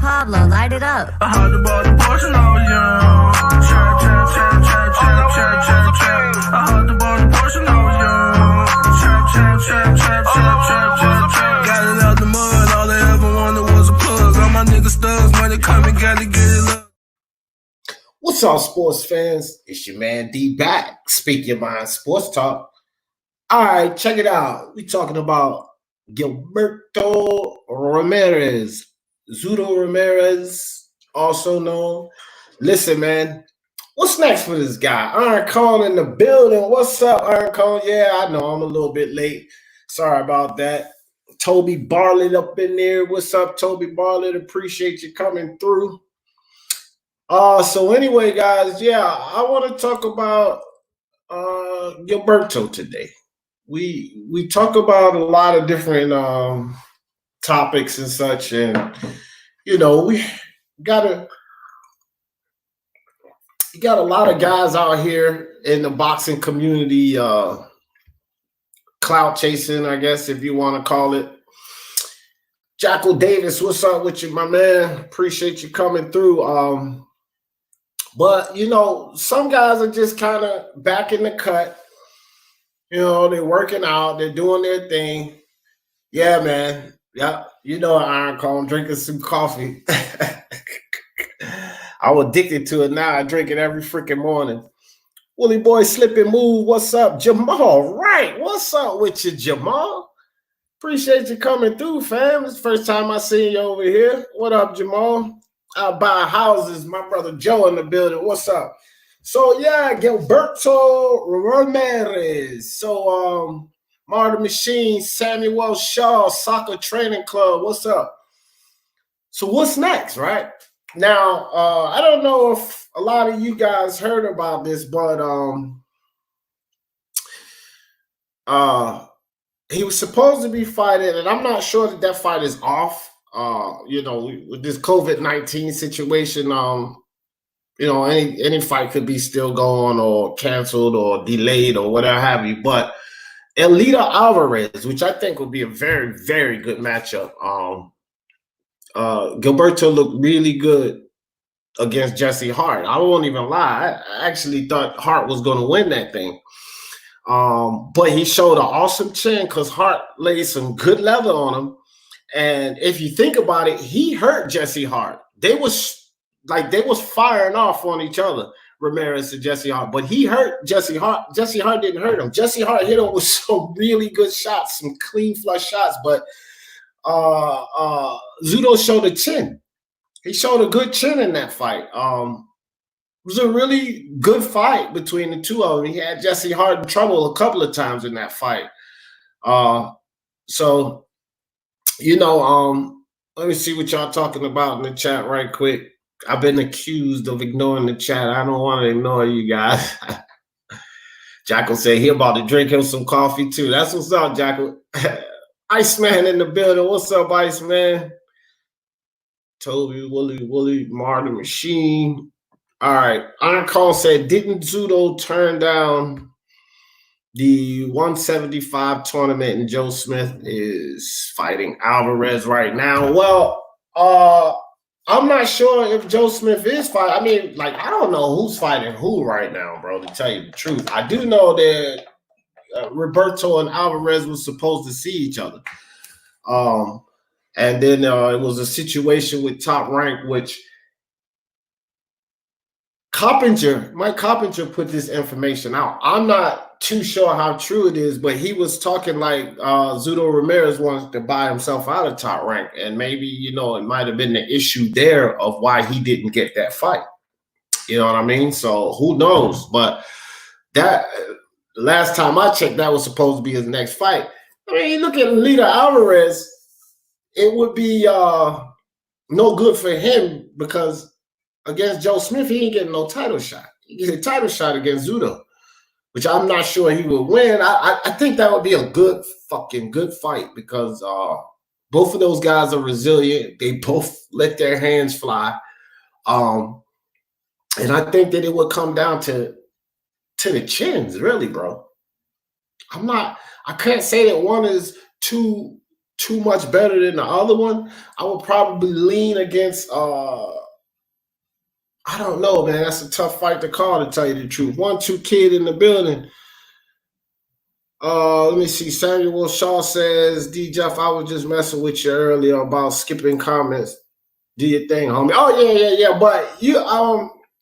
Pablo, light it up. I had to buy the Porsche now, yeah. Trap, trap, trap, trap, trap, trap, trap, trap. I had to buy the Porsche now, yeah. Trap, trap, trap, trap, trap, trap, trap, trap. Got it out the mud, all they ever wanted was a plug. All my niggas thugs, money coming, gotta get it up. What's up, sports fans? It's your man D back. Speak Your Mind Sports Talk. All right, check it out. We're talking about Gilberto Ramirez, Zudo Ramirez, also known. Listen, man, what's next for this guy? Iron Cone in the building. What's up, Iron Cone? Yeah, I know I'm a little bit late. Sorry about that. Toby Bartlett up in there. What's up, Toby Bartlett? Appreciate you coming through. So anyway, guys, yeah, I want to talk about Gilberto today. We talk about a lot of different topics and such, and you know, we got a lot of guys out here in the boxing community, clout chasing, I guess, if you want to call it. Jackal Davis, what's up with you, my man? Appreciate you coming through. But, you know, some guys are just kind of back in the cut. You know, they're working out. They're doing their thing. Yeah, man. Yeah, you know, Iron Cone, drinking some coffee. I'm addicted to it now. I drink it every freaking morning. Willie Boy Slip and Move, what's up? Jamal, right. What's up with you, Jamal? Appreciate you coming through, fam. It's the first time I seen you over here. What up, Jamal? Out buy houses, my brother Joe in the building. What's up? So yeah, Gilberto Ramirez. So Martin Machine, Samuel Shaw, Soccer Training Club. What's up? So what's next, right? Now, I don't know if a lot of you guys heard about this, but he was supposed to be fighting, and I'm not sure that fight is off. You know, with this COVID-19 situation, you know, any fight could be still going or canceled or delayed or whatever have you. But Eleider Alvarez, which I think would be a very, very good matchup. Gilberto looked really good against Jesse Hart. I won't even lie. I actually thought Hart was going to win that thing. But he showed an awesome chin because Hart laid some good leather on him. And if you think about it, he hurt Jesse Hart. They was firing off on each other, Ramirez and Jesse Hart. But he hurt Jesse Hart. Jesse Hart didn't hurt him. Jesse Hart hit him with some really good shots, some clean flush shots. But Zudo showed a chin. He showed a good chin in that fight. It was a really good fight between the two of them. He had Jesse Hart in trouble a couple of times in that fight. So, you know, let me see what y'all talking about in the chat right quick. I've been accused of ignoring the chat. I don't want to ignore you guys. Jackal said he about to drink him some coffee too. That's what's up, Jackal. Iceman in the building. What's up, Iceman? Toby, Willie, Martin Machine. All right. Iron Call said, didn't Zudo turn down the 175 tournament and Joe Smith is fighting Alvarez right now? Well, I'm not sure if Joe Smith is fighting. I mean, like, I don't know who's fighting who right now, bro, to tell you the truth. I do know that Roberto and Alvarez was supposed to see each other. And then it was a situation with Top Rank, which Mike Coppinger put this information out. I'm not too sure how true it is, but he was talking like Zudo Ramirez wants to buy himself out of Top Rank. And maybe, you know, it might have been the issue there of why he didn't get that fight. You know what I mean? So who knows? But that last time I checked, that was supposed to be his next fight. I mean, you look at Eleider Alvarez, it would be no good for him because against Joe Smith, he ain't getting no title shot. He gets a title shot against Zudo, which I'm not sure he will win. I think that would be a good fight because both of those guys are resilient. They both let their hands fly. And I think that it would come down to the chins, really, bro. I can't say that one is too too much better than the other one, I would probably lean against I don't know, man. That's a tough fight to call, to tell you the truth. 1-2 kid in the building. Let me see. Samuel Shaw says, D Jeff, I was just messing with you earlier about skipping comments. Do your thing, homie. Oh, yeah. But you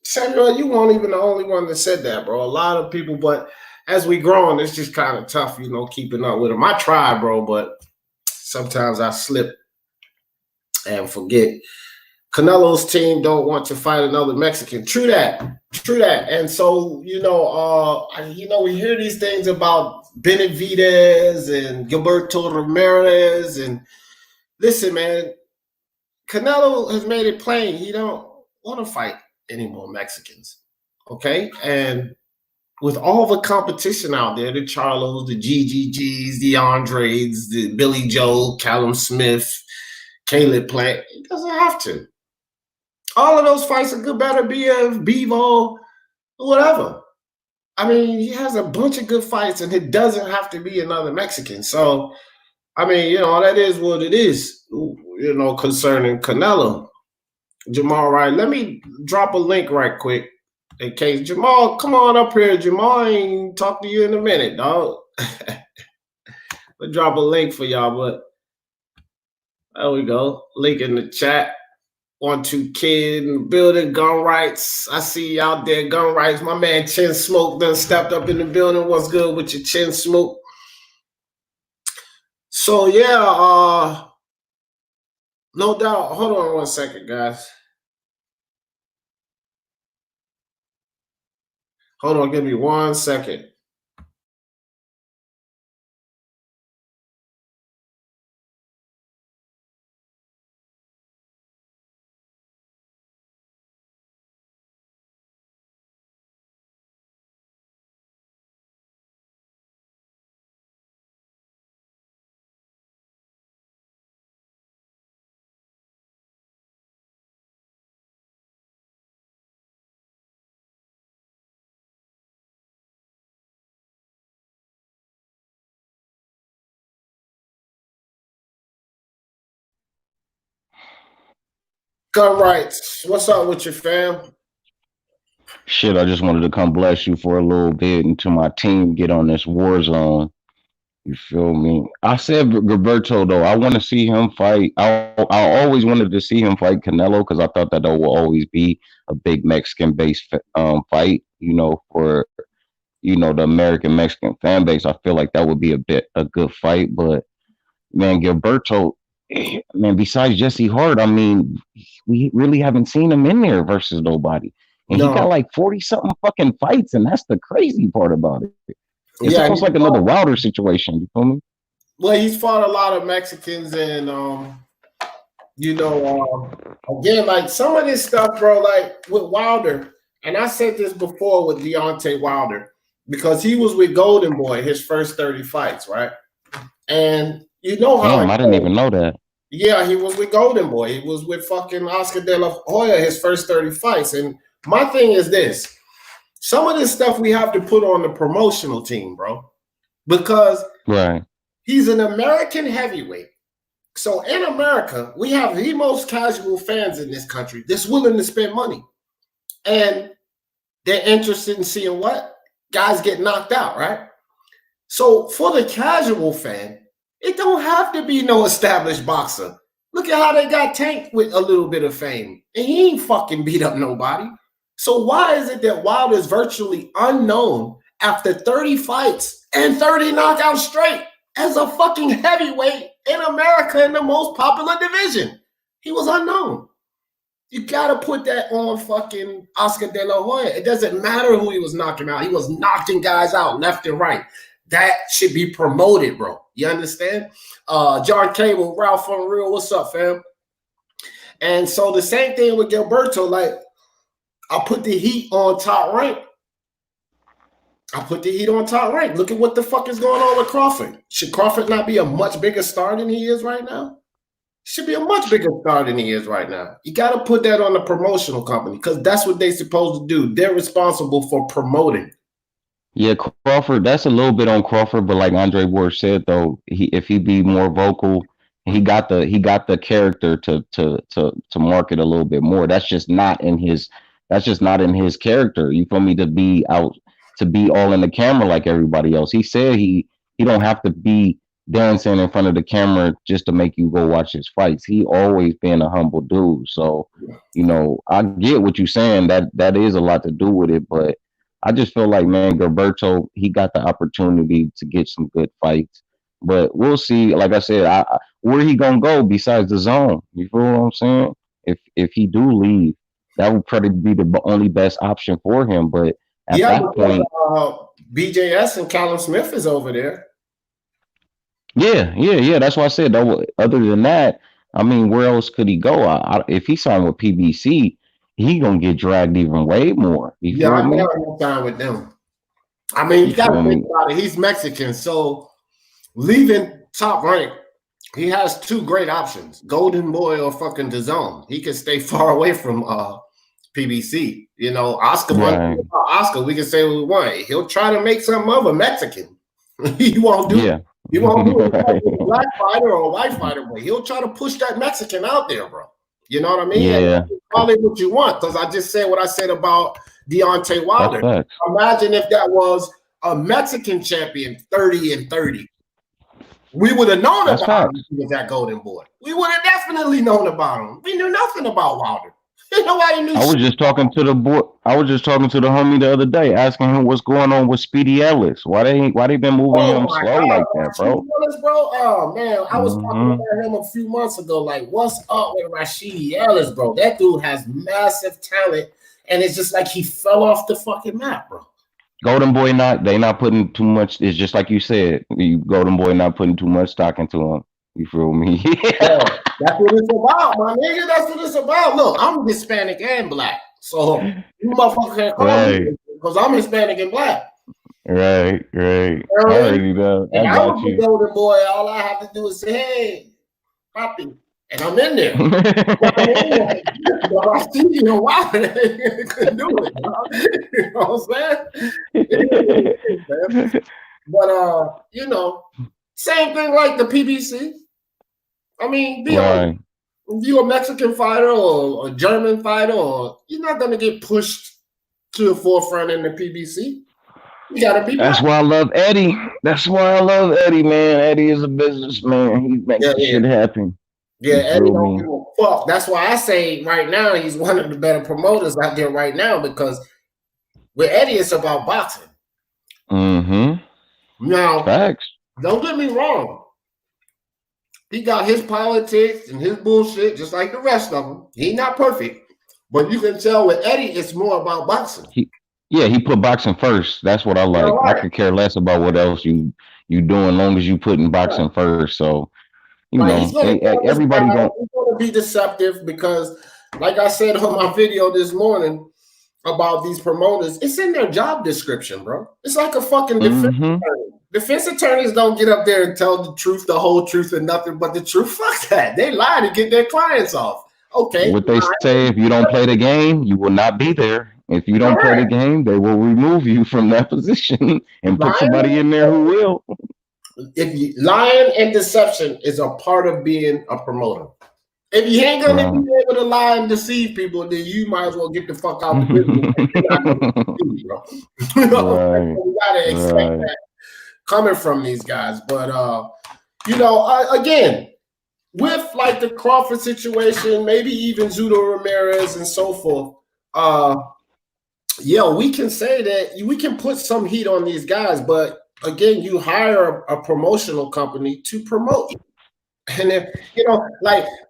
Samuel, you weren't even the only one that said that, bro. A lot of people, but as we growing, it's just kind of tough, keeping up with them. I try, bro, but sometimes I slip and forget. Canelo's team don't want to fight another Mexican. True that. And so, we hear these things about Benavidez and Gilberto Ramirez. And listen, man, Canelo has made it plain he don't want to fight any more Mexicans. Okay? And with all the competition out there, the Charlos, the GGGs, the Andres, the Billy Joe, Callum Smith, Caleb Plant, he doesn't have to. All of those fights are good, better BF, Bevo, whatever. I mean, he has a bunch of good fights, and it doesn't have to be another Mexican. So, I mean, that is what it is, concerning Canelo. Jamal, right? Let me drop a link right quick in case. Jamal, come on up here. Jamal, I ain't talk to you in a minute, dog. We'll drop a link for y'all, but there we go. Link in the chat. 1-2 kid in the building, gun rights. I see you out there, gun rights. My man Chin Smoke done stepped up in the building. What's good with your Chin Smoke? So yeah, no doubt. Hold on 1 second, guys. Hold on, give me 1 second. Gun rights. What's up with your fam? Shit, I just wanted to come bless you for a little bit until my team get on this war zone. You feel me? I said Gilberto though. I want to see him fight. I always wanted to see him fight Canelo because I thought that will always be a big Mexican based fight. For the American Mexican fan base. I feel like that would be a good fight. But man, Gilberto, man, besides Jesse Hart, I mean, we really haven't seen him in there versus nobody. And he got like 40 something fucking fights, and that's the crazy part about it. It's almost like another Wilder situation. You feel me? Well, he's fought a lot of Mexicans, and again, like some of this stuff, bro, like with Wilder, and I said this before with Deontay Wilder, because he was with Golden Boy his first 30 fights, right? And you know how I didn't even know that. Yeah, he was with Golden Boy. He was with fucking Oscar De La Hoya his first 30 fights. And my thing is this. Some of this stuff we have to put on the promotional team, bro. Because he's an American heavyweight. So in America, we have the most casual fans in this country that's willing to spend money. And they're interested in seeing what? Guys get knocked out, right? So for the casual fan, it don't have to be no established boxer. Look at how they got Tank with a little bit of fame. And he ain't fucking beat up nobody. So why is it that Wilder's virtually unknown after 30 fights and 30 knockouts straight as a fucking heavyweight in America in the most popular division? He was unknown. You got to put that on fucking Oscar De La Hoya. It doesn't matter who he was knocking out. He was knocking guys out left and right. That should be promoted, bro. You understand? John Cable, Ralph on Real, what's up, fam? And so the same thing with Gilberto, like, I put the heat on Top Rank. Look at what the fuck is going on with Crawford. Should Crawford not be a much bigger star than he is right now? Should be a much bigger star than he is right now. You got to put that on the promotional company because that's what they're supposed to do. They're responsible for promoting. Yeah, Crawford, that's a little bit on Crawford, but like Andre Ward said, though, if he be more vocal He got the character to market a little bit more. That's just not in his character. You feel me? To be all in the camera like everybody else. He said he don't have to be dancing in front of the camera just to make you go watch his fights. He always been a humble dude. So, I get what you're saying. That is a lot to do with it, but I just feel like, man, Gilberto, he got the opportunity to get some good fights. But we'll see. Like I said, where he gonna go besides the zone? You feel what I'm saying? If he do leave, that would probably be the only best option for him. But at Yeah, that point, BJS and Callum Smith is over there. yeah. That's why I said. Other than that, I mean, where else could he go? If he signed with PBC, he gonna get dragged even way more. You Yeah, feel I me? never had time with them. I mean, you got to think about it. He's Mexican, so leaving Top Rank, he has two great options: Golden Boy or fucking DAZN. He can stay far away from PBC. Oscar. Right. Oscar, we can say what we want. He'll try to make something of a Mexican. He won't do. Yeah. He won't do it Right. with a black fighter or a white fighter, but he'll try to push that Mexican out there, bro. You know what I mean? Yeah. And call it what you want, because I just said what I said about Deontay Wilder. That's facts. Imagine if that was a Mexican champion, 30-30. We would have known That's about facts. him if he was that Golden Boy. We would have definitely known about him. We knew nothing about Wilder. Nobody knew. I was just talking to the homie the other day, asking him what's going on with Speedy Ellis. Why they been moving him my slow God, like that, bro? Ellis, bro. Oh man, I was talking about him a few months ago. Like, what's up with Rashidi Ellis, bro? That dude has massive talent, and it's just like he fell off the fucking map, bro. Golden Boy they not putting too much. It's just like you said, Golden Boy not putting too much stock into him. You feel me? Yeah, that's what it's about, my nigga. That's what it's about. Look, I'm Hispanic and black, so you motherfuckers can't call me because I'm Hispanic and black. Right. I already know. I And I got was the you. Golden Boy. All I have to do is say, "Hey, Poppy," and I'm in there. But I see you why they couldn't do it. You know what I'm saying? But same thing like the PBC. I mean, Right. if you're a Mexican fighter or a German fighter, you're not gonna get pushed to the forefront in the PBC. You gotta be. That's why I love Eddie. That's why I love Eddie, man. Eddie is a businessman. He makes shit happen. Yeah, Eddie don't give a fuck. That's why I say right now he's one of the better promoters out there right now, because with Eddie it's about boxing. Now, Facts. don't get me wrong. He got his politics and his bullshit, just like the rest of them. He's not perfect, but you can tell with Eddie, it's more about boxing. He put boxing first. That's what I like. Right. I could care less about what else you doing, long as you putting boxing first. So, everybody he's going to be deceptive because, like I said on my video this morning about these promoters, it's in their job description, bro. It's like a fucking defense attorney. Defense attorneys don't get up there and tell the truth, the whole truth, and nothing but the truth. Fuck that. They lie to get their clients off. Okay. What they say, if you don't play the game, you will not be there. If you don't play the game, they will remove you from that position and put somebody in there who will. Lying and deception is a part of being a promoter. If you ain't gonna be able to lie and deceive people, then you might as well get the fuck out of the business. We gotta expect that coming from these guys. But again, with like the Crawford situation, maybe even Zudo Ramirez and so forth, we can say that we can put some heat on these guys, but again, you hire a promotional company to promote you. And if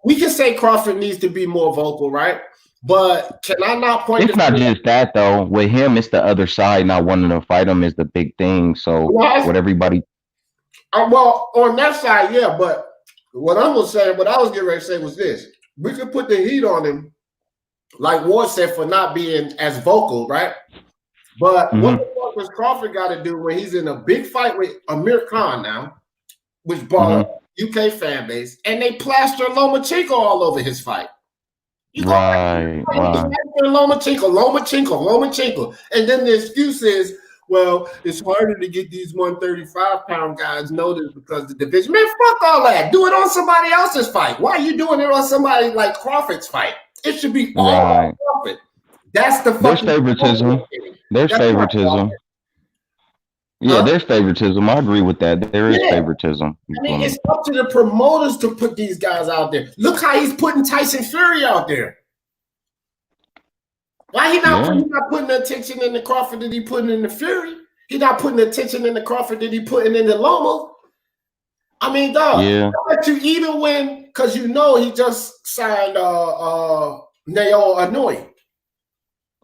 we can say Crawford needs to be more vocal, right? But can I not point? It's not just that though. With him, it's the other side not wanting to fight him is the big thing. So what everybody. Well, on that side, yeah. But what I was getting ready to say was this: we could put the heat on him, like Ward said, for not being as vocal, right? But what the fuck does Crawford got to do when he's in a big fight with Amir Khan now, which brought UK fan base, and they plaster Lomachenko all over his fight? Lomachenko. And then the excuse is, Well, it's harder to get these 135-pound guys noticed because the division. Man, fuck all that. Do it on somebody else's fight. Why are you doing it on somebody like Crawford's fight? It should be all Right. Crawford. That's the There's fucking favoritism. There's That's not favoritism. Yeah, huh? there's favoritism. I agree with that. There is Yeah. favoritism. I mean, it's up to the promoters to put these guys out there. Look how he's putting Tyson Fury out there. Why he not putting the attention in the Crawford that he putting in the Fury? He not putting the attention in the Crawford that he putting in the Loma. I mean, dog, Yeah. but you either win because you know he just signed Nayo Inoue.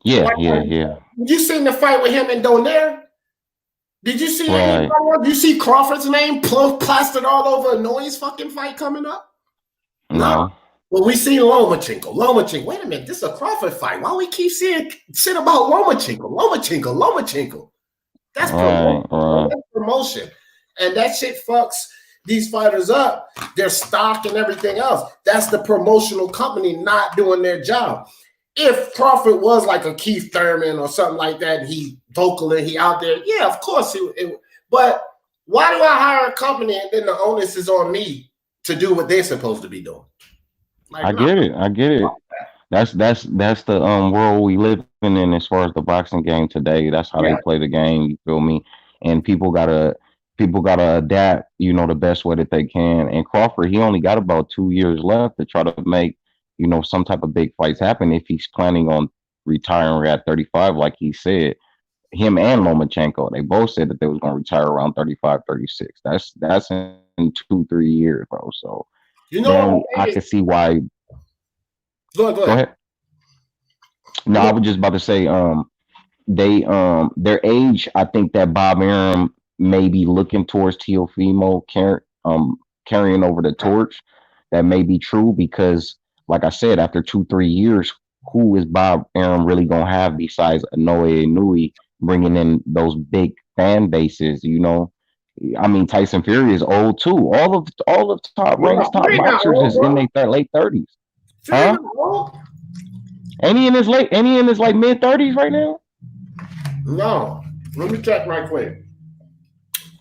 Yeah, yeah. You seen the fight with him and Donaire? Did you see Right. you see Crawford's name plastered all over Inoue's fucking fight coming up? No. Well, we see Lomachenko. Wait a minute, this is a Crawford fight. Why we keep seeing shit about Lomachenko? That's promotion. Right. That's promotion. And that shit fucks these fighters up, their stock and everything else. That's the promotional company not doing their job. If Crawford was like a Keith Thurman or something like that, and he vocal and he out there, yeah, of course. But why do I hire a company and then the onus is on me to do what they're supposed to be doing? Like, I get it. That's the world we live in as far as the boxing game today. That's how they play the game. You feel me? And people gotta adapt. You know, the best way that they can. And Crawford, he only got about 2 years left to try to make some type of big fights happen if he's planning on retiring at 35, like he said. Him and Lomachenko, they both said that they was going to retire around 35, 36. That's in 2-3 years, bro. So I can see why. Go ahead. No, I was just about to say, their age. I think that Bob Arum may be looking towards Teofimo carrying over the torch. That may be true because, like I said, after 2-3 years, who is Bob Arum really gonna have besides Inoue Inoue bringing in those big fan bases? I mean, Tyson Fury is old too. All of top ranked top boxers is in their late 30s. Huh? Ain't he in his like mid 30s right now? No. Let me check right quick.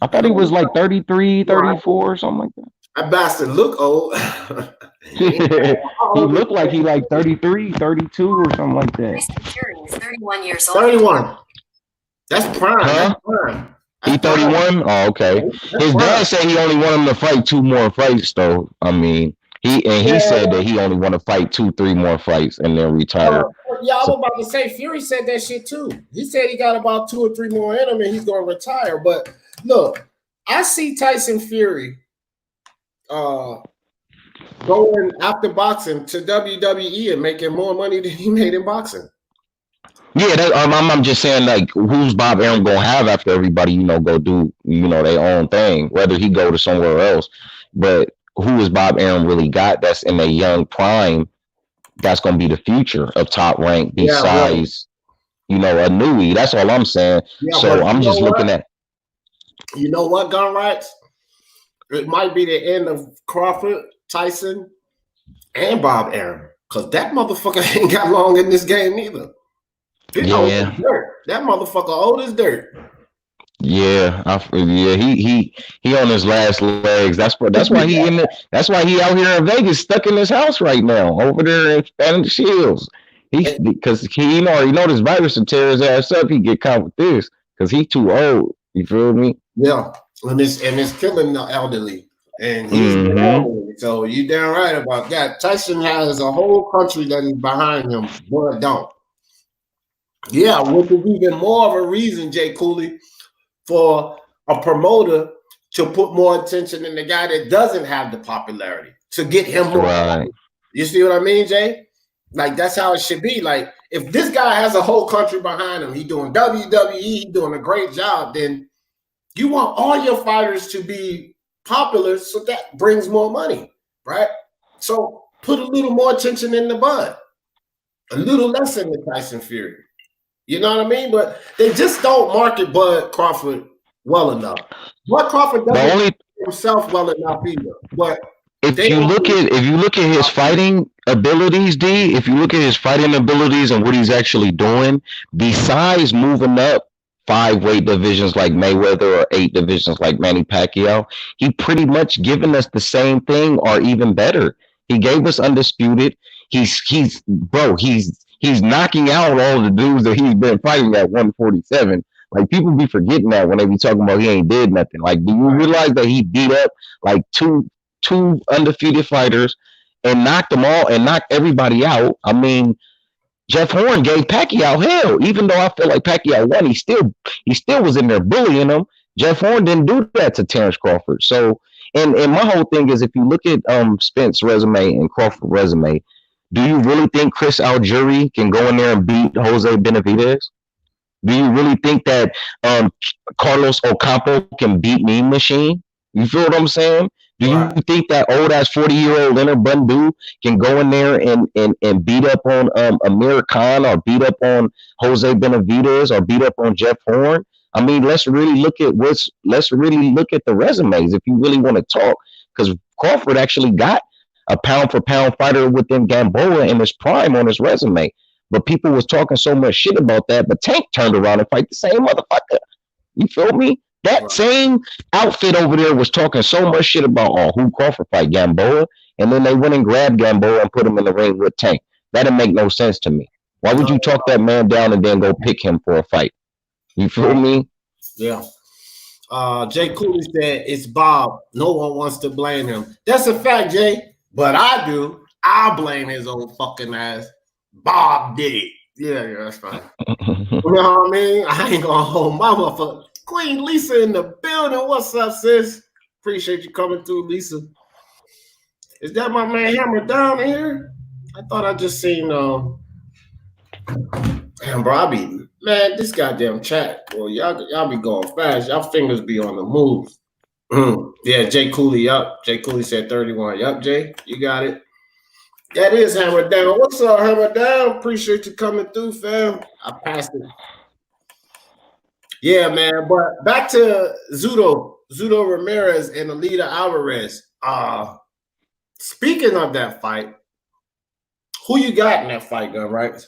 I thought he was like 33, 34 or something like that. That bastard look old. He looked like he like 33, 32 or something like that. Tyson Fury is 31 years old. 31. That's prime. Huh? That's prime. He 31? Oh, okay. His dad said he only want him to fight 2 more fights, though. I mean, he said that he only want to fight 2-3 more fights and then retire. Yeah, I was about to say Fury said that shit too. He said he got about 2 or 3 more in him and he's gonna retire. But look, I see Tyson Fury going after boxing to WWE and making more money than he made in boxing. Yeah, I'm just saying, like, who's Bob Arum gonna have after everybody, go do, their own thing, whether he go to somewhere else. But who is Bob Arum really got that's in a young prime that's gonna be the future of Top Rank besides, a Inoue? That's all I'm saying. Yeah, so I'm just looking at. You know what, Gun Rights? It might be the end of Crawford, Tyson, and Bob Arum, because that motherfucker ain't got long in this game either. He old as dirt. That motherfucker old as dirt. Yeah, he on his last legs. That's why he that's why he out here in Vegas, stuck in his house right now, over there in Spanish Shields. Because he already know this virus will tear his ass up. He get caught with this because he's too old. You feel me? Yeah, and it's killing the elderly, and he's elderly. So you damn right about that. Tyson has a whole country that is behind him, but don't. Yeah, which is even more of a reason, Jay Cooley, for a promoter to put more attention in the guy that doesn't have the popularity to get him more. Right. You see what I mean, Jay? Like, that's how it should be. Like, if this guy has a whole country behind him, he's doing WWE, he's doing a great job, then you want all your fighters to be popular so that brings more money, right? So put a little more attention in the bud, a little less in the Tyson Fury. You know what I mean? But they just don't market Bud Crawford well enough. Bud Crawford doesn't market himself well enough either. But if you look at his fighting abilities, D, if you look at his fighting abilities and what he's actually doing, besides moving up 5 weight divisions like Mayweather or 8 divisions like Manny Pacquiao. He pretty much given us the same thing or even better. He gave us undisputed. He's knocking out all the dudes that he's been fighting at 147. Like people be forgetting that when they be talking about he ain't did nothing. Like, do you realize that he beat up like two undefeated fighters and knocked them all and knocked everybody out? I mean, Jeff Horn gave Pacquiao hell, even though I feel like Pacquiao won. He still was in there bullying him. Jeff Horn didn't do that to Terrence Crawford. So, and my whole thing is, if you look at Spence's resume and Crawford's resume, do you really think Chris Algieri can go in there and beat Jose Benavidez? Do you really think that Carlos Ocampo can beat Mean Machine? You feel what I'm saying? Do you think that old ass 40-year-old Leonard Bundu can go in there and beat up on Amir Khan or beat up on Jose Benavidez or beat up on Jeff Horn? I mean, let's really look at the resumes if you really want to talk, because Crawford actually got a pound for pound fighter within Gamboa in his prime on his resume. But people was talking so much shit about that, but Tank turned around and fight the same motherfucker. You feel me? That same outfit over there was talking so much shit about who Crawford fight Gamboa, and then they went and grabbed Gamboa and put him in the ring with Tank. That'd make no sense to me. Why would you talk that man down and then go pick him for a fight? You feel me? Yeah. Jay Cooley said it's Bob. No one wants to blame him. That's a fact, Jay. But I do. I blame his old fucking ass. Bob did it. Yeah, that's fine. You know what I mean? I ain't gonna hold my motherfucker. Queen Lisa in the building. What's up, sis? Appreciate you coming through, Lisa. Is that my man Hammer down here? I thought I just seen damn, bro, man, this goddamn chat. Well, y'all be going fast. Y'all fingers be on the move. Yeah, Jay Cooley up. Jay Cooley said 31. Yup, Jay, you got it. That is Hammer Down. What's up, Hammer Down? Appreciate you coming through, fam. I passed it. Yeah, man. But back to Zudo Ramirez and Eleider Alvarez. Speaking of that fight, who you got in that fight, Gun Right?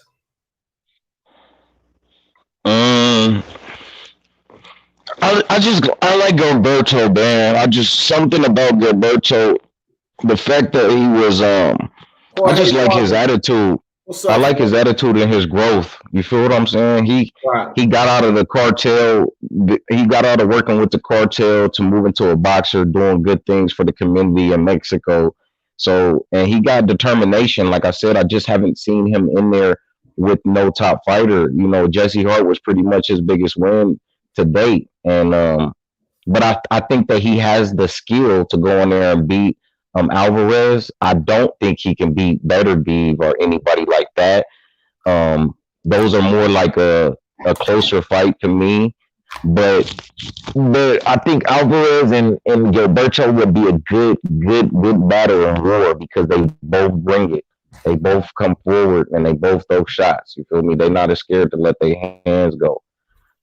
I like Gilberto, man. Something about Gilberto, the fact that he was I just like his attitude. I like his attitude and his growth. You feel what I'm saying? He got out of the cartel. He got out of working with the cartel to move into a boxer, doing good things for the community in Mexico. So, and he got determination. Like I said, I just haven't seen him in there with no top fighter. You know, Jesse Hart was pretty much his biggest win to date. And but I think that he has the skill to go in there and beat Alvarez. I don't think he can beat Better Beeve or anybody like that. Those are more like a closer fight to me. But I think Alvarez and Gilberto would be a good battle in war because they both bring it. They both come forward and they both throw shots. You feel me? They're not as scared to let their hands go.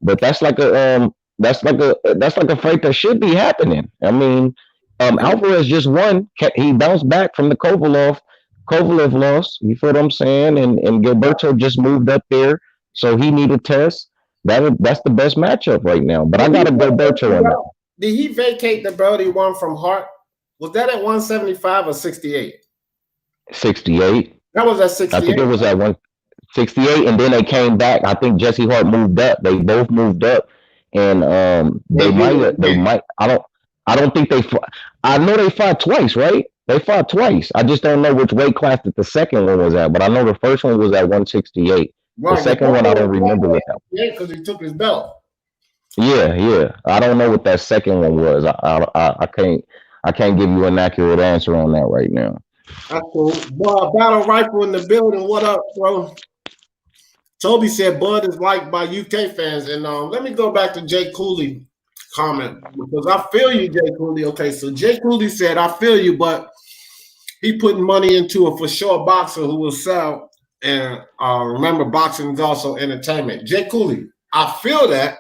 But that's like a fight that should be happening. I mean, Alvarez just won. He bounced back from the Kovalev loss. You feel what I'm saying? And Gilberto just moved up there, so he needed tests. That's the best matchup right now. But I got to Gilberto in there. Did he vacate the belt he won from Hart? Was that at 175 or 68? 68. That was at 68. I think it was at 168, and then they came back. I think Jesse Hart moved up. They both moved up, and they might. I don't think they. I know they fought twice, right? They fought twice. I just don't know which weight class that the second one was at, but I know the first one was at 168. Right, the second one I don't remember what that. Yeah, because he took his belt. Yeah. I don't know what that second one was. I can't give you an accurate answer on that right now. That's cool. Boy, Battle Rifle in the building. What up, bro? Toby said Bud is liked by UK fans, and let me go back to Jay Cooley comment because I feel you, Jay Cooley. Okay, so Jay Cooley said, I feel you, but he putting money into a for sure boxer who will sell. And remember, boxing is also entertainment. Jay Cooley, I feel that,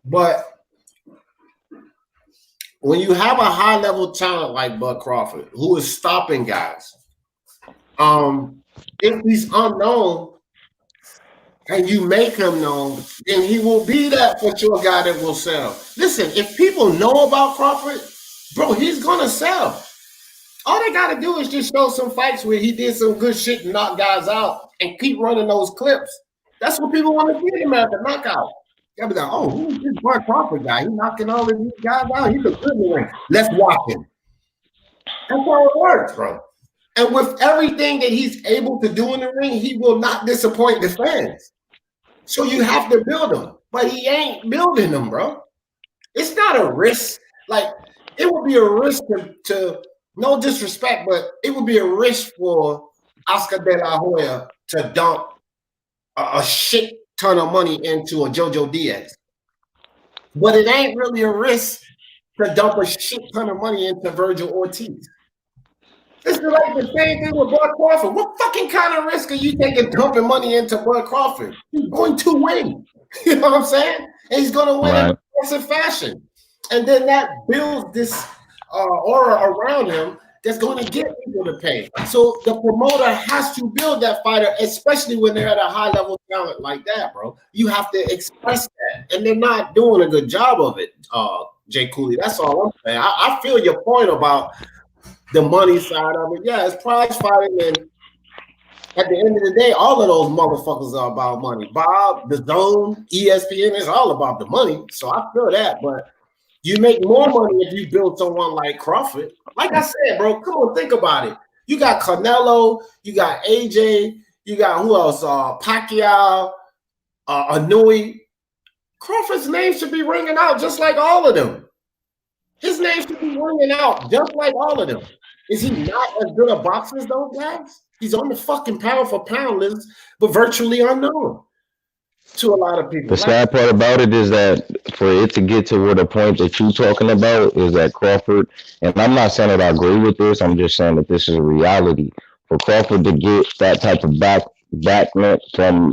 but when you have a high level talent like Bud Crawford, who is stopping guys, if he's unknown, and you make him known, then he will be that for sure guy that will sell. Listen, if people know about Crawford, bro, he's gonna sell. All they gotta do is just show some fights where he did some good shit and knock guys out and keep running those clips. That's what people want to see him at the knockout. They'll be like, oh, who's this Bud Crawford guy? He's knocking all of these guys out. He's a good in the ring. Let's watch him. That's how it works, bro. And with everything that he's able to do in the ring, he will not disappoint the fans. So you have to build him. But he ain't building them, bro. It's not a risk. Like, it would be a risk to no disrespect, but it would be a risk for Oscar De La Hoya to dump a shit ton of money into a JoJo Diaz. But it ain't really a risk to dump a shit ton of money into Virgil Ortiz. It's like the same thing with Bud Crawford. What fucking kind of risk are you taking dumping money into Bud Crawford? He's going to win. You know what I'm saying? And he's going to win in aggressive fashion. And then that builds this aura around him that's going to get people to pay. So the promoter has to build that fighter, especially when they're at a high level talent like that, bro. You have to express that. And they're not doing a good job of it, Jay Cooley. That's all I'm saying. I feel your point about the money side of it. Yeah, it's prize fighting, and at the end of the day, all of those motherfuckers are about money. Bob, the Zone, ESPN, it's all about the money. So I feel that, but you make more money if you build someone like Crawford. Like I said, bro, come on, think about it. You got Canelo, you got AJ, you got who else? Pacquiao, Inouye. Crawford's name should be ringing out just like all of them. His name should be ringing out just like all of them. Is he not as good a boxer as those guys? He's on the fucking pound for pound list, but virtually unknown to a lot of people. The sad part about it is that for it to get to where the point that you're talking about is that Crawford, and I'm not saying that I agree with this, I'm just saying that this is a reality. For Crawford to get that type of backment from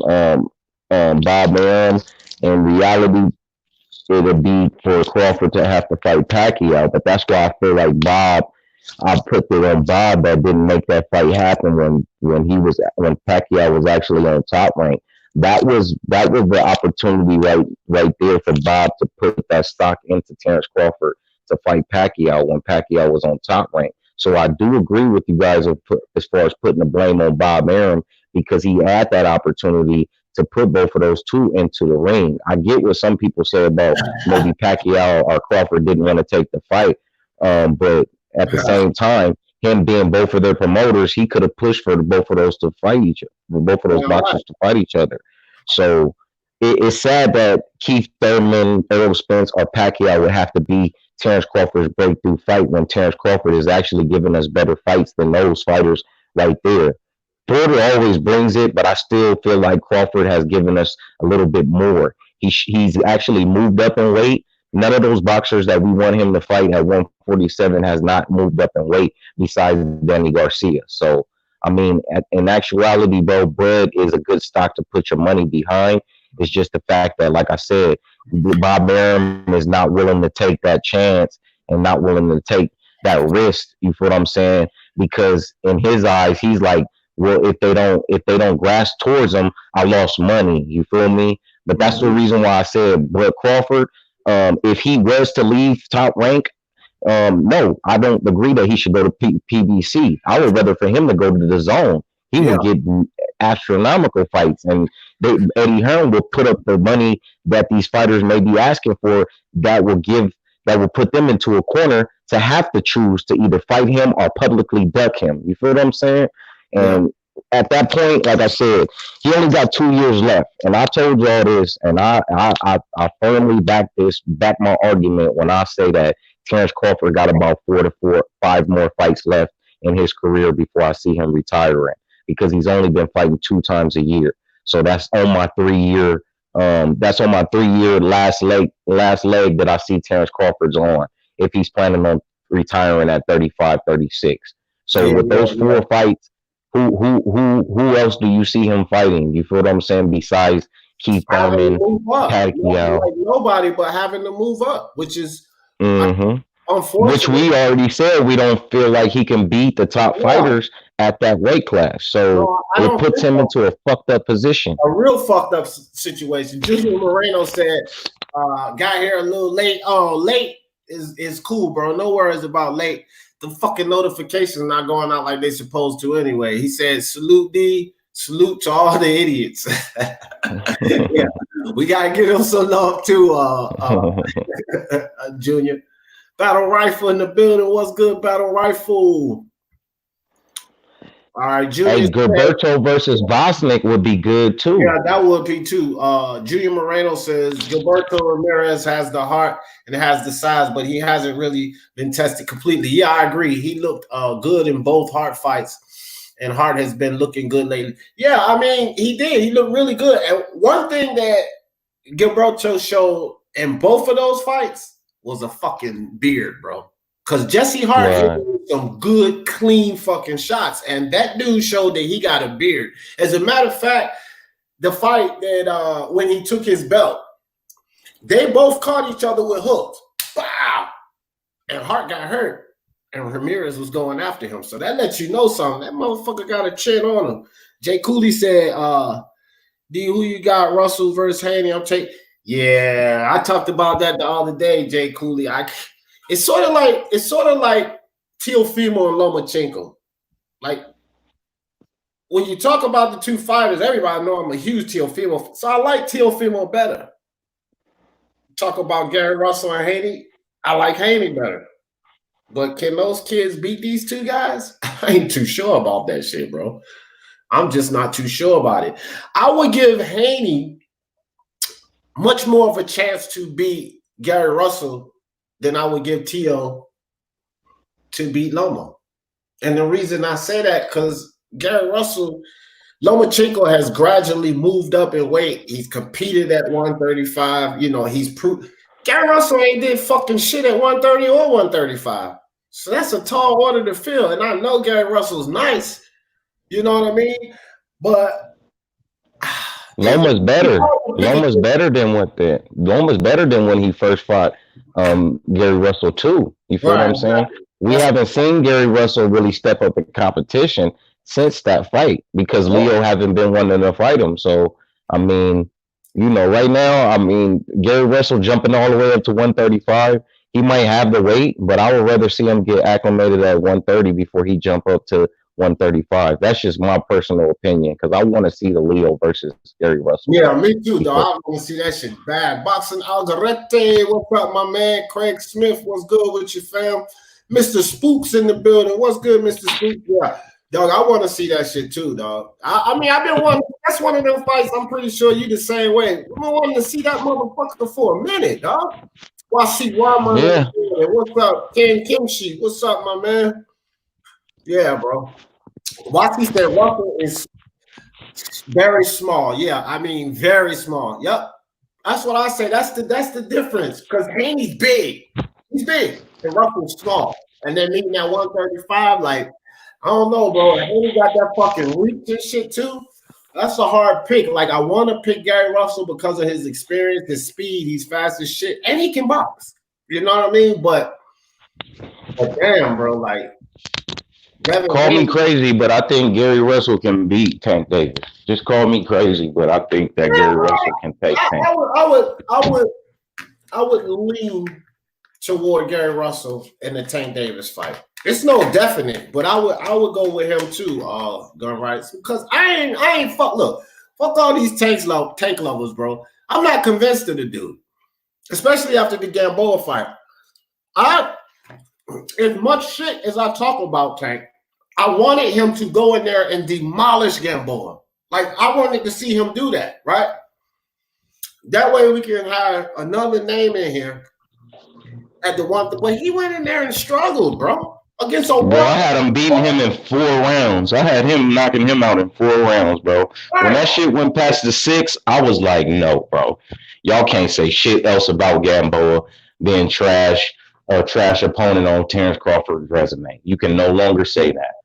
Bob Arum, in reality, it would be for Crawford to have to fight Pacquiao. But that's why I feel like I put it on Bob that didn't make that fight happen when Pacquiao was actually on Top Rank. That was the opportunity right there for Bob to put that stock into Terrence Crawford to fight Pacquiao when Pacquiao was on Top Rank. So I do agree with you guys as far as putting the blame on Bob Arum because he had that opportunity to put both of those two into the ring. I get what some people say about maybe Pacquiao or Crawford didn't want to take the fight, but at the same time, him being both of their promoters, he could have pushed for both of those to fight each other, both of those boxers to fight each other. So it's sad that Keith Thurman, Errol Spence, or Pacquiao would have to be Terrence Crawford's breakthrough fight when Terrence Crawford is actually giving us better fights than those fighters right there. Porter always brings it, but I still feel like Crawford has given us a little bit more. He's actually moved up in weight. None of those boxers that we want him to fight at 147 has not moved up in weight besides Danny Garcia. So, I mean, in actuality, bro, Bud is a good stock to put your money behind. It's just the fact that, like I said, Bob Arum is not willing to take that chance and not willing to take that risk. You feel what I'm saying? Because in his eyes, he's like, well, if they don't grasp towards him, I lost money. You feel me? But that's the reason why I said Bud Crawford, if he was to leave Top Rank, no, I don't agree that he should go to PBC. I would rather for him to go to the Zone. He would get astronomical fights, and Eddie Hearn will put up the money that these fighters may be asking for. That will put them into a corner to have to choose to either fight him or publicly duck him. You feel what I'm saying? And at that point, like I said, he only got 2 years left. And I told y'all this, and I firmly back my argument when I say that Terrence Crawford got about 4 to 5 more fights left in his career before I see him retiring, because he's only been fighting 2 times a year. So that's on my 3-year. That's on my 3-year last leg that I see Terrence Crawford's on, if he's planning on retiring at 35, 36. So with those 4 fights, who else do you see him fighting? You feel what I'm saying? Besides Keith Thurman, Pacquiao, like nobody, but having to move up, which is unfortunate. Which we already said we don't feel like he can beat the top fighters at that weight class. So No, I it don't puts think him so. into a fucked up position. A real fucked up situation. Junior Moreno said, got here a little late. Oh, late is cool, bro. No worries about late. The fucking notifications not going out like they supposed to anyway. He said, salute D, salute to all the idiots. Yeah, we gotta give him some love too, Junior. Battle Rifle in the building. What's good, Battle Rifle? All right, Junior. Hey, Gilberto versus Bosnick would be good too. Yeah, that would be too. Junior Moreno says Gilberto Ramirez has the heart and has the size, but he hasn't really been tested completely. Yeah, I agree. He looked good in both Hart fights, and Hart has been looking good lately. Yeah, I mean, he did. He looked really good. And one thing that Gilberto showed in both of those fights was a fucking beard, bro. Because Jesse Hart hit some good, clean fucking shots. And that dude showed that he got a beard. As a matter of fact, the fight that when he took his belt, they both caught each other with hooks. Wow. And Hart got hurt. And Ramirez was going after him. So that lets you know something. That motherfucker got a chin on him. Jay Cooley said, D, who you got, Russell versus Haney? I'm taking. Yeah, I talked about that the other day, Jay Cooley. It's sort of like Teofimo and Lomachenko. Like when you talk about the two fighters, everybody know I'm a huge Teofimo, so I like Teofimo better. Talk about Gary Russell and Haney, I like Haney better. But can those kids beat these two guys? I ain't too sure about that shit, bro. I'm just not too sure about it. I would give Haney much more of a chance to beat Gary Russell than I would give Tio to beat Loma. And the reason I say that, because Gary Russell, Lomachenko has gradually moved up in weight. He's competed at 135. You know, he's proved. Gary Russell ain't did fucking shit at 130 or 135. So that's a tall order to fill. And I know Gary Russell's nice. You know what I mean? But Loma's better. Loma's better than Loma's better than when he first fought Gary Russell too. You feel what I'm saying? We haven't seen Gary Russell really step up in competition since that fight because Leo haven't been wanting to fight him. So I mean, you know, right now, I mean, Gary Russell jumping all the way up to 135. He might have the weight, but I would rather see him get acclimated at 130 before he jump up to 135. That's just my personal opinion because I want to see the Leo versus Gary Russell. Yeah, me too, dog. I want to see that shit bad. Boxing Algarete, what's up, my man? Craig Smith, what's good with you, fam? Mr. Spooks in the building. What's good, Mr. Spooks? Yeah, dog, I want to see that shit too, dog. I mean, I've been wanting. That's one of them fights. I'm pretty sure you the same way. I've been wanting to see that motherfucker for a minute, dog. Wasi Wama. Yeah. What's up, Ken Kimchi? What's up, my man? Yeah, bro. Wasi said Russell is very small. Yeah, I mean very small. Yep. That's what I say. That's the difference. Because Haney's big. He's big. And Russell's small. And then meeting at 135, like, I don't know, bro. Haney got that fucking reach and shit too. That's a hard pick. Like, I want to pick Gary Russell because of his experience, his speed. He's fast as shit. And he can box. You know what I mean? But damn, bro, like, call me crazy, but I think Gary Russell can beat Tank Davis. Just call me crazy, but I think that Gary Russell can take Tank. I would lean toward Gary Russell in the Tank Davis fight. It's no definite, but I would go with him too, Gun Rights, because I ain't fuck all these tank lovers, bro. I'm not convinced of the dude, especially after the Gamboa fight. As much shit as I talk about Tank, I wanted him to go in there and demolish Gamboa. Like, I wanted to see him do that, right? That way we can have another name in here at the one. But he went in there and struggled, bro. Against a bro, I had him beating him in 4 rounds. I had him knocking him out in 4 rounds, bro. When that shit went past the 6, I was like, no, bro. Y'all can't say shit else about Gamboa being trash or trash opponent on Terrence Crawford's resume. You can no longer say that.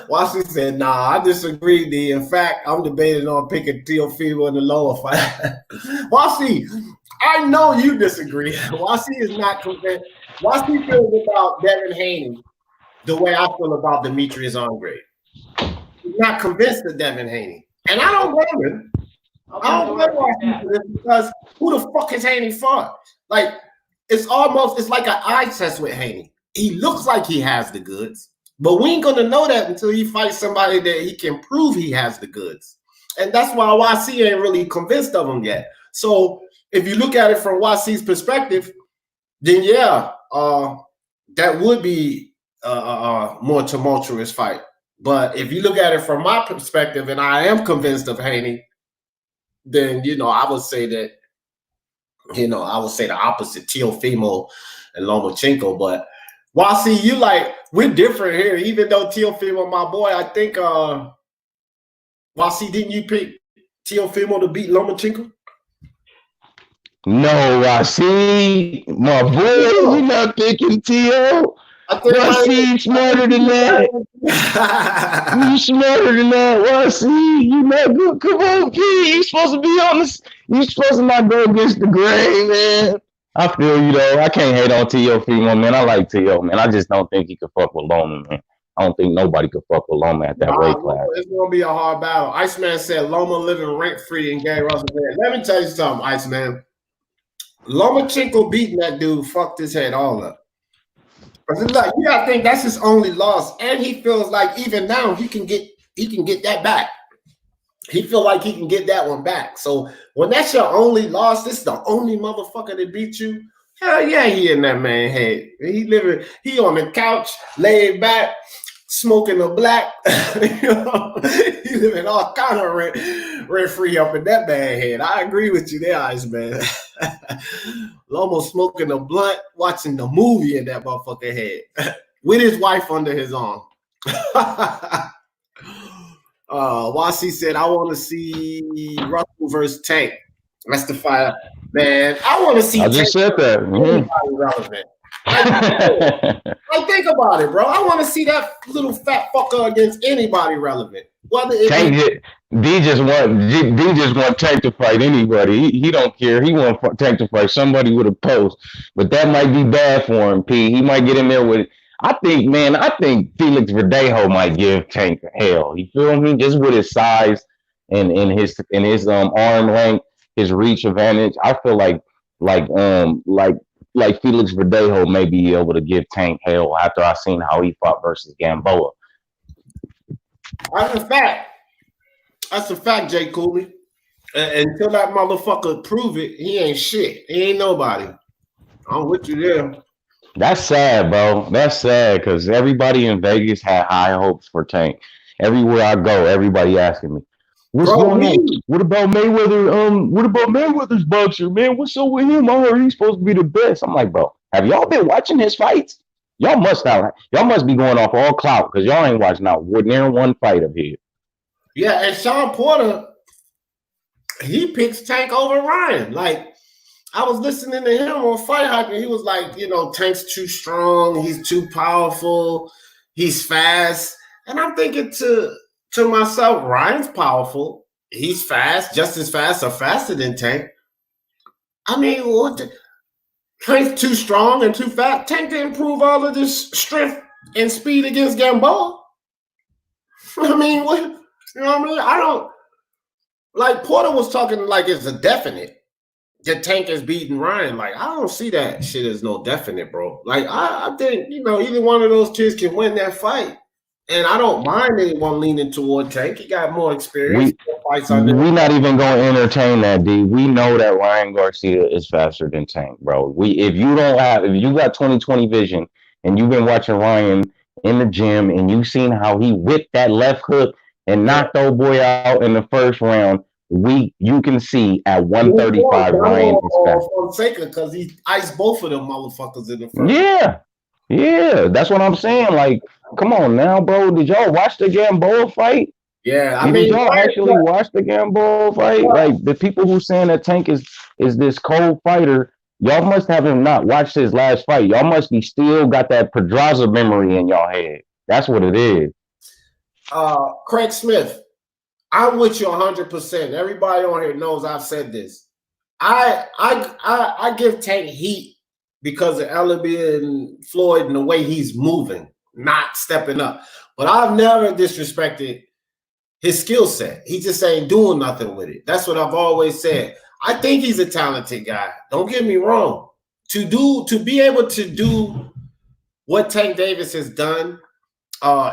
Washington said, nah, I disagree, D. In fact, I'm debating on picking Teofimo in the lower fight. Washington, I know you disagree. Wasi is not convinced. Wasi feels about Devin Haney the way I feel about Demetrius Andrade. He's not convinced of Devin Haney. And I don't blame him. I don't blame him for this because who the fuck is Haney for? Like, it's like an eye test with Haney. He looks like he has the goods, but we ain't gonna know that until he fights somebody that he can prove he has the goods. And that's why YC ain't really convinced of him yet. So if you look at it from YC's perspective, then yeah, that would be a more tumultuous fight. But if you look at it from my perspective, and I am convinced of Haney, then I would say that I would say the opposite, Teofimo and Lomachenko. But YC, we're different here. Even though Teofimo, my boy, I think YC, didn't you pick Teofimo to beat Lomachenko? No, YC, my boy, you're not picking Teo. YC smarter than that. You smarter than that, YC. You not good. Come on, P. You supposed to be on this. You supposed to not go against the grain, man. I feel you though. I can't hate on Teofimo, man. I like Teo, man. I just don't think he could fuck with Loma, man. I don't think nobody could fuck with Loma at that weight class. It's gonna be a hard battle. Iceman said Loma living rent free in Gary Russell's head. Let me tell you something, Iceman. Lomachenko beating that dude fucked his head all up. But look, you gotta think that's his only loss, and he feels like even now he can get that back. He feel like he can get that one back. So when that's your only loss, this is the only motherfucker that beat you. Hell yeah, he in that man head. He on the couch, laid back, smoking a black. He living all kind of rent free up in that man head. I agree with you there, Iceman. Lomo smoking a blunt, watching the movie in that motherfucker head with his wife under his arm. Wasi said, I want to see Russell versus Tank. That's the fight. Man, I want to see I just Tank said that. relevant. Like, think about it, bro. I want to see that little fat fucker against anybody relevant. Whether it D just want Tank to fight anybody. He don't care. He want Tank to fight somebody with a post. But that might be bad for him, P. He might get in there with. I think Felix Verdejo might give Tank hell. You feel me? Just with his size and his arm length, his reach advantage. I feel like Felix Verdejo may be able to give Tank hell after I seen how he fought versus Gamboa. That's a fact. That's a fact, Jay Cooley. Until that motherfucker prove it, he ain't shit. He ain't nobody. I'm with you there. That's sad, bro. That's sad because everybody in Vegas had high hopes for Tank. Everywhere I go, everybody asking me, "What's going on? What about Mayweather? What about Mayweather's boxer, man? What's up with him? I heard he's supposed to be the best." I'm like, bro, have y'all been watching his fights? Y'all must be going off all clout because y'all ain't watching out near one fight of his. Yeah, and Sean Porter, he picks Tank over Ryan. Like, I was listening to him on Fight Hype, and he was like, Tank's too strong, he's too powerful, he's fast. And I'm thinking to myself, Ryan's powerful, he's fast, just as fast or faster than Tank. I mean, Tank's too strong and too fast. Tank didn't prove all of this strength and speed against Gamboa. I mean, what? You know what I mean? I don't like Porter was talking like it's a definite that Tank is beating Ryan. Like, I don't see that shit as no definite, bro. Like, I think, either one of those kids can win that fight. And I don't mind anyone leaning toward Tank. He got more experience. We're not even going to entertain that, D. We know that Ryan Garcia is faster than Tank, bro. If you got 20/20 vision and you've been watching Ryan in the gym and you've seen how he whipped that left hook and knocked old boy out in the first round, you can see at 135 Ryan is faster. Because he iced both of them motherfuckers in the first. Yeah, that's what I'm saying. Like, come on now, bro. Did y'all watch the Gamboa fight? Yeah, did y'all actually watch the Gamboa fight? Like, the people who saying that Tank is this cold fighter, y'all must have him not watched his last fight. Y'all must be still got that Pedraza memory in y'all head. That's what it is. Craig Smith, I'm with you 100%. Everybody on here knows I've said this. I give Tank heat because of Ellaby and Floyd and the way he's moving. not stepping up. But I've never disrespected his skill set. He just ain't doing nothing with it. That's what I've always said. I think he's a talented guy. Don't get me wrong. To be able to do what Tank Davis has done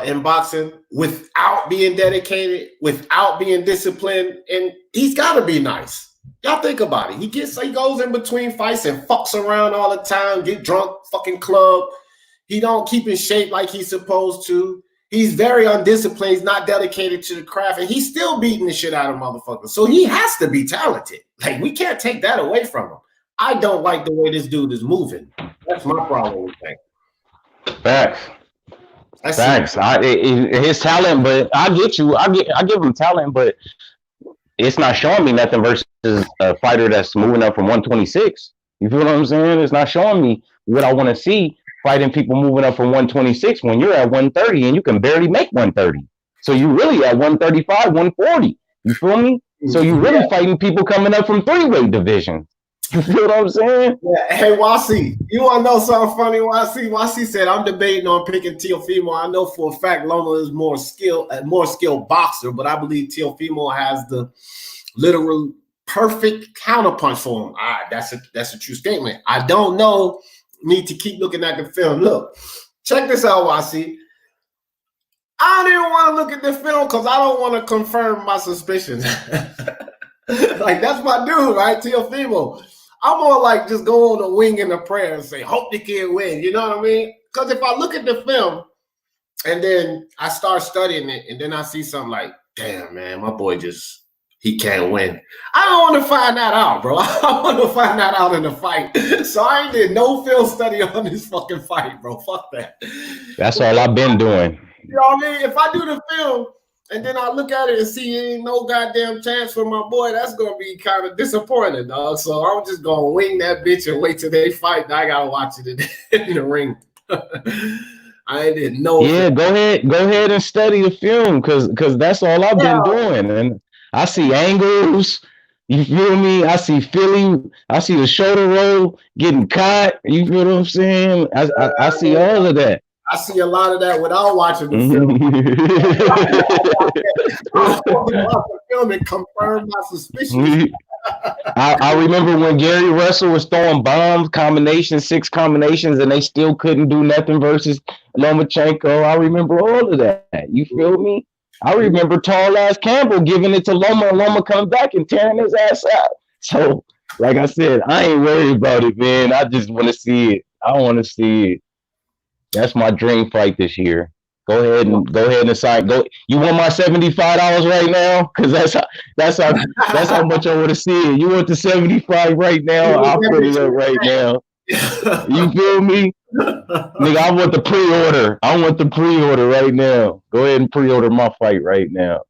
in boxing without being dedicated, without being disciplined, and he's got to be nice. Y'all think about it. He goes in between fights and fucks around all the time, get drunk, fucking club. He don't keep in shape like he's supposed to. He's very undisciplined. He's not dedicated to the craft, and he's still beating the shit out of motherfuckers. So he has to be talented. Like, we can't take that away from him. I don't like the way this dude is moving. That's my problem with Tank. Facts. His talent, but I get you. I give him talent, but it's not showing me nothing versus a fighter that's moving up from 126. You feel what I'm saying? It's not showing me what I want to see fighting people moving up from 126 when you're at 130 and you can barely make 130. So you really at 135, 140. You feel me? So you really fighting people coming up from 3-weight divisions. You feel what I'm saying? Yeah. Hey, Wasi, you want to know something funny, Wasi? Wasi said, I'm debating on picking Teofimo. I know for a fact Loma is more skilled boxer, but I believe Teofimo has the literal perfect counterpunch for him. That's a true statement. I don't know. Need to keep looking at the film. Look, check this out, Wasi. I don't even want to look at the film because I don't want to confirm my suspicions. Like, that's my dude, right? Teofimo. I'm more like just go on a wing and a prayer and say, hope the kid win. You know what I mean? Because if I look at the film and then I start studying it and then I see something like, damn, man, my boy he can't win. I don't want to find that out, bro. I want to find that out in the fight. So I ain't did no film study on this fucking fight, bro. Fuck that. That's all I've been doing. You know what I mean? If I do the film and then I look at it and see ain't no goddamn chance for my boy, that's going to be kind of disappointing, dog. So I'm just going to wing that bitch and wait till they fight. I got to watch it in the ring. I didn't know. Yeah, go ahead and study the film because that's all I've been doing. And I see angles. You feel me? I see Philly. I see the shoulder roll getting caught. You feel what I'm saying? I see all of that. I see a lot of that without watching the film. I watch the film and confirm my suspicions. I remember when Gary Russell was throwing bombs, six combinations, and they still couldn't do nothing versus Lomachenko. I remember all of that. You feel me? I remember tall ass Campbell giving it to Loma and Loma coming back and tearing his ass out. So, like I said, I ain't worried about it, man. I just want to see it. I want to see it. That's my dream fight this year. Go ahead and sign. Go. You want my $75 right now? Because that's how much I want to see it. You want the 75 right now? I'll put it up right now. You feel me? Nigga, I want the pre-order. I want the pre-order right now. Go ahead and pre-order my fight right now.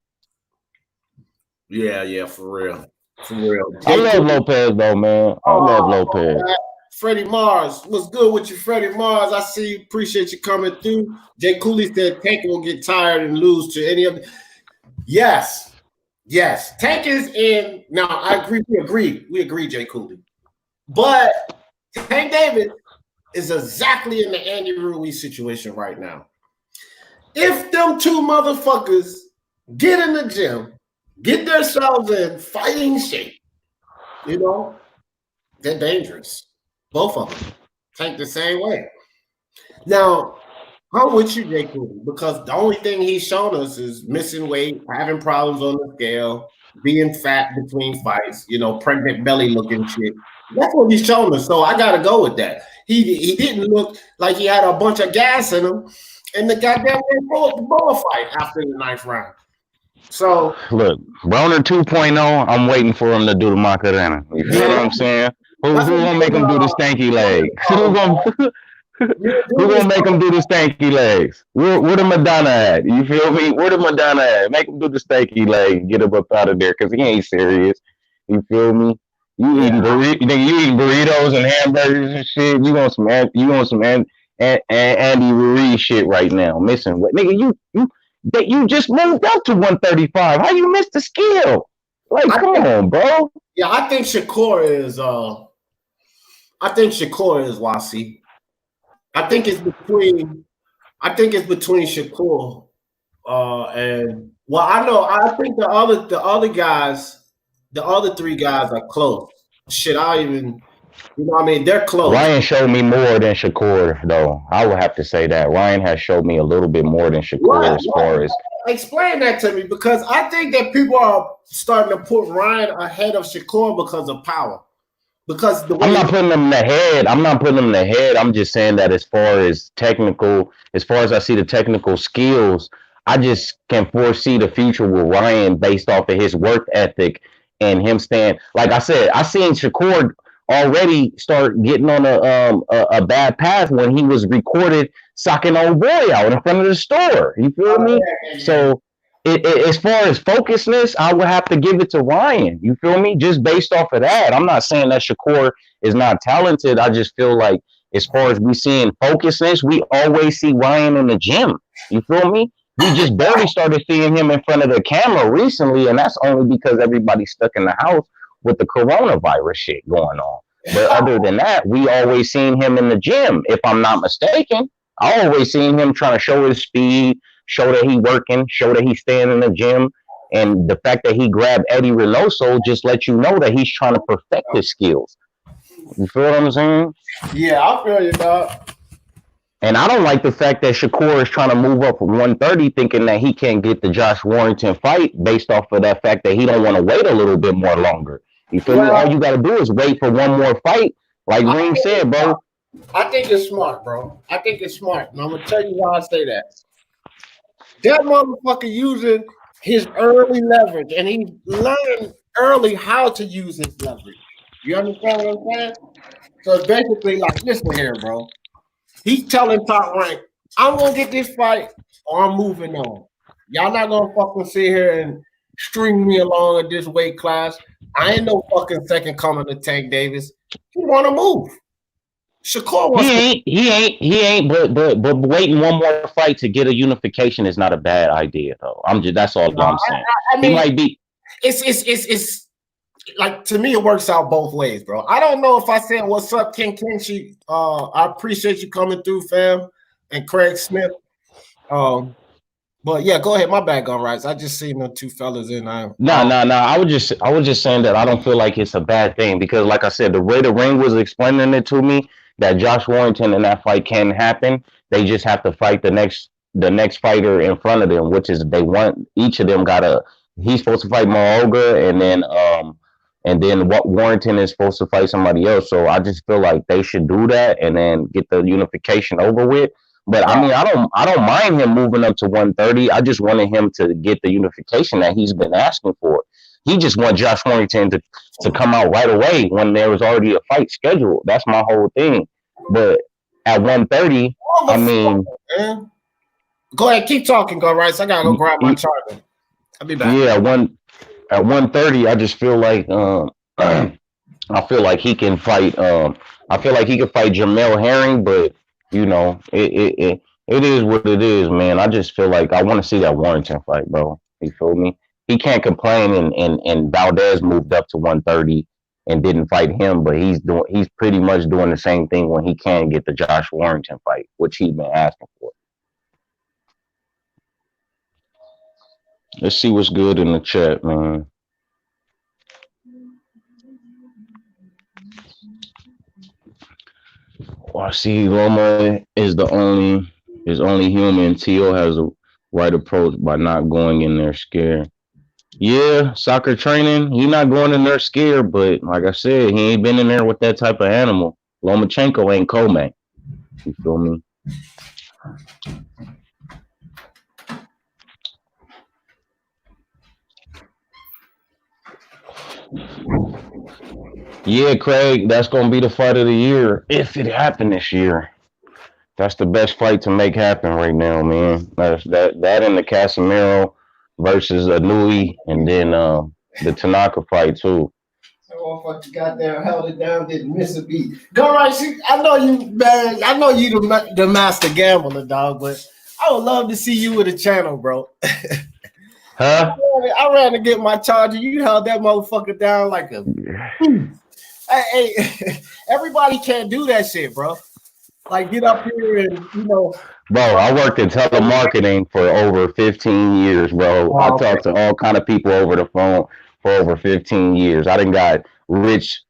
Yeah, for real. For real. I love Lopez though, man. I love Lopez. Freddie Mars, what's good with you, Freddie Mars? I see you. Appreciate you coming through. Jay Cooley said Tank will get tired and lose to any of them. Yes. Tank is in. Now, I agree. We agree, Jay Cooley. But Tank Davis is exactly in the Andy Ruiz situation right now. If them two motherfuckers get in the gym, get themselves in fighting shape, you know, they're dangerous. Both of them. Tank the same way. Now, I'm with you, Jay Cooley, because the only thing he's shown us is missing weight, having problems on the scale, being fat between fights, you know, pregnant belly looking shit. That's what he's shown us. So I got to go with that. He didn't look like he had a bunch of gas in him in the goddamn ball fight after the 9th round. So look, Broner 2.0, I'm waiting for him to do the Macarena. You feel what I'm saying? Who gonna make him do the stanky legs? Who gonna make him do the stanky legs? Where the Madonna at? You feel me? Where the Madonna at? Make him do the stanky legs. Get him up out of there because he ain't serious. You feel me? You eating burritos and hamburgers and shit. You want some Andy Ruiz shit right now? Missing what? Nigga, you just moved up to 135. How you missed the skill? Like, come on, bro. Yeah, I think Shakur is Wasi. I think it's between I think it's between Shakur and I think the other guys, the other three guys are close. Shit, I even I mean they're close. Ryan showed me more than Shakur, though. I would have to say that Ryan has showed me a little bit more than Shakur as far as. Explain that to me because I think that people are starting to put Ryan ahead of Shakur because of power. Because the way I'm not putting them in the head. I'm not putting them in the head. I'm just saying that as far as technical, as far as I see the technical skills, I just can foresee the future with Ryan based off of his work ethic and him staying. Like I said, I seen Shakur already start getting on a bad path when he was recorded socking old boy out in front of the store. You feel me? So as far as focusedness, I would have to give it to Ryan. You feel me? Just based off of that. I'm not saying that Shakur is not talented. I just feel like as far as we seeing focusedness, we always see Ryan in the gym. You feel me? We just barely started seeing him in front of the camera recently, and that's only because everybody's stuck in the house with the coronavirus shit going on. But other than that, we always seen him in the gym. If I'm not mistaken, I always seen him trying to show his speed, show that he working, show that he's staying in the gym. And the fact that he grabbed Eddie Reynoso just lets you know that he's trying to perfect his skills. You feel what I'm saying? Yeah, I feel you, dog. And I don't like the fact that Shakur is trying to move up from 130 thinking that he can't get the Josh Warrington fight based off of that fact that he don't want to wait a little bit more longer. You feel me? All you got to do is wait for one more fight. Like Reem said, bro. I think it's smart, bro. I think it's smart. And I'm going to tell you why I say that. That motherfucker using his early leverage, and he learned early how to use his leverage. You understand what I'm saying? So it's basically like, listen here, bro. He's telling Top Rank, I'm going to get this fight or I'm moving on. Y'all not going to fucking sit here and string me along at this weight class. I ain't no fucking second coming to Tank Davis. He want to move. Shakur wants he ain't, but waiting one more fight to get a unification is not a bad idea, though. That's all I'm saying. I mean, he might be. It's like, to me, it works out both ways, bro. I don't know if I said what's up, King Kenshi. I appreciate you coming through, fam, and Craig Smith. But yeah, go ahead. My bad, Gun Rights. I just seen the two fellas in. No. I was just saying that I don't feel like it's a bad thing because, like I said, the way the ring was explaining it to me, that Josh Warrington in that fight can happen. They just have to fight the next fighter in front of them, which is they want each of them he's supposed to fight Maoga, and then what Warrington is supposed to fight somebody else. So I just feel like they should do that and then get the unification over with. But I mean, I don't mind him moving up to 130. I just wanted him to get the unification that he's been asking for. He just want Josh Warrington to come out right away when there was already a fight scheduled. That's my whole thing. But at 130, I mean, go ahead, keep talking, Go Rights. I gotta go grab my charger. I'll be back. Yeah, at 130, I just feel like I feel like he can fight. I feel like he can fight Jamel Herring, but you know, it is what it is, man. I just feel like I want to see that Warrington fight, bro. You feel me? He can't complain, and Valdez moved up to 130 and didn't fight him, but he's pretty much doing the same thing when he can get the Josh Warrington fight, which he's been asking for. Let's see what's good in the chat, man. I see Loma is only human. Tio has a right approach by not going in there scared. Yeah, soccer training, he not going in there scared, but like I said, he ain't been in there with that type of animal. Lomachenko ain't Coleman. You feel me? Yeah, Craig, that's going to be the fight of the year if it happened this year. That's the best fight to make happen right now, man. That and the Casemiro versus Anui, and then the Tanaka fight too. That motherfucker goddamn held it down, didn't miss a beat. Go right, I know you, man. I know you the master gambler, dog. But I would love to see you with a channel, bro. Huh? I ran to get my charger. You held that motherfucker down like a. Hey, everybody can't do that shit, bro. Like, get up here and, Bro, I worked in telemarketing for over 15 years, bro. I Oh, okay. talked to all kind of people over the phone for over 15 years. I done got rich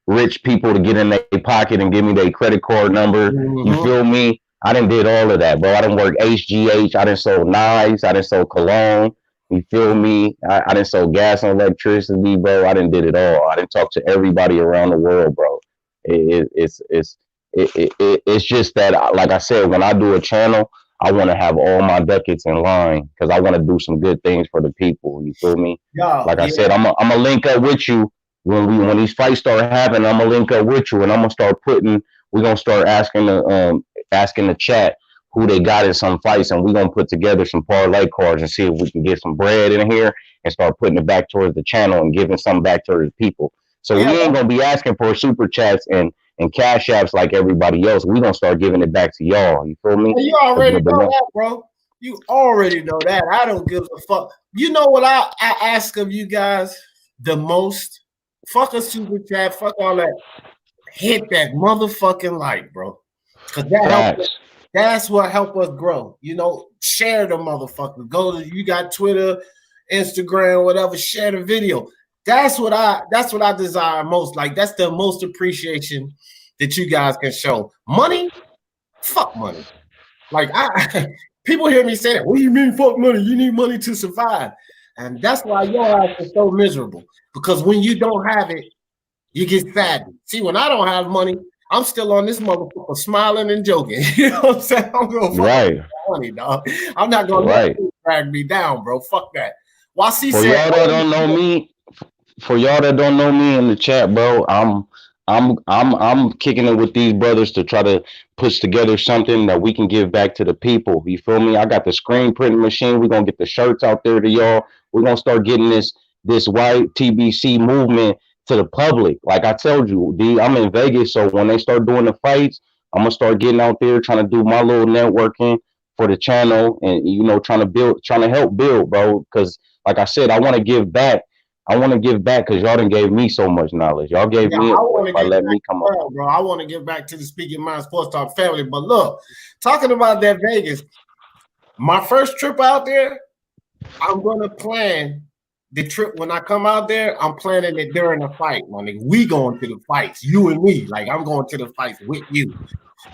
people to get in their pocket and give me their credit card number. You Mm-hmm. feel me? I done did all of that, bro. I done worked HGH. I done sold knives. I done sold cologne. You feel me? I done sold gas and electricity, bro. I done did it all. I done talked to everybody around the world, bro. It's just that, like I said, when I do a channel, I want to have all my ducats in line because I want to do some good things for the people. You feel me? Yeah, Like I yeah. said, I'm gonna link up with you when these fights start happening. I'm gonna link up with you and I'm gonna start putting. We're gonna start asking the chat who they got in some fights, and we're gonna put together some parlay cards and see if we can get some bread in here and start putting it back towards the channel and giving some back to the people. So Yeah, we ain't gonna be asking for super chats and cash apps like everybody else. We gonna start giving it back to y'all. You feel me? you already Number know one, that, bro. You already know that. I don't give a fuck. You know what I ask of you guys the most? Fuck a super chat. Fuck all that. Hit that motherfucking like, bro. Because that helps us. facts. That's what help us grow. You know, share the motherfucker. Go to you got Twitter, Instagram, whatever. Share the video. That's what I desire most. Like that's the most appreciation that you guys can show. Money, fuck money. Like I people hear me say that. What do you mean fuck money? You need money to survive. And that's why your ass is so miserable. Because when you don't have it, you get saddened. See, when I don't have money, I'm still on this motherfucker smiling and joking. You know what I'm saying? I'm gonna fuck Right, money, dog. I'm not gonna let right. it drag me down, bro. Fuck that. YC For said, y'all that don't know me, for y'all that don't know me in the chat, bro, I'm kicking it with these brothers to try to put together something that we can give back to the people. You feel me? I got the screen printing machine. We're gonna get the shirts out there to y'all. We're gonna start getting this white TBC movement to the public. Like I told you, D, I'm in Vegas, so when they start doing the fights, I'm gonna start getting out there trying to do my little networking for the channel and trying to help build, bro. Because like I said, I want to give back. I want to give back because y'all done gave me so much knowledge. Y'all gave yeah, me a I voice want to by get letting back me to come up. well, bro. I want to get back to the Speaking Mind Sports Talk family. But look, talking about that Vegas, my first trip out there, I'm gonna plan the trip when I come out there. I'm planning it during the fight, my nigga. We going to the fights, you and me. Like I'm going to the fights with you.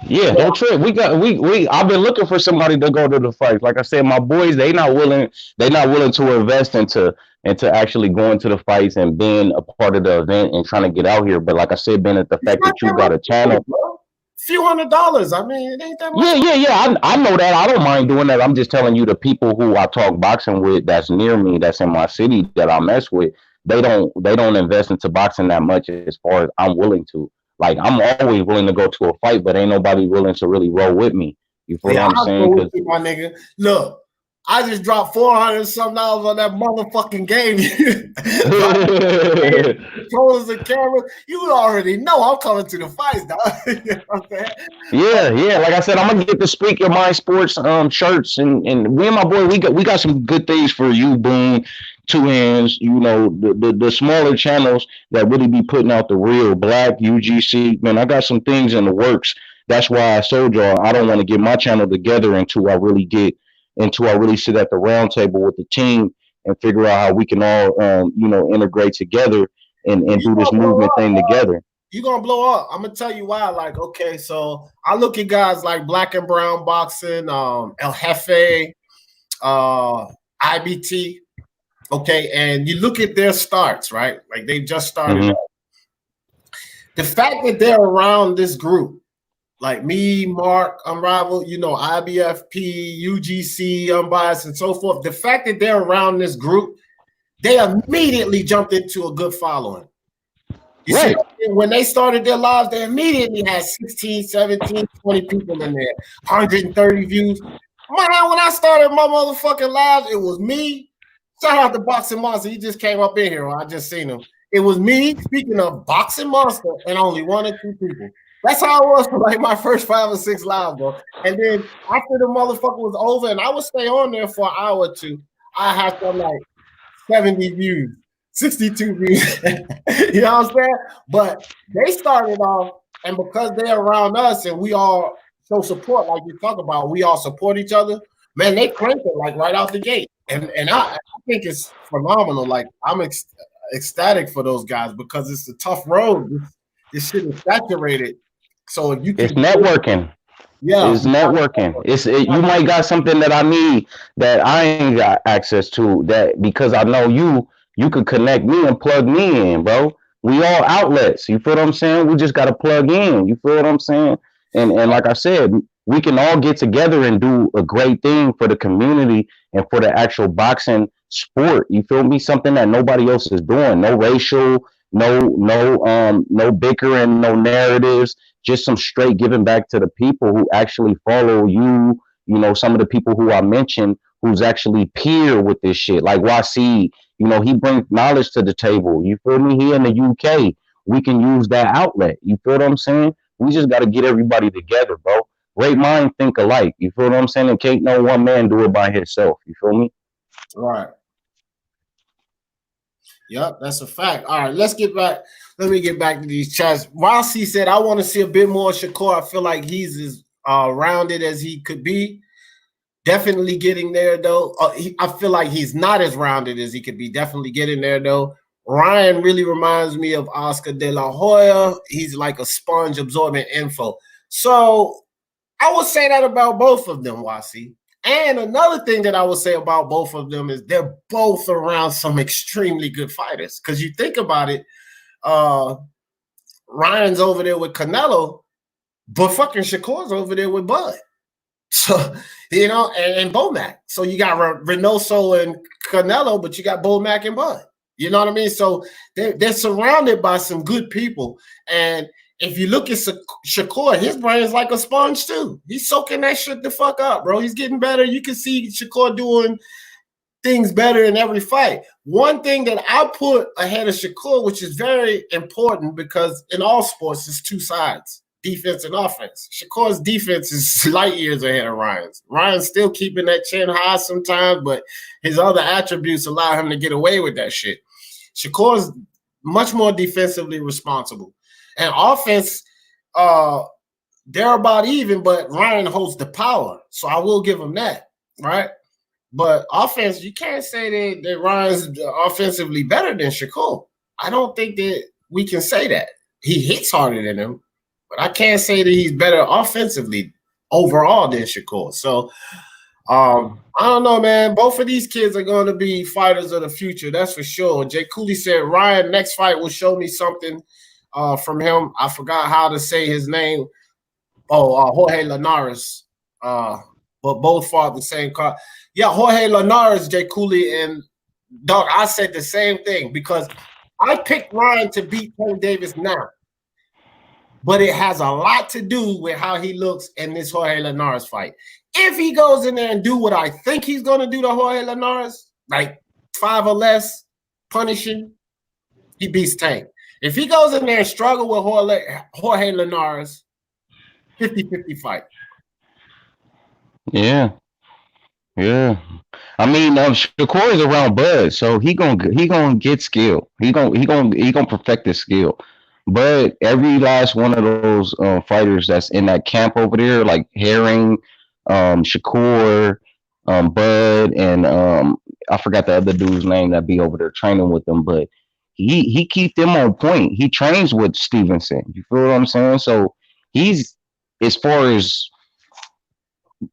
Yeah, So, don't trip. We I've been looking for somebody to go to the fights. Like I said, my boys, they not willing to invest into actually going to the fights and being a part of the event and trying to get out here. But like I said, being at the it's fact not that you that got much a money, channel. bro. Few $100s. I mean, it ain't that much Yeah, money. yeah, yeah. I know that. I don't mind doing that. I'm just telling you the people who I talk boxing with that's near me, that's in my city that I mess with, they don't invest into boxing that much as far as I'm willing to. Like I'm always willing to go to a fight, but ain't nobody willing to really roll with me. You feel what Yeah, I'm I'll go saying? with Cause you, my nigga. Look, I just dropped $400 on that motherfucking game. Controllers and cameras. You already know I'm coming to the fights, dog. You know what I'm saying? But yeah, yeah. Like I said, I'm gonna get the Speak Your Mind Sports shirts and me and my boy we got some good things for you, Boom. Two hands, the smaller channels that really be putting out the real black UGC. Man, I got some things in the works. That's why I told y'all I don't want to get my channel together until I really sit at the round table with the team and figure out how we can all integrate together and you do this gonna blow movement up. thing together. You gonna blow up. I'm gonna tell you why. Like, okay, so I look at guys like Black and Brown Boxing, El Jefe, IBT. Okay, and you look at their starts, right? Like they just started. Hmm. The fact that they're around this group, like me, Mark, Unrivaled, IBFP, UGC, Unbiased, and so forth. The fact that they're around this group, they immediately jumped into a good following. You see, Right. when they started their lives, they immediately had 16, 17, 20 people in there, 130 views. Man, when I started my motherfucking lives, it was me. Shout out to Boxing Monster. He just came up in here. I just seen him. It was me, speaking of Boxing Monster, and only 1 or 2 people. That's how it was for like my first 5 or 6 lives, bro. And then after the motherfucker was over, and I would stay on there for an hour or two, I had some like 70 views, 62 views. You know what I'm saying? But they started off, and because they're around us and we all show support like you talk about. We all support each other. Man, they crank it like right out the gate, and I think it's phenomenal. Like I'm ecstatic for those guys because it's a tough road. This shit is saturated. So if you It's can, networking. yeah, It's networking. You might got something that I need that I ain't got access to. That because I know you could connect me and plug me in, bro. We all outlets. You feel what I'm saying? We just gotta plug in. You feel what I'm saying? And like I said, we can all get together and do a great thing for the community and for the actual boxing sport. You feel me? Something that nobody else is doing. No racial, no bickering, no narratives, just some straight giving back to the people who actually follow you. You know, some of the people who I mentioned who's actually peer with this shit, like YC. You know, he brings knowledge to the table. You feel me? He in the UK. We can use that outlet. You feel what I'm saying? We just got to get everybody together, bro. Great mind think alike. You feel what I'm saying? And can't no one man do it by himself. You feel me? right. Yep, that's a fact. All right, let's get back. Let me get back to these chats. Rossi said, I want to see a bit more Shakur. I feel like he's as rounded as he could be. Definitely getting there, though. I feel like he's not as rounded as he could be. Definitely getting there, though. Ryan really reminds me of Oscar De La Hoya. He's like a sponge absorbing info. So I would say that about both of them, Wasi. And another thing that I would say about both of them is they're both around some extremely good fighters. Because you think about it, Ryan's over there with Canelo, but fucking Shakur's over there with Bud. So, you know, and Bomac. So you got Reynoso and Canelo, but you got Bomac and Bud. You know what I mean? So they're surrounded by some good people. And if you look at Shakur, his brain is like a sponge too. He's soaking that shit the fuck up, bro. He's getting better. You can see Shakur doing things better in every fight. One thing that I put ahead of Shakur, which is very important because in all sports, it's two sides, defense and offense. Shakur's defense is light years ahead of Ryan's. Ryan's still keeping that chin high sometimes, but his other attributes allow him to get away with that shit. Shakur's much more defensively responsible. And offense, they're about even, but Ryan holds the power. So I will give him that, right? But offense, you can't say that Ryan's offensively better than Shakur. I don't think that we can say that. He hits harder than him, but I can't say that he's better offensively overall than Shakur. So I don't know, man. Both of these kids are going to be fighters of the future. That's for sure. Jay Cooley said, Ryan, next fight will show me something from him. I forgot how to say his name. Jorge Linares. But both fought the same card. Yeah, Jorge Linares, Jay Cooley, and Doug, I said the same thing because I picked Ryan to beat Tank Davis now. But it has a lot to do with how he looks in this Jorge Linares fight. If he goes in there and do what I think he's going to do to Jorge Linares, like 5 or less, punishing, he beats Tank. If he goes in there and struggle with Jorge Linares, 50-50 fight. Yeah. I mean, Shakur is around Bud, so he gonna get skill. He gonna perfect his skill. But every last one of those fighters that's in that camp over there, like Herring, Shakur, Bud, and I forgot the other dude's name that be over there training with them, but he keep them on point. He trains with Stevenson. You feel what I'm saying? So he's, as far as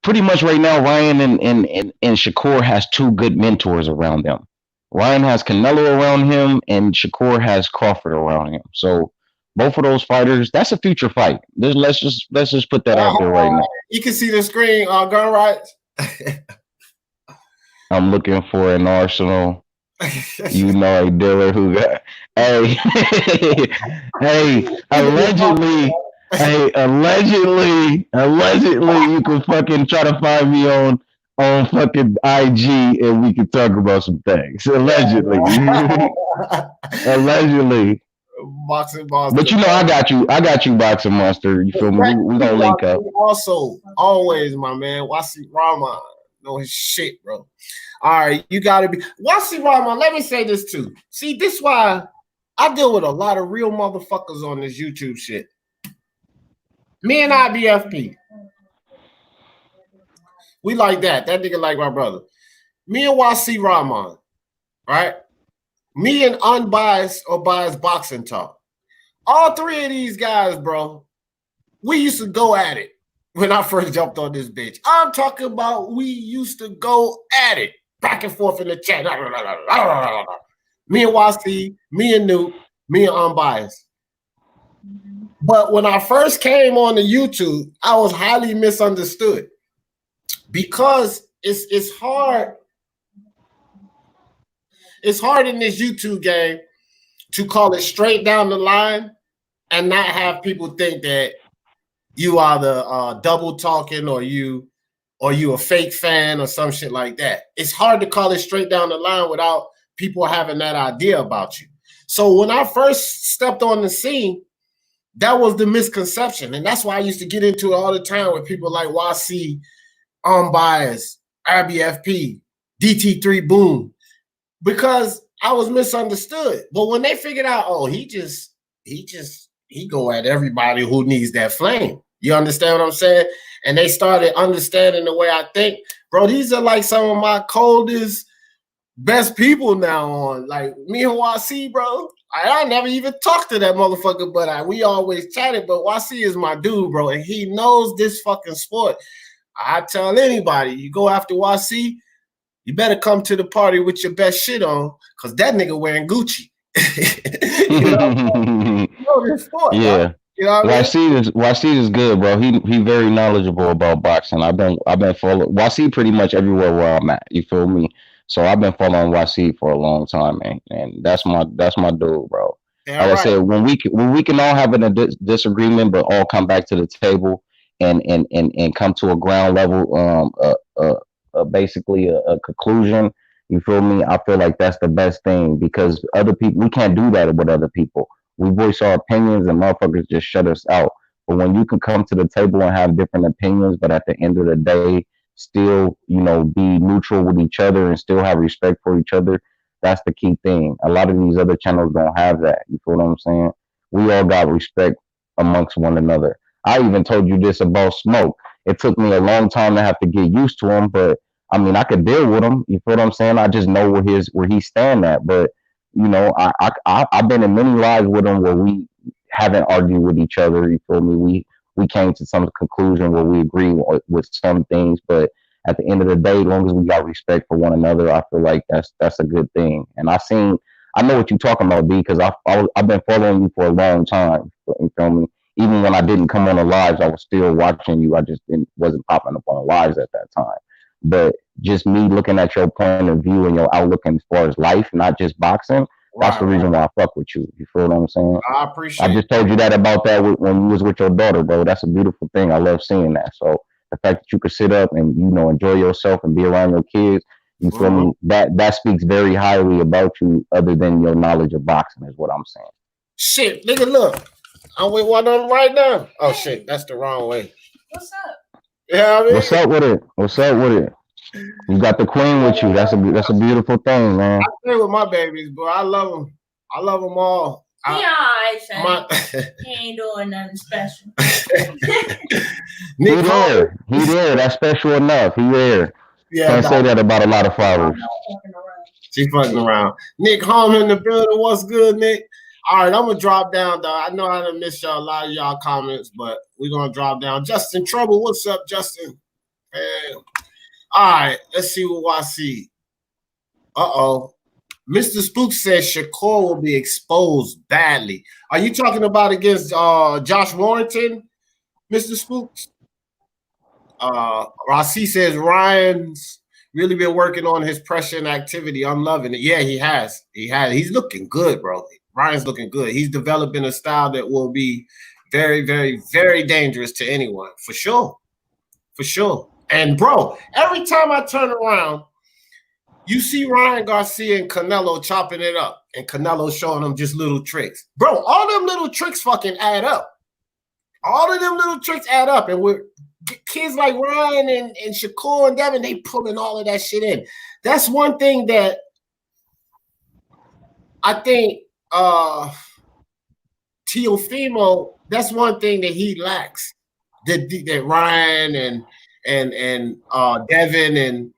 pretty much right now, Ryan and Shakur has 2 good mentors around them. Ryan has Canelo around him, and Shakur has Crawford around him. So both of those fighters, that's a future fight. Let's just put that out there right now. You can see the screen, gun rights. I'm looking for an Arsenal. You know a dealer who got hey allegedly. Hey, allegedly, you can fucking try to find me on fucking IG and we can talk about some things. Allegedly. Allegedly. Boxing Monster. But you know, I got you, Boxing Monster. You feel me? We gonna link up. Also, always, my man, Wasi Rahman. Know his shit, bro. All right, you gotta be Wasi Rahman. Let me say this too. See, this is why I deal with a lot of real motherfuckers on this YouTube shit. Me and IBFP. We like that. That nigga like my brother. Me and YC Rahman, right? Me and Unbiased or Biased Boxing Talk. All three of these guys, bro, we used to go at it when I first jumped on this bitch. I'm talking about we used to go at it back and forth in the chat. Me and YC, me and Nuke, me and Unbiased. But when I first came on the YouTube, I was highly misunderstood because it's hard. It's hard in this YouTube game to call it straight down the line and not have people think that you are the double talking or you a fake fan or some shit like that. It's hard to call it straight down the line without people having that idea about you. So when I first stepped on the scene, that was the misconception. And that's why I used to get into it all the time with people like YC, Unbiased, RBFP, DT3 Boom, because I was misunderstood. But when they figured out, oh, he go at everybody who needs that flame. You understand what I'm saying? And they started understanding the way I think. Bro, these are like some of my coldest, best people now on. Like me and YC, bro. I never even talked to that motherfucker, but we always chatted. But YC is my dude, bro. And he knows this fucking sport. I tell anybody, you go after YC, you better come to the party with your best shit on, because that nigga wearing Gucci. You know this sport, yeah. Right? You know what I mean? YC is good, bro. He very knowledgeable about boxing. I've been following YC pretty much everywhere where I'm at. You feel me? So I've been following YC for a long time, man. And that's my dude, bro. Yeah, like right. I said, when we can all have a disagreement, but all come back to the table and come to a ground level, basically a conclusion. You feel me? I feel like that's the best thing, because other people, we can't do that with other people. We voice our opinions and motherfuckers just shut us out. But when you can come to the table and have different opinions, but at the end of the day, still, be neutral with each other and still have respect for each other, that's the key thing. A lot of these other channels don't have that. You feel what I'm saying? We all got respect amongst one another. I even told you this about Smoke. It took me a long time to have to get used to him, but I mean, I could deal with him. You feel what I'm saying? I just know where he's stand at. But I've been in many lives with him where we haven't argued with each other. You feel me? We came to some conclusion where we agree with some things, but at the end of the day, as long as we got respect for one another, I feel like that's a good thing. And I know what you're talking about, D, because I've been following you for a long time. You feel me? Even when I didn't come on the lives, I was still watching you. I just wasn't popping up on the lives at that time. But just me looking at your point of view and your outlook as far as life, not just boxing, that's the reason why I fuck with you. You feel what I'm saying? I appreciate it. I just told you that about that when you was with your daughter, bro. That's a beautiful thing. I love seeing that. So the fact that you could sit up and, enjoy yourself and be around your kids, you feel me? That speaks very highly about you, other than your knowledge of boxing, is what I'm saying. Shit, nigga, look. I'm with one of them right now. Oh, shit, that's the wrong way. What's up? Yeah, I mean? What's up with it? What's up with it? You got the queen with you. That's a beautiful thing, man. I play with my babies, bro. I love them. I love them all. He alright, son. He ain't doing nothing special. He there. That's special enough. He there. Yeah, can't say that about a lot of fathers. She fucking around. Nick home in the building. What's good, Nick? All right, I'm gonna drop down, though. I know I done missed y'all a lot of y'all comments, but we're gonna drop down. Justin Trouble, what's up, Justin? Man. All right, let's see what I see. Uh-oh. Mr. Spook says Shakur will be exposed badly. Are you talking about against Josh Warrington, Mr. Spooks? Rossi says Ryan's really been working on his pressure and activity. I'm loving it. Yeah, he has. He's looking good, bro. Ryan's looking good. He's developing a style that will be very, very, very dangerous to anyone. For sure. For sure. And, bro, every time I turn around, you see Ryan Garcia and Canelo chopping it up, and Canelo showing them just little tricks. Bro, all them little tricks fucking add up. All of them little tricks add up, and we're kids like Ryan and Shakur and Devin, they pulling all of that shit in. That's one thing that I think Teofimo, that's one thing that he lacks, that Ryan and Devin and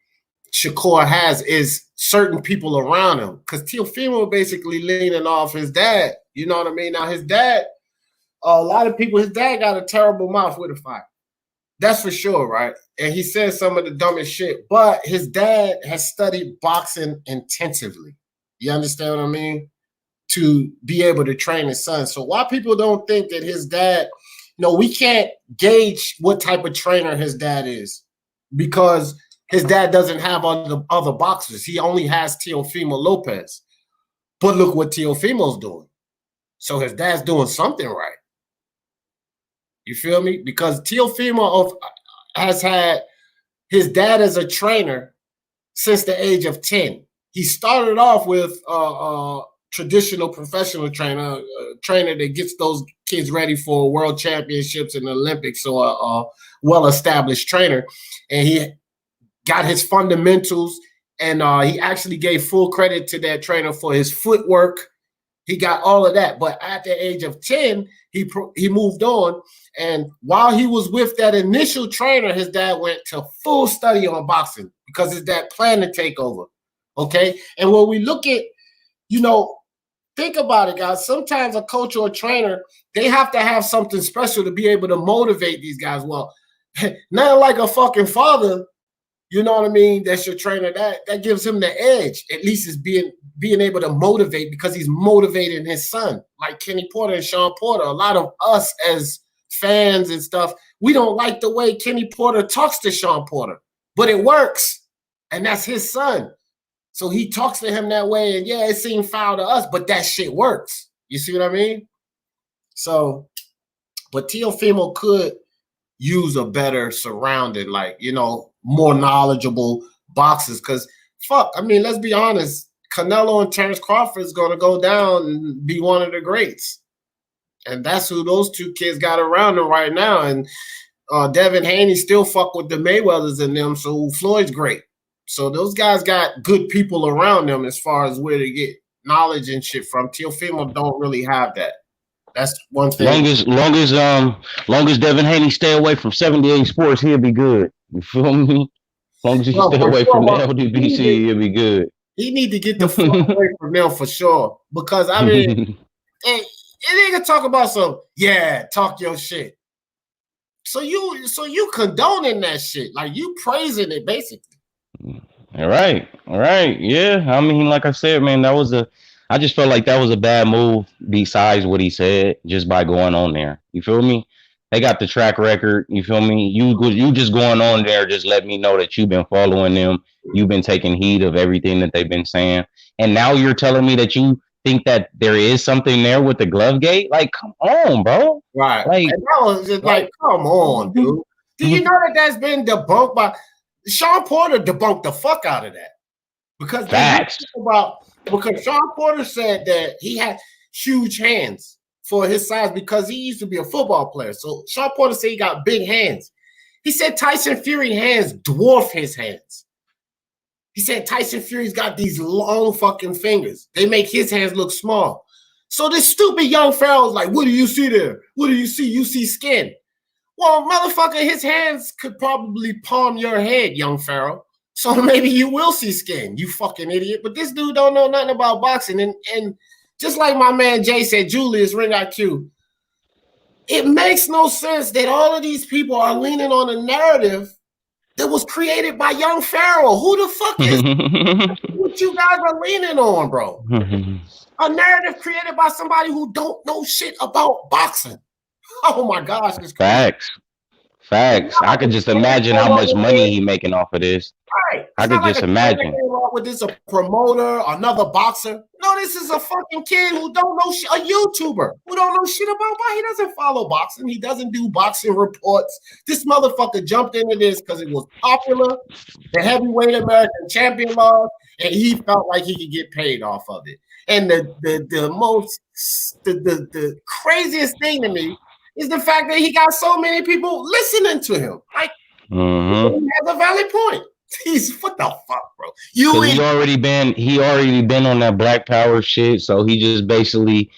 Shakur has is certain people around him. Because Teofimo basically leaning off his dad. You know what I mean? Now his dad, a lot of people, his dad got a terrible mouth with a fight. That's for sure, right? And he says some of the dumbest shit. But his dad has studied boxing intensively. You understand what I mean? To be able to train his son. So why people don't think that his dad, we can't gauge what type of trainer his dad is because his dad doesn't have other boxers. He only has Teofimo Lopez. But look what Teofimo's doing. So his dad's doing something right. You feel me? Because Teofimo has had his dad as a trainer since the age of 10. He started off with traditional professional trainer, a trainer that gets those kids ready for world championships and Olympics, so a well-established trainer. And he got his fundamentals, and he actually gave full credit to that trainer for his footwork. He got all of that. But at the age of 10, he moved on. And while he was with that initial trainer, his dad went to full study on boxing because his dad planned to take over. Okay? And when we look at, think about it, guys. Sometimes a coach or a trainer, they have to have something special to be able to motivate these guys. Well, not like a fucking father, you know what I mean? That's your trainer. That gives him the edge. At least is being able to motivate because he's motivating his son. Like Kenny Porter and Sean Porter. A lot of us as fans and stuff, we don't like the way Kenny Porter talks to Sean Porter. But it works. And that's his son. So he talks to him that way, and yeah, it seemed foul to us, but that shit works. You see what I mean? So, but Teofimo could use a better surrounding, more knowledgeable boxers. Because, let's be honest, Canelo and Terrence Crawford is going to go down and be one of the greats. And that's who those two kids got around them right now. And Devin Haney still fuck with the Mayweathers in them, so Floyd's great. So those guys got good people around them as far as where to get knowledge and shit from. Teofimo don't really have that. That's one thing. Long as Devin Haney stay away from 78 Sports, he'll be good. You feel me? As long as he stay away from the LDBC, he'll be good. He need to get the fuck away from them for sure. Because and nigga talk about talk your shit. So you condoning that shit. Like you praising it basically. All right. Yeah. I mean, like I said, man, I just felt like that was a bad move besides what he said just by going on there. You feel me? They got the track record. You feel me? You just going on there, just let me know that you've been following them. You've been taking heed of everything that they've been saying. And now you're telling me that you think that there is something there with the glove gate? Like, come on, bro. Right. Like, and that was just like, come on, dude. Do you know that's been debunked by Sean Porter debunked the fuck out of that. Because Sean Porter said that he had huge hands for his size because he used to be a football player. So Sean Porter said he got big hands. He said Tyson Fury hands dwarf his hands. He said Tyson Fury's got these long fucking fingers. They make his hands look small. So this stupid young Pharaoh's like, what do you see there? What do you see? You see skin. Well, motherfucker, his hands could probably palm your head, young Pharaoh. So maybe you will see skin, you fucking idiot. But this dude don't know nothing about boxing. And just like my man Jay said, Julius, Ring IQ, it makes no sense that all of these people are leaning on a narrative that was created by young Pharaoh. Who the fuck is what you guys are leaning on, bro? A narrative created by somebody who don't know shit about boxing. Oh my gosh, it's crazy. Facts. I could just imagine how much money he making off of this. Right. I could just imagine. With this a promoter, another boxer. No, this is a fucking kid who don't know shit, a YouTuber who don't know shit about boxing. He doesn't follow boxing. He doesn't do boxing reports. This motherfucker jumped into this because it was popular. The heavyweight American champion lost, and he felt like he could get paid off of it. And the craziest thing to me is the fact that he got so many people listening to him. Like, he has a valid point. He's what the fuck, bro? He already been on that Black Power shit, so he just basically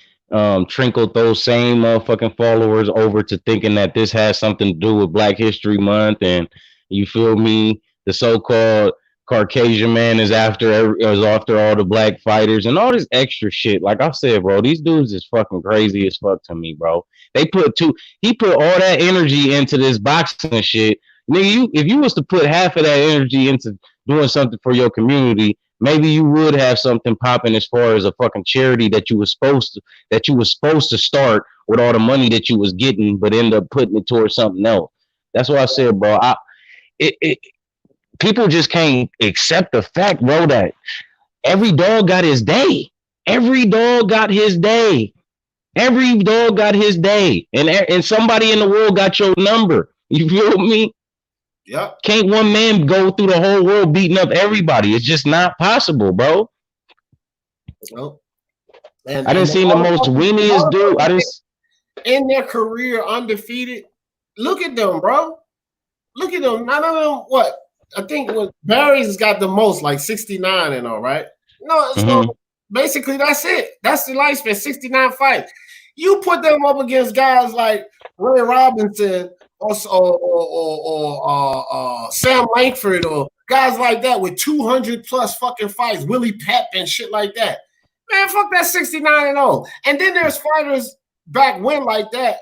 trickled those same motherfucking followers over to thinking that this has something to do with Black History Month and You feel me? The so-called Caucasian man is after all the black fighters and all this extra shit. Like I said, bro, these dudes is fucking crazy as fuck to me, bro. He put all that energy into this boxing shit. Nigga, if you was to put half of that energy into doing something for your community, maybe you would have something popping as far as a fucking charity that you was supposed to start with all the money that you was getting, but end up putting it towards something else. That's what I said, bro. People just can't accept the fact, bro, that every dog got his day. Every dog got his day. Every dog got his day. And somebody in the world got your number. You feel me? Yep. Can't one man go through the whole world beating up everybody? It's just not possible, bro. Nope. I didn't see the most winniest dude. In their career undefeated. Look at them, bro. Look at them. None of them. What? I think Barry's got the most, like 69 and all, right? No, so basically that's it. That's the lifespan, 69 fights. You put them up against guys like Ray Robinson or Sam Langford or guys like that with 200 plus fucking fights, Willie Pep and shit like that. Man, fuck that 69 and 0. And then there's fighters back when like that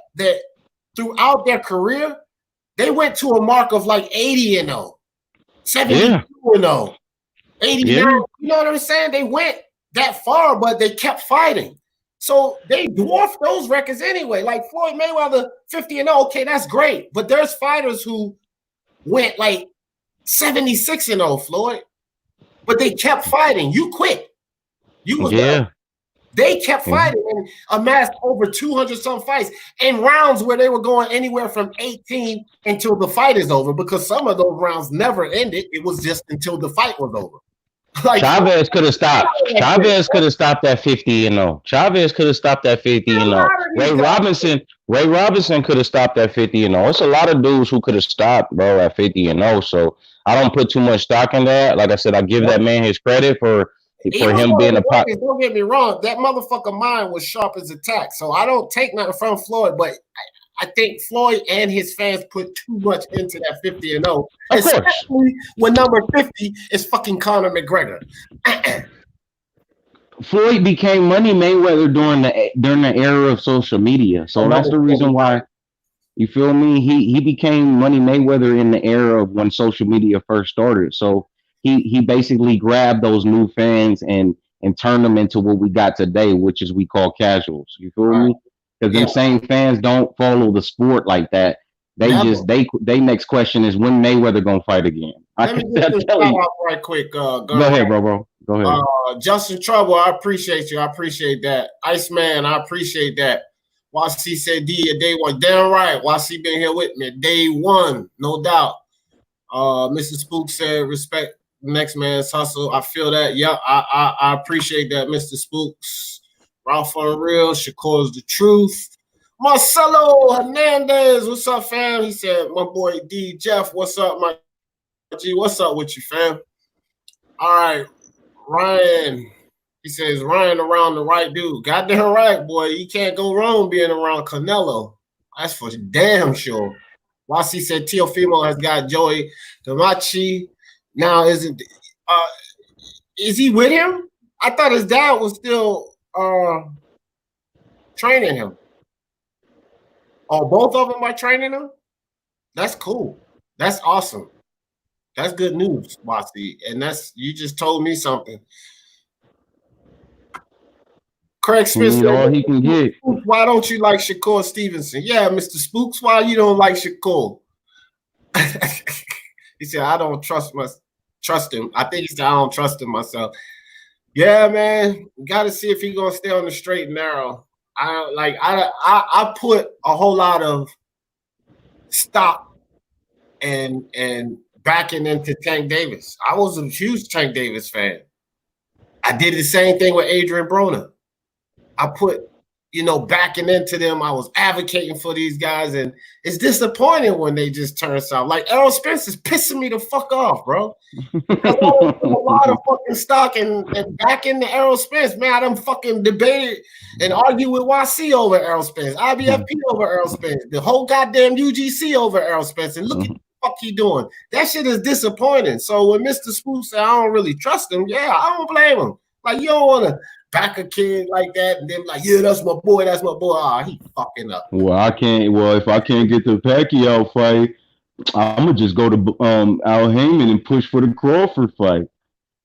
throughout their career, they went to a mark of like 80 and 0, 72 and 0, 89. Yeah. You know what I'm saying? They went that far, but they kept fighting. So they dwarfed those records anyway. Like Floyd Mayweather, 50 and 0. Okay, that's great. But there's fighters who went like 76 and 0, Floyd. But they kept fighting. You quit. You was done. They kept fighting and amassed over 200-some fights in rounds where they were going anywhere from 18 until the fight is over, because some of those rounds never ended. It was just until the fight was over. Like, Chavez could have stopped. Chavez could have stopped at 50 and 0. Chavez could have stopped at 50 and 0. Ray Robinson could have stopped at 50 and 0. It's a lot of dudes who could have stopped, bro, at 50 and 0. So I don't put too much stock in that. Like I said, I give that man his credit for him being a pot. Don't get me wrong, that motherfucker mind was sharp as a tack. So I don't take nothing from Floyd, but I think Floyd and his fans put too much into that 50 and 0, especially when number 50 is fucking Conor McGregor. Floyd became Money Mayweather during the era of social media, so that's the reason why. You feel me? He became Money Mayweather in the era of when social media first started. So he basically grabbed those new fans and turned them into what we got today, which is we call casuals. You feel me? Because them same fans don't follow the sport like that. They they next question is, when Mayweather gonna fight again? Let me get this out right quick. Go ahead, bro. Go ahead. Justin Trouble, I appreciate you. I appreciate that. Iceman, I appreciate that. YC said D at day one. Damn right. YC been here with me. Day one, no doubt. Mr. Spook said respect next man's hustle. I feel that. Yeah, I appreciate that, Mr. Spooks. Ralph on real, Shakur's the truth. Marcelo Hernandez, what's up, fam? He said, my boy D Jeff, what's up, my G? What's up with you, fam? All right, Ryan. He says, Ryan around the right dude. Goddamn right, boy. You can't go wrong being around Canelo. That's for damn sure. YC said Teofimo has got Joey Camachi. Now, is he with him? I thought his dad was still training him. Oh, both of them are training him? That's cool. That's awesome. That's good news, YC. And you just told me something. Craig Smith said, all he can get. Why don't you like Shakur Stevenson? Yeah, Mr. Spooks, why you don't like Shakur? He said, I don't trust him. I think he said, I don't trust him myself. Yeah, man, got to see if he's gonna stay on the straight and narrow. I put a whole lot of stock and backing into Tank Davis. I was a huge Tank Davis fan. I did the same thing with Adrian Broner. I put, backing into them. I was advocating for these guys, and it's disappointing when they just turn south. Like Errol Spence is pissing me the fuck off, bro. I put a lot of fucking stock and back into Errol Spence. Man, I done fucking debated and argued with YC over Errol Spence, IBFP over Errol Spence, the whole goddamn UGC over Errol Spence. And look at fuck he doing? That shit is disappointing. So when Mr. Spook said I don't really trust him, yeah, I don't blame him. Like, you don't want to back a kid like that and then like, yeah, that's my boy, that's my boy. Ah, he fucking up. Well, I can't. Well, if I can't get the Pacquiao fight, I'm gonna just go to Al Heyman and push for the Crawford fight,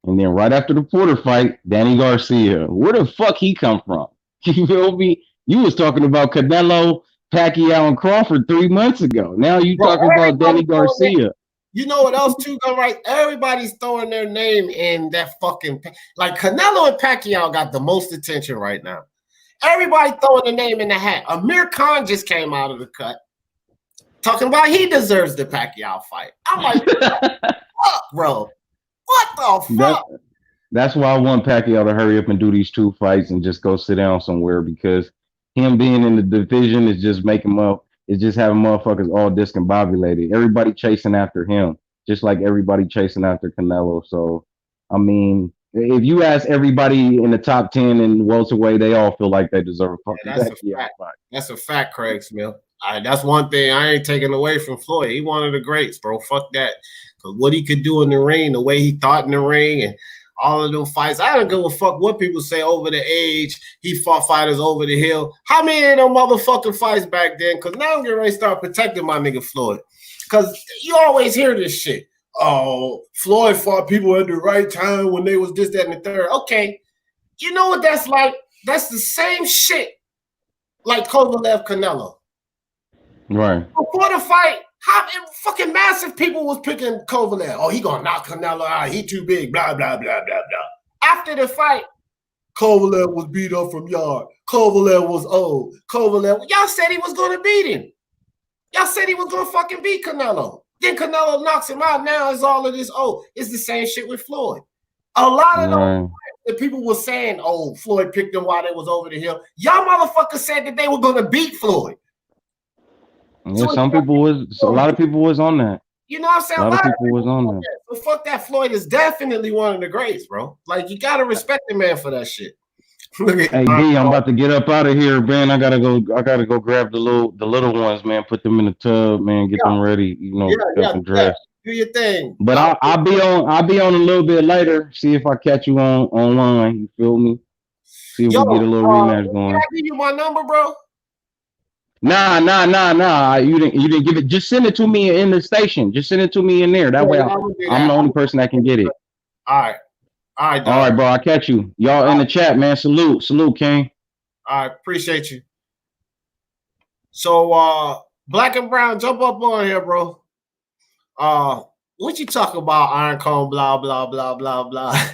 and then right after the Porter fight, Danny Garcia. Where the fuck he come from? You feel me? You was talking about Canelo, Pacquiao, and Crawford 3 months ago. Now you talking about Danny Garcia. You know what else too? Right? Everybody's throwing their name in that fucking like Canelo and Pacquiao got the most attention right now. Everybody throwing the name in the hat. Amir Khan just came out of the cut talking about he deserves the Pacquiao fight. I'm like, fuck, bro. What the fuck? That's why I want Pacquiao to hurry up and do these 2 fights and just go sit down somewhere, because him being in the division is just making up. It's just having motherfuckers all discombobulated. Everybody chasing after him, just like everybody chasing after Canelo. So, I mean, if you ask everybody in the top 10 in welterweight, they all feel like they deserve a fucking Pacquiao fight. That's a fact, Craig Smith. That's one thing I ain't taking away from Floyd. He one of the greats, bro. Fuck that. Because what he could do in the ring, the way he thought in the ring, and all of them fights. I don't give a fuck what people say over the age. He fought fighters over the hill. How many of them motherfucking fights back then? Because now I'm getting ready to start protecting my nigga Floyd. Because you always hear this shit. Oh, Floyd fought people at the right time when they was this, that, and the third. Okay. You know what that's like? That's the same shit like Kovalev Canelo. Right. Before the fight, how fucking massive people was picking Kovalev. Oh, he gonna knock Canelo out. He too big. Blah, blah, blah, blah, blah. After the fight, Kovalev was beat up from yard. Kovalev was old. Kovalev, y'all said he was gonna beat him. Y'all said he was gonna fucking beat Canelo. Then Canelo knocks him out. Now it's all of this. Oh, it's the same shit with Floyd. A lot of those the people were saying, oh, Floyd picked him while they was over the hill. Y'all motherfuckers said that they were gonna beat Floyd. Yeah, so a lot of people was on that. You know what I'm saying? A lot of people was on that. So fuck that. Floyd is definitely one of the greats, bro. Like, you gotta respect the man for that shit. Hey D, I'm about to get up out of here, man. I gotta go grab the little ones, man. Put them in the tub, man. Get them ready. You know, get them dressed. Do your thing. But I'll be on a little bit later. See if I catch you online. You feel me? See if we get a little rematch going. Can I give you my number, bro? Nah. You didn't give it. Just send it to me in the station. Just send it to me in there. That way I'm the only person that can get it. All right, bro. I'll catch you. Y'all in the chat, man. Salute, King. All right, appreciate you. So Black and Brown, jump up on here, bro. What you talk about, Iron Cone, blah, blah, blah, blah, blah.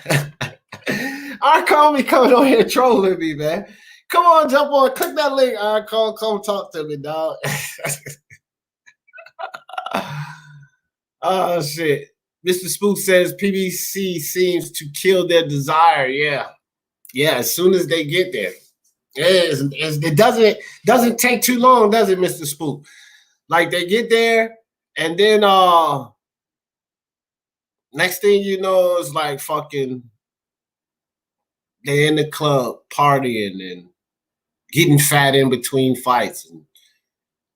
Iron Cone be coming on here trolling me, man. Come on, jump on. Click that link, Iron Cone. Come talk to me, dog. Oh, shit. Mr. Spook says PBC seems to kill their desire. Yeah, as soon as they get there. It doesn't take too long, does it, Mr. Spook? Like, they get there, and then next thing you know, it's like fucking they in the club partying and getting fat in between fights and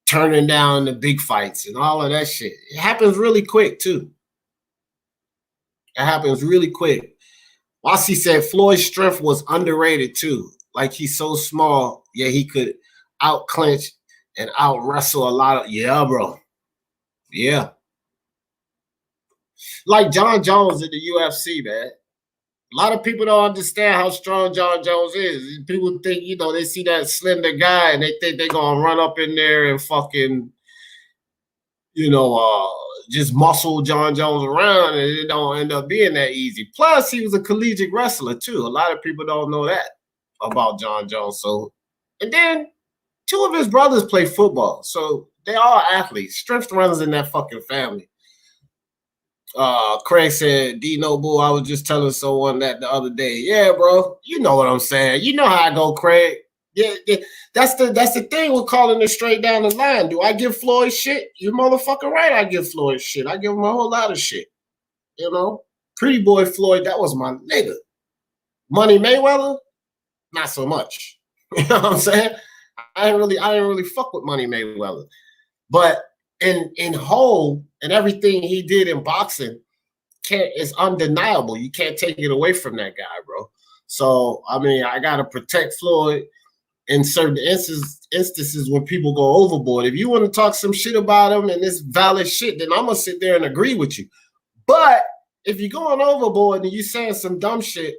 turning down the big fights and all of that shit. It happens really quick, too. It happens really quick. Wasi said Floyd's strength was underrated, too. Like, he's so small, yeah, he could out-clinch and out-wrestle a lot of... Yeah, bro. Yeah. Like John Jones in the UFC, man. A lot of people don't understand how strong John Jones is. People think, you know, they see that slender guy and they think they're going to run up in there and fucking, you know, just muscle John Jones around, and it don't end up being that easy. Plus, he was a collegiate wrestler, too. A lot of people don't know that about John Jones. So, and then 2 of his brothers play football. So, they are athletes. Strength runs in that fucking family. Craig said, D Noble, I was just telling someone that the other day. Yeah, bro. You know what I'm saying. You know how I go, Craig. Yeah. That's the thing with calling it straight down the line. Do I give Floyd shit? You motherfucking right, I give Floyd shit. I give him a whole lot of shit. You know? Pretty boy Floyd, that was my nigga. Money Mayweather, not so much. You know what I'm saying? I didn't really fuck with Money Mayweather. But in whole, and everything he did in boxing is undeniable. You can't take it away from that guy, bro. So, I mean, I got to protect Floyd in certain instances when people go overboard. If you want to talk some shit about him and it's valid shit, then I'm going to sit there and agree with you. But if you're going overboard and you're saying some dumb shit,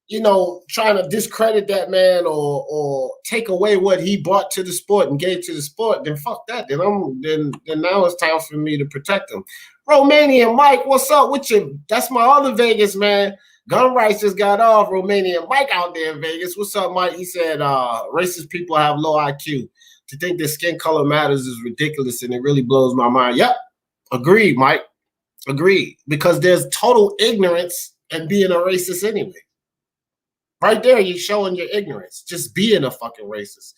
you know, trying to discredit that man or take away what he brought to the sport and gave to the sport, then fuck that. Then now it's time for me to protect him. Romanian Mike, what's up with you? That's my other Vegas man. Gun rights just got off. Romanian Mike out there in Vegas. What's up, Mike? He said racist people have low IQ. To think that skin color matters is ridiculous, and it really blows my mind. Yep. Agreed, Mike. Agreed. Because there's total ignorance in being a racist anyway. Right there, you're showing your ignorance. Just being a fucking racist.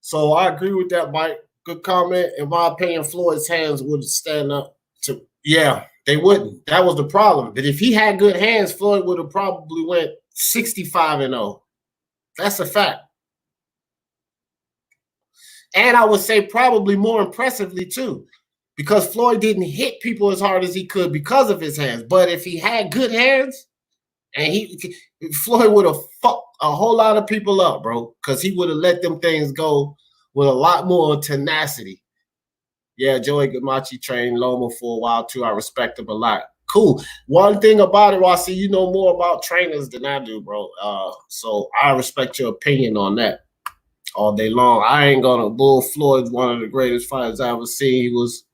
So I agree with that, Mike. Good comment. In my opinion, Floyd's hands would stand up to, yeah, they wouldn't. That was the problem. But if he had good hands, Floyd would have probably went 65-0. That's a fact. And I would say probably more impressively too, because Floyd didn't hit people as hard as he could because of his hands. But if he had good hands, and Floyd would have fucked a whole lot of people up, bro, because he would have let them things go with a lot more tenacity. Yeah, Joey Gamachi trained Loma for a while too. I respect him a lot. Cool. One thing about it, Rossi, you know more about trainers than I do, bro. So I respect your opinion on that all day long. I ain't gonna bull Floyd's one of the greatest fighters I ever seen. He was,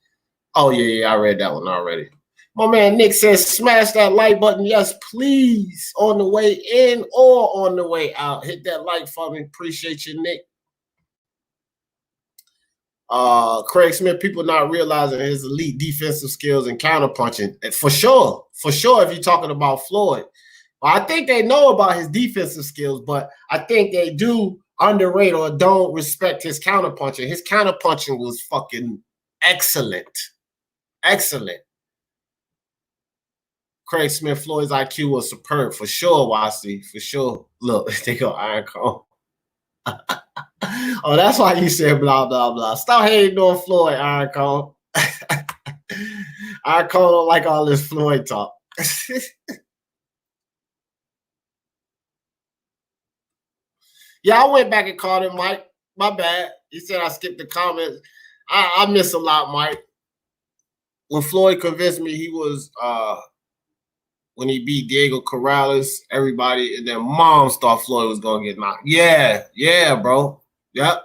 oh yeah, I read that one already. My man Nick says, smash that like button. Yes, please. On the way in or on the way out. Hit that like for me. Appreciate you, Nick. Craig Smith, people not realizing his elite defensive skills and counterpunching. For sure. For sure, if you're talking about Floyd. Well, I think they know about his defensive skills, but I think they do underrate or don't respect his counterpunching. His counterpunching was fucking excellent. Excellent. Craig Smith, Floyd's IQ was superb for sure, Wasi, for sure. Look, they go Iron Cone. Oh, that's why you said blah, blah, blah. Stop hating on Floyd, Iron Cone. Iron Cone don't like all this Floyd talk. Yeah, I went back and called him, Mike. My bad. He said I skipped the comments. I miss a lot, Mike. When Floyd convinced me he was when he beat Diego Corrales, everybody and their moms thought Floyd was gonna get knocked. Yeah, bro. Yep.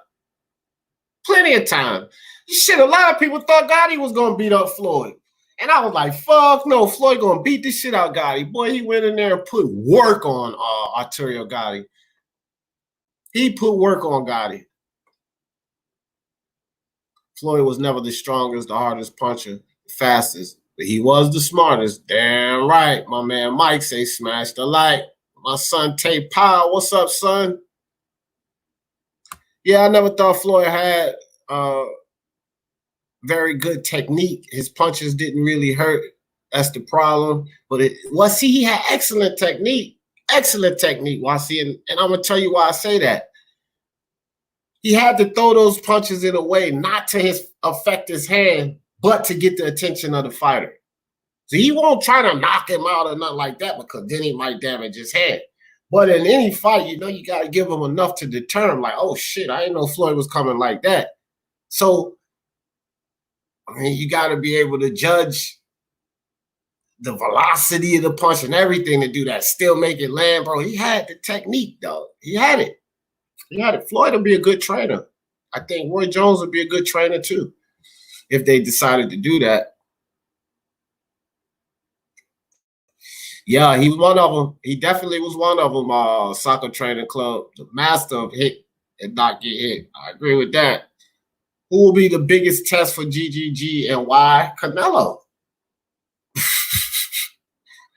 Plenty of time. Shit, a lot of people thought Gotti was gonna beat up Floyd. And I was like, fuck no, Floyd gonna beat the shit out of Gotti. Boy, he went in there and put work on Arturo Gotti. He put work on Gotti. Floyd was never the strongest, the hardest puncher, the fastest. But he was the smartest. Damn right. My man Mike say smash the like. My son Tay Powell. What's up, son? Yeah, I never thought Floyd had very good technique. His punches didn't really hurt. That's the problem. But he had excellent technique. Excellent technique, Wasi. And I'm going to tell you why I say that. He had to throw those punches in a way not to affect his hand, but to get the attention of the fighter. So he won't try to knock him out or nothing like that, because then he might damage his head. But in any fight, you know, you got to give him enough to deter him. Like, oh, shit, I didn't know Floyd was coming like that. So, I mean, you got to be able to judge the velocity of the punch and everything to do that. Still make it land, bro. He had the technique, though. He had it. He had it. Floyd would be a good trainer. I think Roy Jones would be a good trainer, too, if they decided to do that. Yeah, he was one of them. He definitely was one of them. Soccer Training Club, the master of hit and not get hit. I agree with that. Who will be the biggest test for GGG and why? Canelo.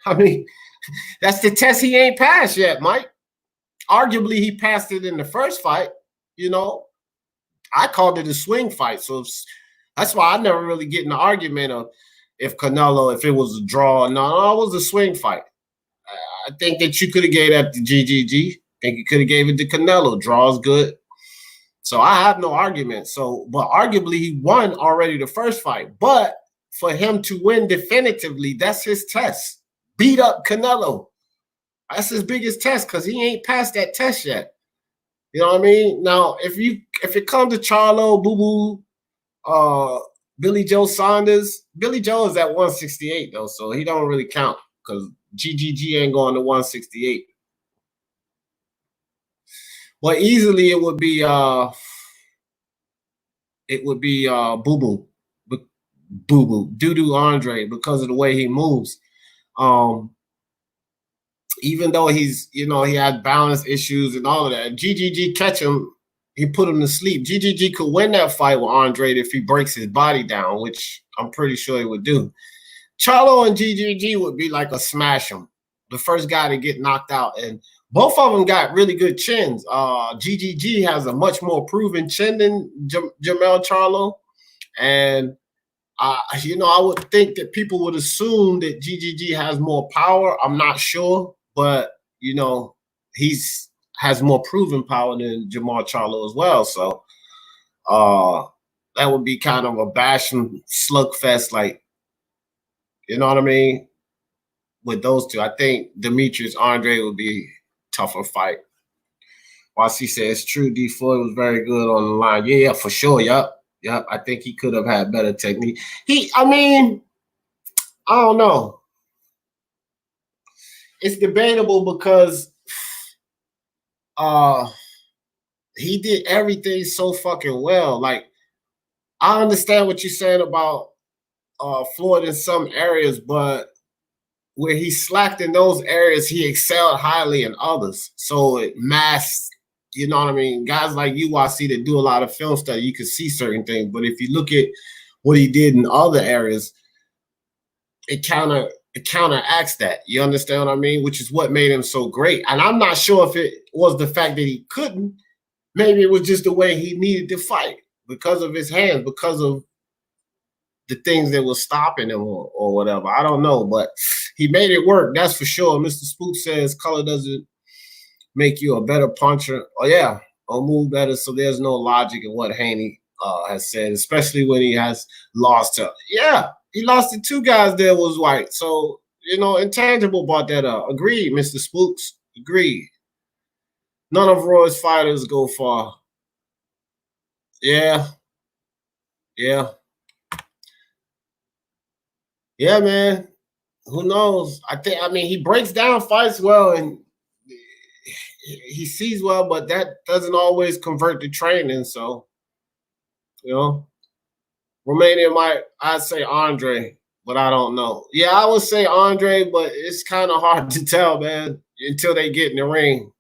I mean, that's the test he ain't passed yet, Mike. Arguably, he passed it in the first fight. You know, I called it a swing fight. So that's why I never really get in the argument of if Canelo, if it was a draw. No, it was a swing fight. I think that you could have gave that to GGG. I think you could have gave it to Canelo. Draw's good. So I have no argument. So, but arguably he won already the first fight. But for him to win definitively. That's his test. Beat up Canelo. That's his biggest test because he ain't passed that test yet. You know what I mean? Now, if it comes to Charlo, Boo Boo, Billy Joe Saunders, Billy Joe is at 168 though, so he don't really count because GGG ain't going to 168. But easily it would be Boo Boo, Doo Andre, because of the way he moves. Even though he's, he had balance issues and all of that, GGG catch him, he put him to sleep. GGG could win that fight with Andre if he breaks his body down, which I'm pretty sure he would do. Charlo and GGG would be like a smash him, the first guy to get knocked out. And both of them got really good chins. GGG has a much more proven chin than Jermell Charlo. And, I would think that people would assume that GGG has more power. I'm not sure, but, he's has more proven power than Jermell Charlo as well. So that would be kind of a bashing slugfest, like, you know what I mean? With those two, I think Demetrius Andre would be a tougher fight. YC says it's true. D Floyd was very good on the line. Yeah, for sure. Yep. I think he could have had better technique. I don't know. It's debatable because he did everything so fucking well. Like, I understand what you're saying about Floyd in some areas, but where he slacked in those areas, he excelled highly in others. So it masked, you know what I mean? Guys like you, I see, that do a lot of film study, you can see certain things. But if you look at what he did in other areas, it counteracts that. You understand what I mean? Which is what made him so great. And I'm not sure if it was the fact that he couldn't. Maybe it was just the way he needed to fight because of his hands, because of the things that were stopping him or whatever. I don't know, but he made it work. That's for sure. Mr. Spook says color doesn't make you a better puncher. Oh, yeah, or move better. So there's no logic in what Haney has said, especially when he has lost to, he lost to two guys that was white. So, intangible brought that up. Agreed, Mr. Spooks. Agreed. None of Roy's fighters go far. Yeah, man. Who knows? He breaks down fights well and he sees well, but that doesn't always convert to training. So, Romania I'd say Andre, but I don't know. Yeah, I would say Andre, but it's kind of hard to tell, man, until they get in the ring.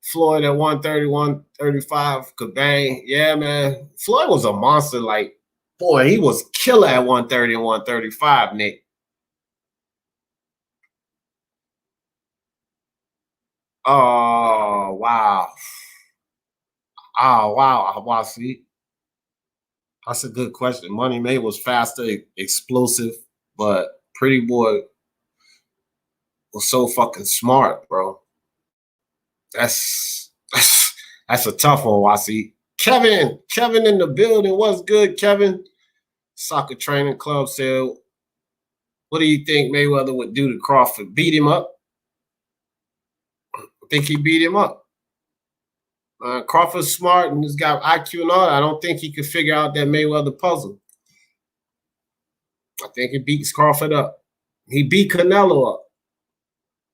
Floyd at 130, 135, could bang. Yeah, man. Floyd was a monster. Like, boy, he was killer at 130 and 135, Nick. Oh, wow. Oh, wow. Wow, see. That's a good question. Money May was faster, explosive, but Pretty Boy was so fucking smart, bro. That's a tough one, Wasi. Kevin in the building. What's good, Kevin? Soccer Training Club said, what do you think Mayweather would do to Crawford? Beat him up? I think he beat him up. Crawford's smart and he's got IQ and all that. I don't think he could figure out that Mayweather puzzle. I think he beats Crawford up. He beat Canelo up.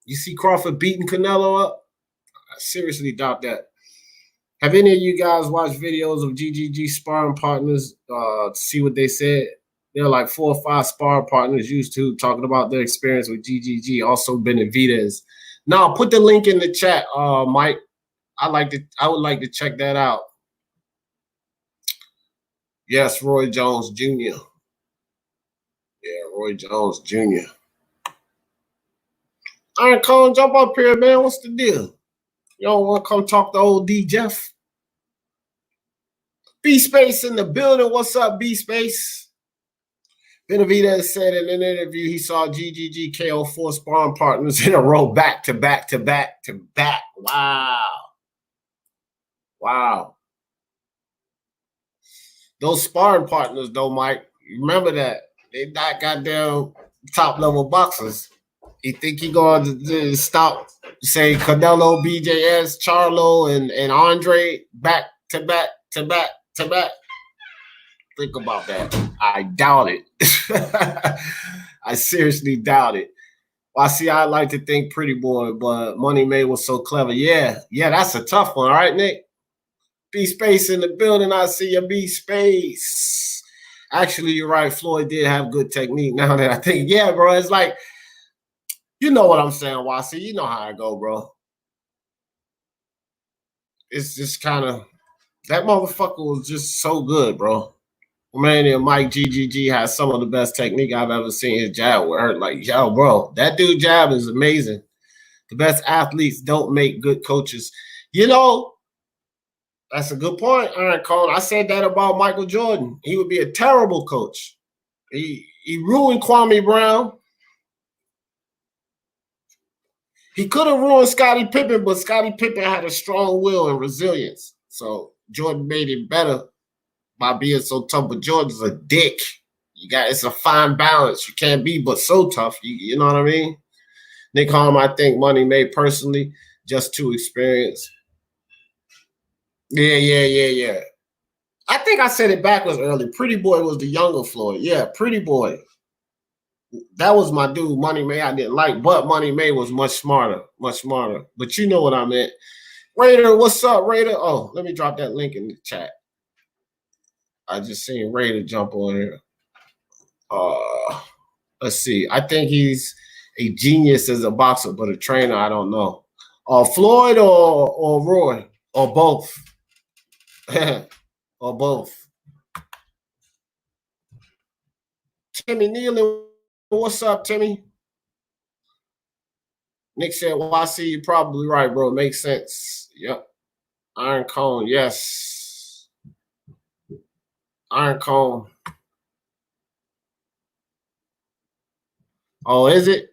You see Crawford beating Canelo up? I seriously doubt that. Have any of you guys watched videos of GGG sparring partners to see what they said? There are like 4 or 5 sparring partners used to talking about their experience with GGG, also Benavidez. Now, put the link in the chat, Mike. I would like to check that out. Yes, Roy Jones Jr. Yeah, Roy Jones Jr. Iron Cone, jump up here, man. What's the deal? You don't want to come talk to old D Jeff? B-Space in the building. What's up, B-Space? Benavidez said in an interview he saw GGG KO 4 sparring partners in a row back to back to back to back. Wow. those sparring partners, though, Mike, remember that they not goddamn top level boxers. You think he going to stop, say, Canelo, BJS, Charlo, and Andre back to back to back to back? Think about that. I doubt it. I seriously doubt it. Well, see, I like to think Pretty Boy, but Money May was so clever. Yeah, that's a tough one. All right, Nick? B-Space in the building. I see your B-Space. Actually, you're right. Floyd did have good technique now that I think. Yeah, bro, it's like, you know what I'm saying, YC. You know how I go, bro. It's just kind of, that motherfucker was just so good, bro. Man, and Mike GGG has some of the best technique I've ever seen his jab with her. Like, yo, bro, that dude jab is amazing. The best athletes don't make good coaches. You know, that's a good point, Aaron Cone. I said that about Michael Jordan. He would be a terrible coach. He ruined Kwame Brown. He could have ruined Scottie Pippen, but Scottie Pippen had a strong will and resilience. So Jordan made it better by being so tough. But Jordan's a dick. It's a fine balance. You can't be but so tough. You know what I mean? Nick Holm, I think Money May personally, just too experienced. Yeah. I think I said it backwards early. Pretty Boy was the younger Floyd. Yeah, Pretty Boy. That was my dude. Money May I didn't like, but Money May was much smarter. But you know what I meant. Raider, what's up, Raider? Oh, let me drop that link in the chat. I just seen Raider jump on here. Let's see. I think he's a genius as a boxer, but a trainer, I don't know. Floyd or Roy or both. Or both. Timmy Nealon, what's up, Timmy? Nick said, well, I see you're probably right, bro. Makes sense. Yep. Iron Cone, yes. Iron Cone. Oh, is it?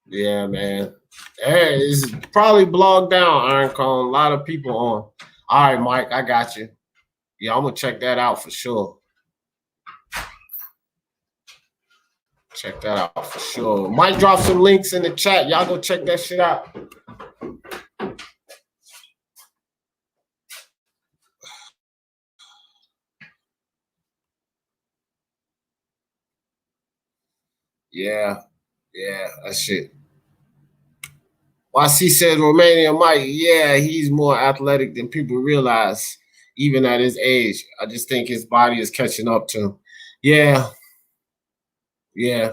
Yeah, man. Hey, it's probably blogged down, Iron Cone. A lot of people on. All right, Mike, I got you. Yeah, I'm going to check that out for sure. Check that out for sure. Mike drop some links in the chat. Y'all go check that shit out. Yeah, that shit. YC said Romania Mike, yeah, he's more athletic than people realize, even at his age. I just think his body is catching up to him. Yeah. You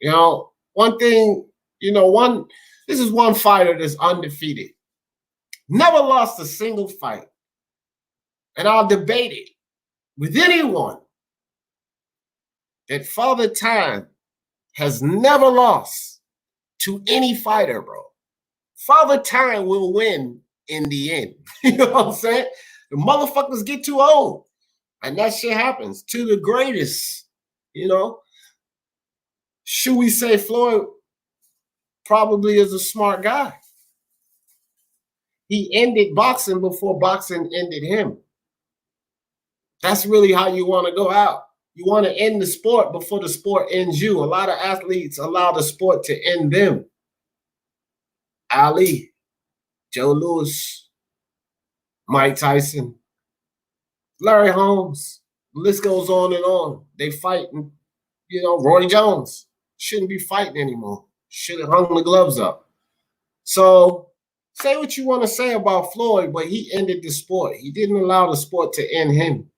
know, one thing, this is one fighter that's undefeated. Never lost a single fight. And I'll debate it with anyone that Father Time has never lost to any fighter, bro. Father Time will win in the end. You know what I'm saying? The motherfuckers get too old. And that shit happens to the greatest, Should we say Floyd probably is a smart guy? He ended boxing before boxing ended him. That's really how you want to go out. You want to end the sport before the sport ends you. A lot of athletes allow the sport to end them. Ali, Joe Louis, Mike Tyson, Larry Holmes, the list goes on and on. They fight, Roy Jones shouldn't be fighting anymore. Should have hung the gloves up. So say what you want to say about Floyd, but he ended the sport. He didn't allow the sport to end him.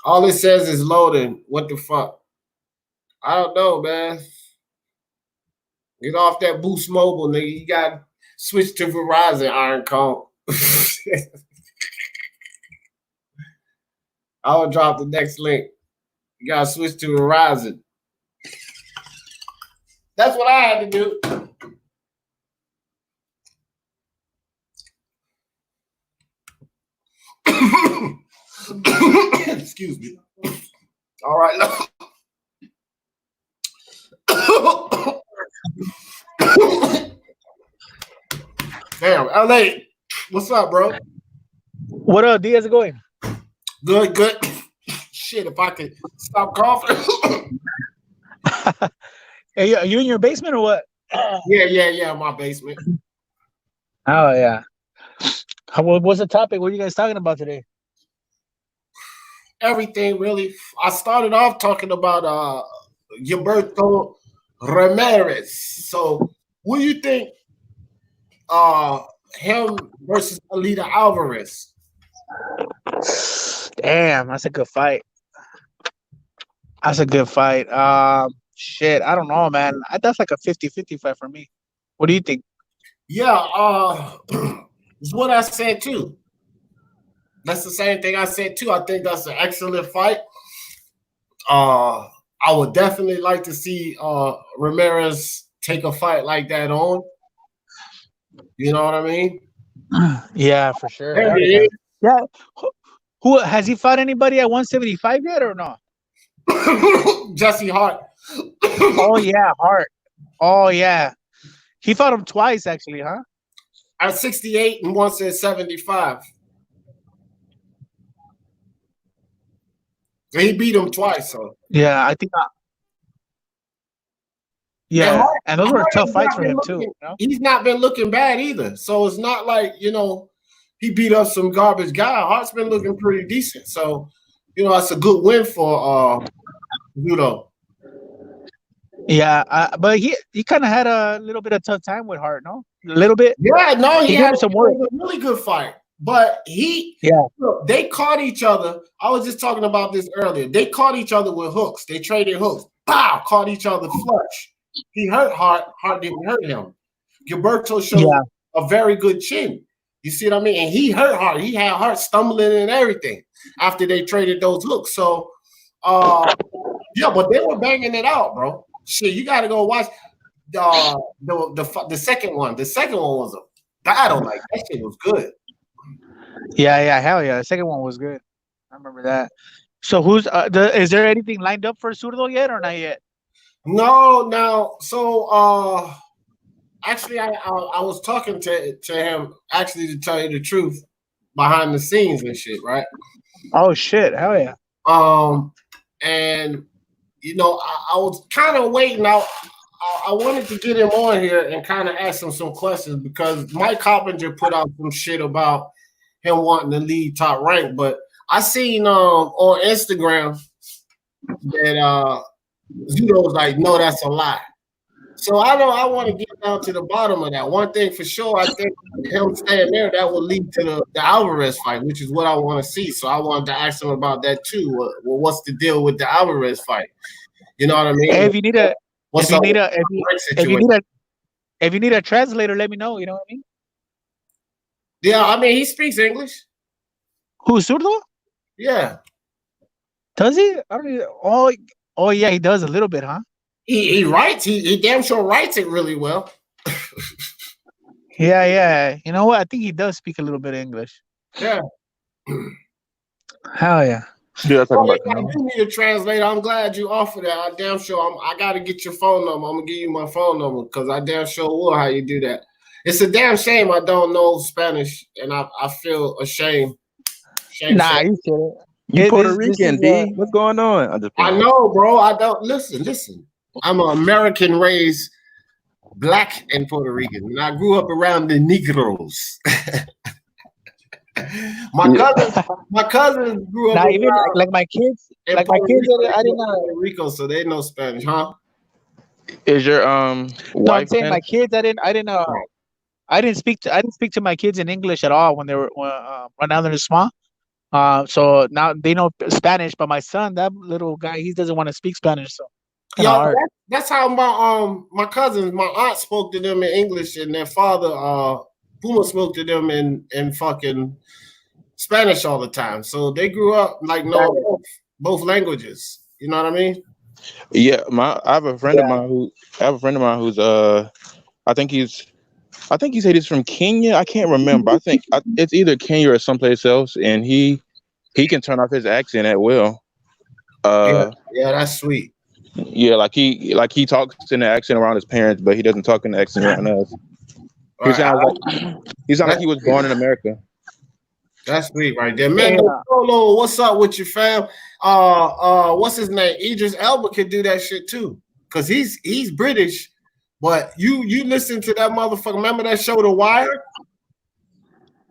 All it says is loading. What the fuck? I don't know, man. Get off that Boost Mobile, nigga. You got to switch to Verizon, Iron Cone. I'll drop the next link. You got to switch to Verizon. That's what I had to do. Excuse me. All right. Damn, LA. What's up, bro? What up, D? How's it going? Good, good. Shit, if I could stop coughing. Hey, are you in your basement or what? Yeah, my basement. Oh yeah. What's the topic? What are you guys talking about today? Everything really. I started off talking about Gilberto Ramirez. So, what do you think? Him versus Eleider Alvarez. Damn, that's a good fight. That's a good fight. Shit, I don't know, man. That's like a 50-50 fight for me. What do you think? Yeah, it's what I said too. That's the same thing I said too. I think that's an excellent fight. I would definitely like to see Ramirez take a fight like that on. You know what I mean? Yeah, for sure. There it is. Yeah. Who has he fought anybody at 175 yet or no? Jesse Hart. Oh yeah, Hart. Oh yeah. He fought him twice actually, huh? At 68 and once at 75. He beat him twice, so yeah, I think. Yeah, and those were tough fights for him too. You know? He's not been looking bad either, so it's not like he beat up some garbage guy. Hart's been looking pretty decent, so that's a good win for Judo. Yeah, but he kind of had a little bit of tough time with Hart, no? A little bit. Yeah, no, he had some work. A really good fight. But they caught each other. I was just talking about this earlier. They caught each other with hooks. They traded hooks. Pow! Caught each other flush. He hurt Hart. Hart didn't hurt him. Gilberto showed a very good chin. You see what I mean? And he hurt Hart. He had Hart stumbling and everything after they traded those hooks. So, but they were banging it out, bro. Shit, you got to go watch the second one. The second one was a battle. Like, that shit was good. Yeah, hell yeah. The second one was good. I remember that. So who's is there anything lined up for Zurdo yet or not yet? No. So actually I was talking to him actually, to tell you the truth, behind the scenes and shit, right? Oh shit, hell yeah. And I was kind of waiting out. I wanted to get him on here and kind of ask him some questions because Mike Coppinger put out some shit about him wanting to lead Top Rank, but I seen on Instagram that Zudo was like, no, that's a lie. So I want to get down to the bottom of that. One thing for sure, I think him staying there, that will lead to the Alvarez fight, which is what I want to see. So I wanted to ask him about that too. Well, what's the deal with the Alvarez fight? You know what I mean? Hey, if you need a translator, let me know. You know what I mean? Yeah, I mean, he speaks English. Who, Zurdo? Yeah. Does he? I don't even, oh yeah, he does a little bit, huh? He writes. He damn sure writes it really well. Yeah. You know what? I think he does speak a little bit of English. Yeah. Hell yeah. Yeah, I do need a translator. I'm glad you offered that. I damn sure I got to get your phone number. I'm gonna give you my phone number because I damn sure will how you do that. It's a damn shame I don't know Spanish, and I feel ashamed. Nah, you shouldn't. You Puerto Rican, D. What's going on? I know, bro. I don't listen. I'm an American raised black and Puerto Rican, and I grew up around the Negroes. My cousins grew up. Nah, even like my kids. Like my kids, I didn't know Puerto Rico, so they know Spanish, huh? Is your No, I'm saying my kids. I didn't speak to my kids in English at all when they were when now they're small. So now they know Spanish, but my son, that little guy, he doesn't want to speak Spanish. So yeah, that's how my cousins, my aunt spoke to them in English, and their father Puma spoke to them in fucking Spanish all the time. So they grew up like both languages. You know what I mean? Yeah, I have a friend of mine who's I think he said he's from Kenya. I can't remember. I think it's either Kenya or someplace else, and he can turn off his accent at will. Yeah, that's sweet. Yeah, like he talks in the accent around his parents, but he doesn't talk in the accent around us. He Right. sounds like he was born in America. That's sweet right there. Man, Solo, what's up with you, fam? What's his name? Idris Elba could do that shit too. Cause he's British, but you listen to that motherfucker. Remember that show The Wire?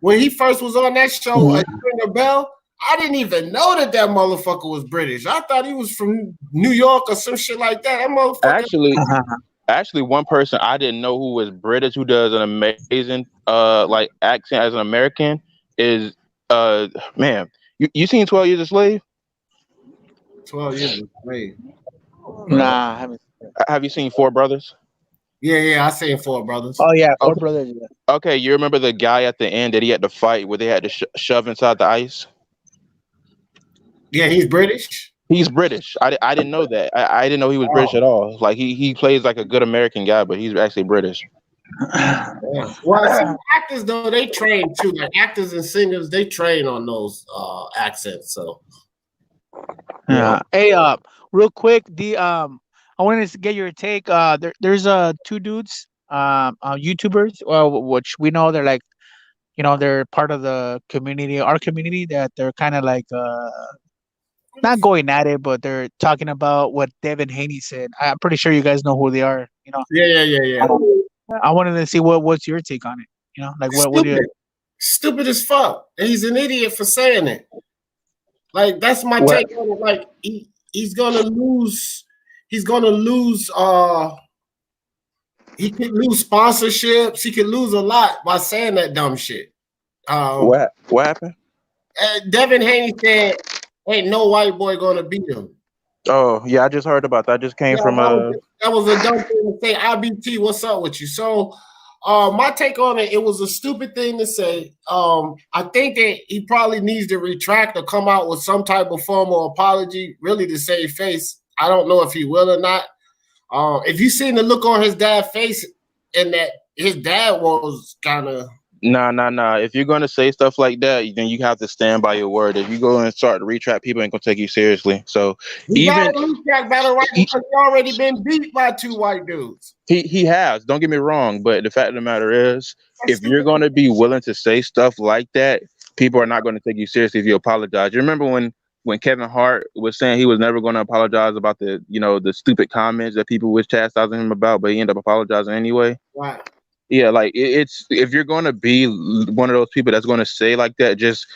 When he first was on that show, Stringer Bell, I didn't even know that motherfucker was British. I thought he was from New York or some shit like that. That motherfucker. Actually, one person I didn't know who was British who does an amazing like accent as an American is man. You seen 12 Years a Slave? 12 Years a Slave. Nah, I haven't. Have you seen Four Brothers? Yeah, I seen Four Brothers. Oh yeah, Four Brothers. Yeah. Okay, you remember the guy at the end that he had to fight where they had to shove inside the ice? Yeah, he's British. He's British. I didn't know that. I didn't know he was British at all. Like he plays like a good American guy, but he's actually British. Yeah. Well, actors though, they train too. Like actors and singers, they train on those accents. So yeah. Hey, real quick, I wanted to get your take. There's two dudes, YouTubers, which we know they're like, they're part of the community, our community, that they're kind of like not going at it, but they're talking about what Devin Haney said. I'm pretty sure you guys know who they are. Yeah. I wanted to see what's your take on it. Like what do you? Stupid as fuck. He's an idiot for saying it. Like that's my take on it. Like he's gonna lose. He's gonna lose. He could lose sponsorships. He could lose a lot by saying that dumb shit. What happened? Devin Haney said, "Ain't no white boy gonna beat him." Oh yeah, I just heard about that. I just came from that was a dumb thing to say. IBT, what's up with you? So, my take on it, it was a stupid thing to say. I think that he probably needs to retract or come out with some type of formal apology, really to save face. I don't know if he will or not. If you seen the look on his dad's face, and that his dad was kind of nah. If you're gonna say stuff like that, then you have to stand by your word. If you go and start to retract, people ain't gonna take you seriously. So he got to retract battle right because he already been beat by two white dudes. He has. Don't get me wrong, but the fact of the matter is, if you're gonna be willing to say stuff like that, people are not gonna take you seriously if you apologize. You remember when Kevin Hart was saying he was never going to apologize about the stupid comments that people was chastising him about, but he ended up apologizing anyway. Right. Yeah, like it's if you're going to be one of those people that's going to say like that, just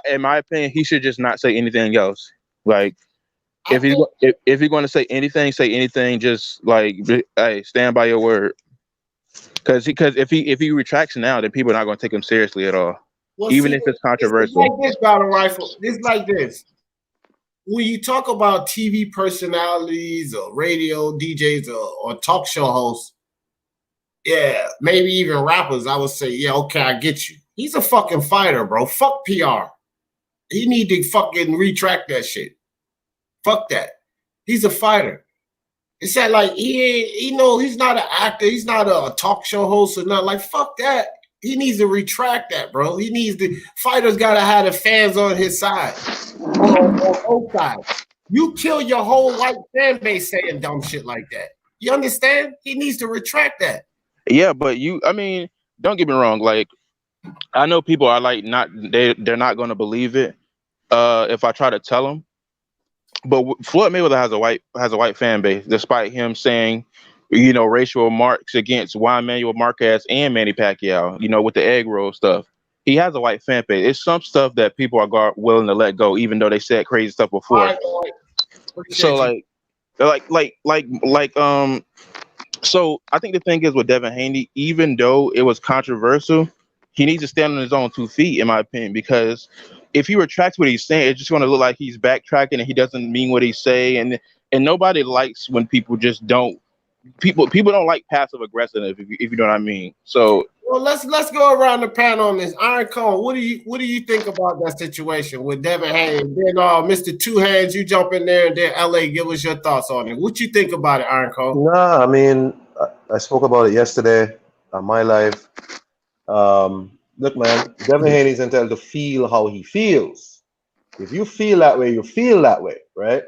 in my opinion, he should just not say anything else. Like if you're going to say anything, just like, hey, stand by your word. Because if he retracts now, then people are not going to take him seriously at all. Well, even if it's controversial. It's like this, Battle Rifle. It's like this. When you talk about TV personalities or radio DJs or talk show hosts, yeah, maybe even rappers, I would say, yeah, okay, I get you. He's a fucking fighter, bro. Fuck PR. He need to fucking retract that shit. Fuck that. He's a fighter. It's that like he's not an actor. He's not a talk show host or nothing. Like, fuck that. He needs to retract that, bro. Fighters gotta have the fans on his side. On both sides. You kill your whole white fan base saying dumb shit like that. You understand? He needs to retract that. Yeah, but don't get me wrong. Like, I know people are like they're not gonna believe it if I try to tell them. But Floyd Mayweather has a white fan base, despite him saying, racial remarks against Juan Manuel Marquez and Manny Pacquiao, with the egg roll stuff. He has a white fan base. It's some stuff that people are willing to let go, even though they said crazy stuff before. So so I think the thing is with Devin Haney, even though it was controversial, he needs to stand on his own 2 feet, in my opinion, because if he retracts what he's saying, it's just going to look like he's backtracking and he doesn't mean what he's saying. And nobody likes when people just don't. People don't like passive aggressiveness, if you know what I mean. So let's go around the panel on this. Iron Cone, what do you think about that situation with Devin Haney? Then Mr. Two Hands, you jump in there, and then LA, give us your thoughts on it. What you think about it, Iron Cone? Nah, I mean, I spoke about it yesterday on my live. Look, man, Devin Haney's entitled to feel how he feels. If you feel that way, you feel that way, right?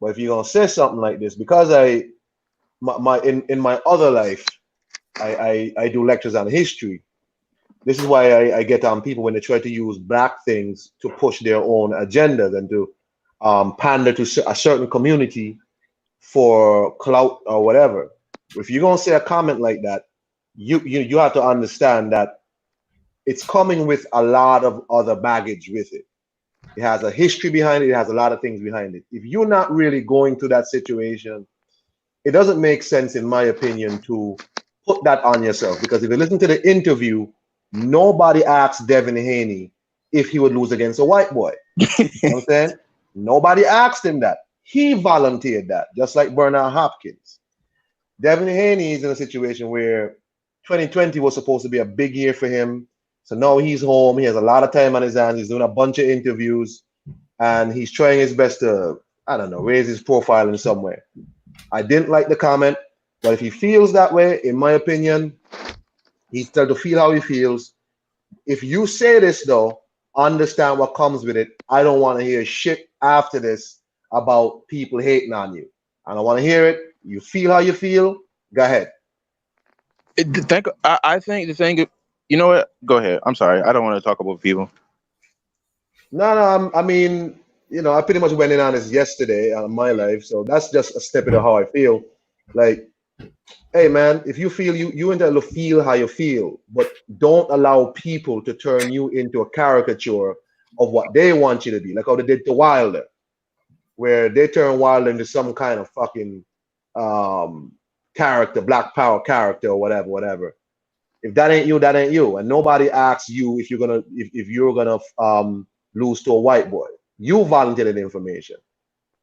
But if you're gonna say something like this, because in my other life, I do lectures on history. This is why I get on people when they try to use black things to push their own agendas and to pander to a certain community for clout or whatever. If you're gonna say a comment like that, you have to understand that it's coming with a lot of other baggage with it. It has a history behind it. It has a lot of things behind it. If you're not really going through that situation, it doesn't make sense, in my opinion, to put that on yourself. Because if you listen to the interview, nobody asked Devin Haney if he would lose against a white boy. You know what I'm saying? Nobody asked him that. He volunteered that, just like Bernard Hopkins. Devin Haney is in a situation where 2020 was supposed to be a big year for him. So now he's home. He has a lot of time on his hands. He's doing a bunch of interviews, and he's trying his best to, I don't know, raise his profile in some way. I didn't like the comment, but if he feels that way, in my opinion, he's trying to feel how he feels. If you say this, though, understand what comes with it. I don't want to hear shit after this about people hating on you. I don't want to hear it. You feel how you feel. Go ahead. I think the thing, you know what? Go ahead. I'm sorry. I don't want to talk about people. No, I mean, you know, I pretty much went in on this yesterday on my life, so that's just a snippet of how I feel. Like, hey man, if you feel you entitled to feel how you feel, but don't allow people to turn you into a caricature of what they want you to be, like how they did to Wilder, where they turn Wilder into some kind of fucking character, Black Power character or whatever. If that ain't you, that ain't you, and nobody asks you if you're gonna lose to a white boy. You volunteered the information.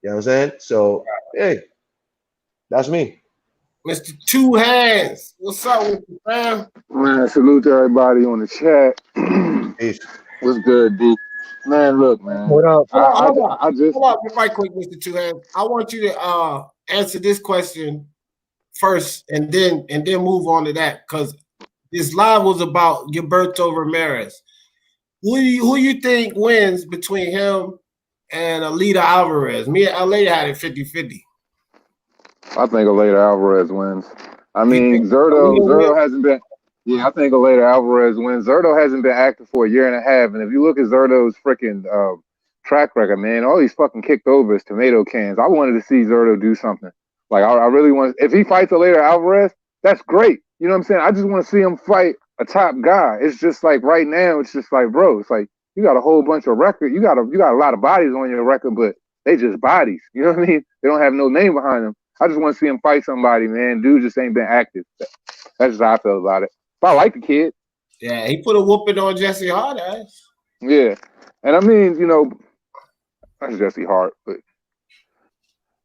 You know what I'm saying? So, hey, that's me. Mr. Two Hands, what's up with you, fam? Man, salute to everybody on the chat. Peace. What's good, D? Man, look, man. What up? Hold on, right quick, Mr. Two Hands. I want you to answer this question first, and then move on to that, because this live was about Gilberto Ramirez. Who you think wins between him and Eleider Alvarez? Me and Eleider had it 50-50. I think Eleider Alvarez wins. I mean, Zurdo hasn't been. Yeah, I think Eleider Alvarez wins. Zurdo hasn't been active for a year and a half, and if you look at Zurdo's freaking track record, man, all he's fucking kicked over is tomato cans. I wanted to see Zurdo do something. Like, I really want. If he fights Eleider Alvarez, that's great. You know what I'm saying? I just want to see him fight a top guy. It's just like right now, it's just like, bro, it's like you got a whole bunch of record. You got a lot of bodies on your record, but they just bodies. You know what I mean? They don't have no name behind them. I just want to see him fight somebody, man. Dude just ain't been active. That's just how I feel about it. But I like the kid. Yeah, he put a whooping on Jesse Hart ass. Yeah. And I mean, you know, that's Jesse Hart, but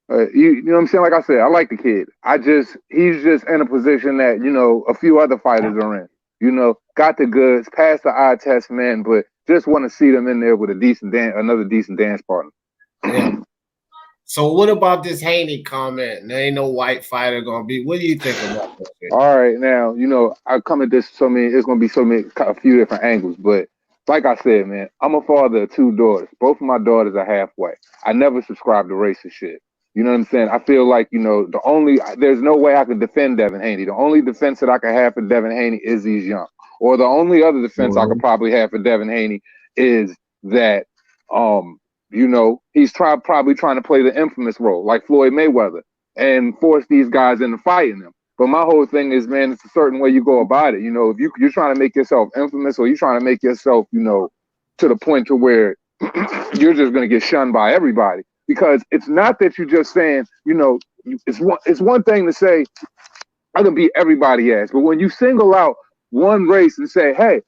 you know what I'm saying? Like I said, I like the kid. He's just in a position that, you know, a few other fighters are in. You know, got the goods, passed the eye test, man, but just want to see them in there with another decent dance partner. Yeah. So what about this Haney comment? There ain't no white fighter gonna be. What do you think about that? All right, now, you know, I come at this it's gonna be a few different angles, but like I said, man, I'm a father of two daughters. Both of my daughters are halfway. I never subscribed to racist shit. You know what I'm saying? I feel like, you know, there's no way I could defend Devin Haney. The only defense that I could have for Devin Haney is he's young. Or the only other defense I could probably have for Devin Haney is that, you know, he's probably trying to play the infamous role like Floyd Mayweather and force these guys into fighting them. But my whole thing is, man, it's a certain way you go about it. You know, if you're trying to make yourself infamous, or you're trying to make yourself, you know, to the point to where you're just going to get shunned by everybody. Because it's not that you're just saying, you know, it's one thing to say, I can beat everybody ass. But when you single out one race and say, hey,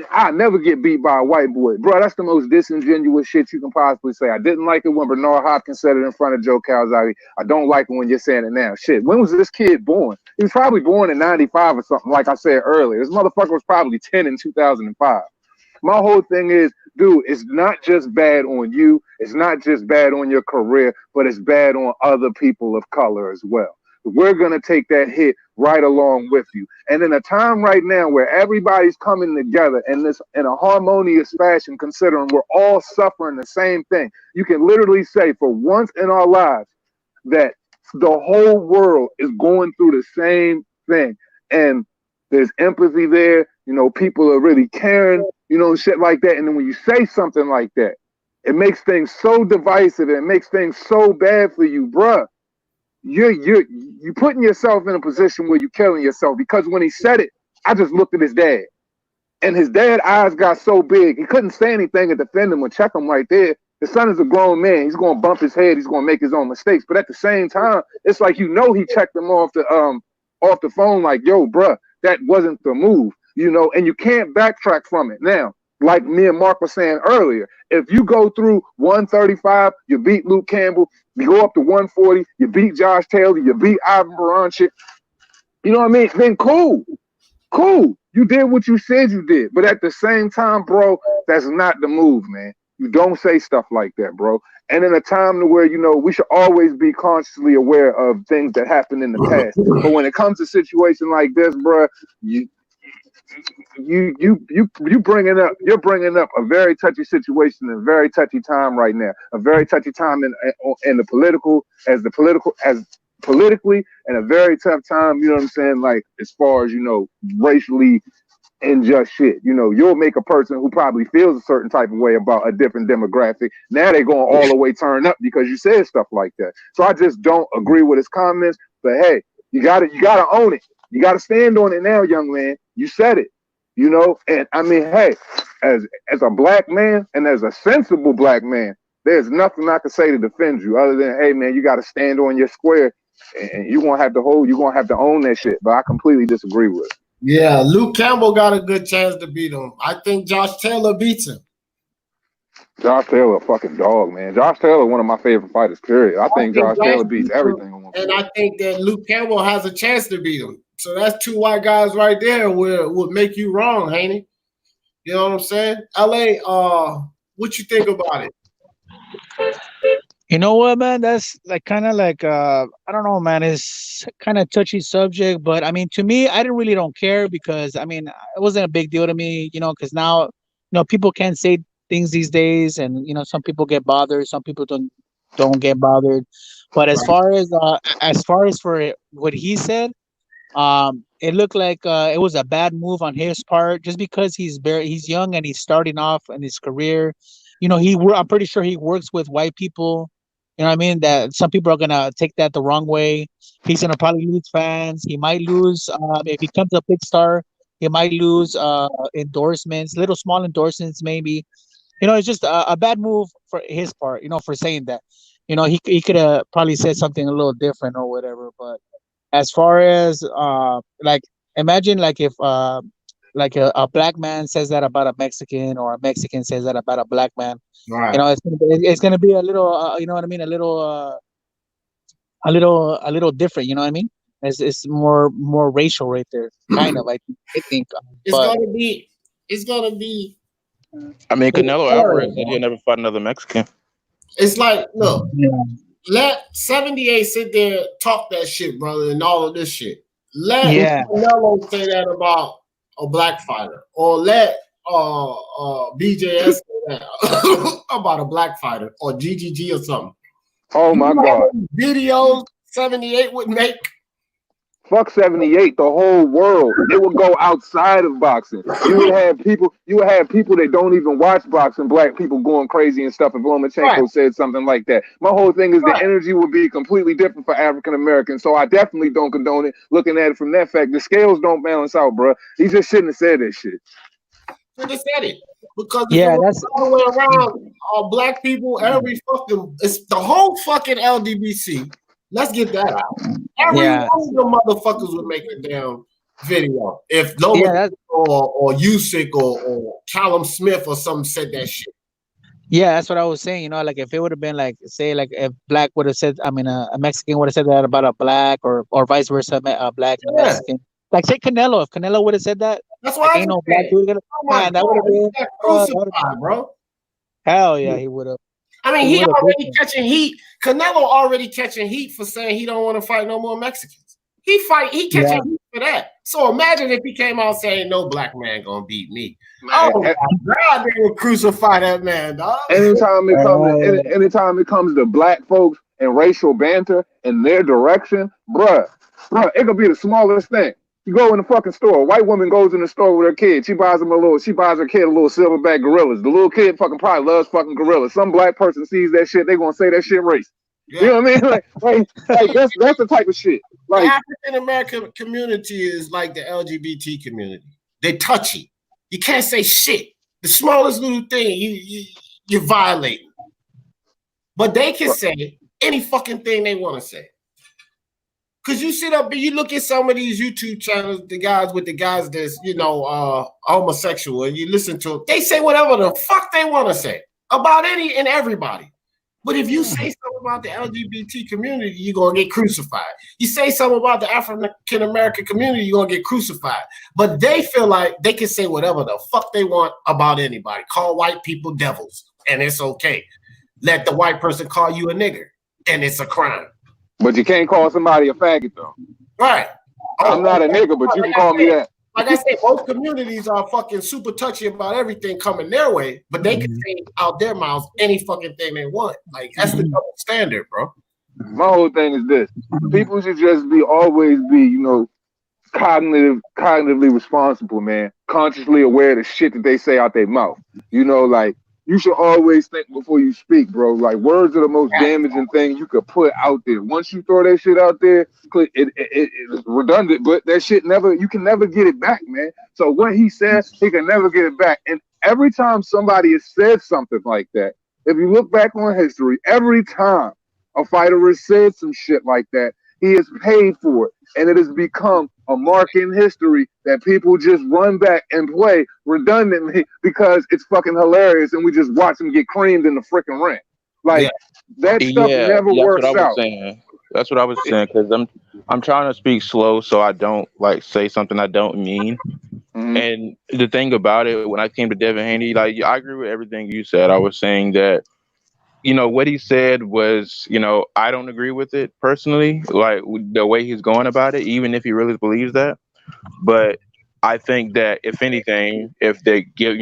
I never get beat by a white boy. Bro, that's the most disingenuous shit you can possibly say. I didn't like it when Bernard Hopkins said it in front of Joe Calzaghe. I don't like it when you're saying it now. Shit, when was this kid born? He was probably born in 95 or something, like I said earlier. This motherfucker was probably 10 in 2005. My whole thing is, dude, it's not just bad on you. It's not just bad on your career, but it's bad on other people of color as well. We're going to take that hit right along with you. And in a time right now where everybody's coming together in a harmonious fashion, considering we're all suffering the same thing, you can literally say for once in our lives that the whole world is going through the same thing. and there's empathy there. You know, people are really caring, you know, shit like that. And then when you say something like that, it makes things so divisive and it makes things so bad for you, bruh. You're putting yourself in a position where you're killing yourself, because when he said it, I just looked at his dad. And his dad's eyes got so big, he couldn't say anything and defend him or check him right there. His son is a grown man. He's going to bump his head. He's going to make his own mistakes. But at the same time, it's like, you know, he checked him off the phone like, yo, bruh, that wasn't the move, you know, and you can't backtrack from it. Now, like me and Mark were saying earlier, if you go through 135, you beat Luke Campbell, you go up to 140, you beat Josh Taylor, you beat Ivan Baranchik, you know what I mean? Then cool. You did what you said you did. But at the same time, bro, that's not the move, man. You don't say stuff like that, bro. And in a time to where, you know, we should always be consciously aware of things that happened in the past. But when it comes to a situation like this, bro, you're bringing up a very touchy situation, a very touchy time right now, a very touchy time in the politically, and a very tough time, you know what I'm saying, like as far as, you know, racially unjust shit. You know, you'll make a person who probably feels a certain type of way about a different demographic, now they're going all the way turn up because you said stuff like that. So I just don't agree with his comments. But hey, you gotta own it. You gotta stand on it now, young man. You said it, you know. And I mean, hey, as a black man and as a sensible black man, there's nothing I can say to defend you other than, hey man, you gotta stand on your square, and you're gonna have to own that shit. But I completely disagree with it. Yeah, Luke Campbell got a good chance to beat him. I think Josh Taylor beats him. Josh Taylor, a fucking dog, man. Josh Taylor, one of my favorite fighters, period. I think Josh Taylor beats everything. And I think that Luke Campbell has a chance to beat him. So that's two white guys right there would make you wrong, Haney. You know what I'm saying? LA, what you think about it? You know what, man? That's like kind of like I don't know, man. It's kind of touchy subject, but I mean, to me, I really don't care, because I mean, it wasn't a big deal to me, you know, because now, you know, people can't say things these days, and you know, some people get bothered, some people don't get bothered. But as far as for what he said, it looked like it was a bad move on his part, just because he's young and he's starting off in his career. You know, I'm pretty sure he works with white people. You know what I mean? That some people are gonna take that the wrong way. He's gonna probably lose fans. He might lose if he becomes a big star. He might lose endorsements, little small endorsements, maybe. You know, it's just a bad move for his part. You know, for saying that. You know, he could have probably said something a little different or whatever. But as far as like, imagine like if like a black man says that about a Mexican, or a Mexican says that about a black man. Right. You know, it's gonna be a little, you know what I mean, a little different. You know what I mean? It's more racial right there, kind of. I think. It's gonna be. I mean, Canelo Alvarez said he'll never fight another Mexican. It's like, look, let 78 sit there, talk that shit, brother, and all of this shit. Let Canelo say that about a black fighter, or let BJS say that about a black fighter, or GGG or something. Oh my God! Videos 78 would make. Fuck 78, the whole world. It would go outside of boxing. You would have people that don't even watch boxing, black people going crazy and stuff if Lomachenko said something like that. My whole thing is the energy would be completely different for African Americans. So I definitely don't condone it. Looking at it from that fact, the scales don't balance out, bro. He just shouldn't have said that shit. Should have said it. Because that's all the way around black people, it's the whole fucking LDBC. Let's get that out. Every one of the motherfuckers would make a damn video if or Usyk or Callum Smith or something said that shit. Yeah, that's what I was saying. You know, like if it would have been like, say, like if black would have said, I mean, a Mexican would have said that about a black, or vice versa, a black and a Mexican. Like say Canelo, if Canelo would have said that, that's why ain't no black dude gonna. Man, that would have been crucified, bro. Hell yeah, he would have. I mean, he already catching heat. Canelo already catching heat for saying he don't want to fight no more Mexicans. He catching heat for that. So imagine if he came out saying no black man gonna beat me. Man, oh my God, they would crucify that man, dog. Anytime it comes to black folks and racial banter in their direction, bruh, it could be the smallest thing. You go in the fucking store. A white woman goes in the store with her kid. She buys her kid a little silverback gorillas. The little kid fucking probably loves fucking gorillas. Some black person sees that shit, they gonna say that shit racist. Yeah. You know what I mean? Like that's the type of shit. Like the African American community is like the LGBT community. They touchy. You can't say shit. The smallest little thing you're violating. But they can say any fucking thing they want to say. Cause you sit up and you look at some of these YouTube channels, the guys that's homosexual, and you listen to them, they say whatever the fuck they want to say about any and everybody. But if you say something about the LGBT community, you're gonna get crucified. You say something about the African American community, you're gonna get crucified. But they feel like they can say whatever the fuck they want about anybody. Call white people devils, and it's okay. Let the white person call you a nigger, and it's a crime. But you can't call somebody a faggot, though. Right. I'm not a nigga, but you can call me that. Like I said, both communities are fucking super touchy about everything coming their way, but they can say out their mouths any fucking thing they want. Like, that's the double standard, bro. My whole thing is this. People should just always be, cognitively responsible, man. Consciously aware of the shit that they say out their mouth. You should always think before you speak, bro. Like, words are the most damaging thing you could put out there. Once you throw that shit out there, it's redundant, but that shit you can never get it back, man. So what he says, he can never get it back. And every time somebody has said something like that, if you look back on history, every time a fighter has said some shit like that, he is paid for it. And it has become a mark in history that people just run back and play redundantly because it's fucking hilarious and we just watch them get creamed in the freaking ring. Like, that stuff never works out. That's what I was saying, because I'm trying to speak slow so I don't say something I don't mean. Mm-hmm. And the thing about it, when I came to Devin Haney, I agree with everything you said. I was saying that, what he said was, I don't agree with it personally, like the way he's going about it, even if he really believes that. But I think that if anything, if they give,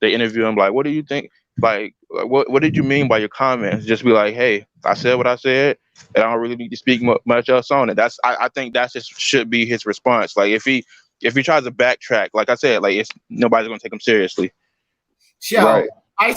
they interview him, like, what do you think? Like, what did you mean by your comments? Just be like, hey, I said what I said, and I don't really need to speak much else on it. I think that's just should be his response. Like, if he tries to backtrack, like I said, like, nobody's gonna take him seriously. Right.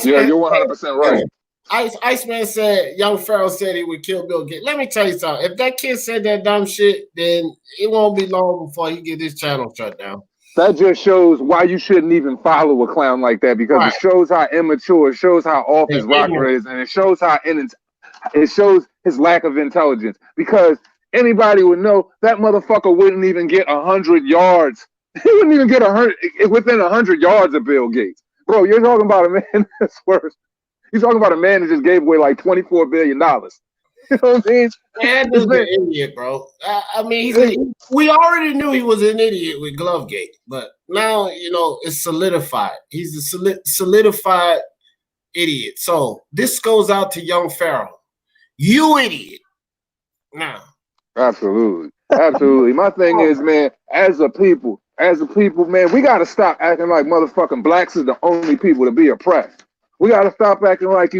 You're 100% right. Iceman said, Young Pharaoh said he would kill Bill Gates. Let me tell you something. If that kid said that dumb shit, then it won't be long before he get his channel shut down. That just shows why you shouldn't even follow a clown like that, because it shows how immature, it shows how off his rocker is, and it shows it shows his lack of intelligence. Because anybody would know that motherfucker wouldn't even get 100 yards. He wouldn't even get within 100 yards of Bill Gates. Bro, you're talking about a man that's worse. He's talking about a man that just gave away like $24 billion. You know what I mean? Man, this is an idiot, bro. We already knew he was an idiot with Glovegate, but now, it's solidified. He's a solidified idiot. So this goes out to Young Pharaoh. You idiot. Now. Absolutely. My thing is, man, as a people, man, we got to stop acting like motherfucking blacks is the only people to be oppressed. We got to stop acting like,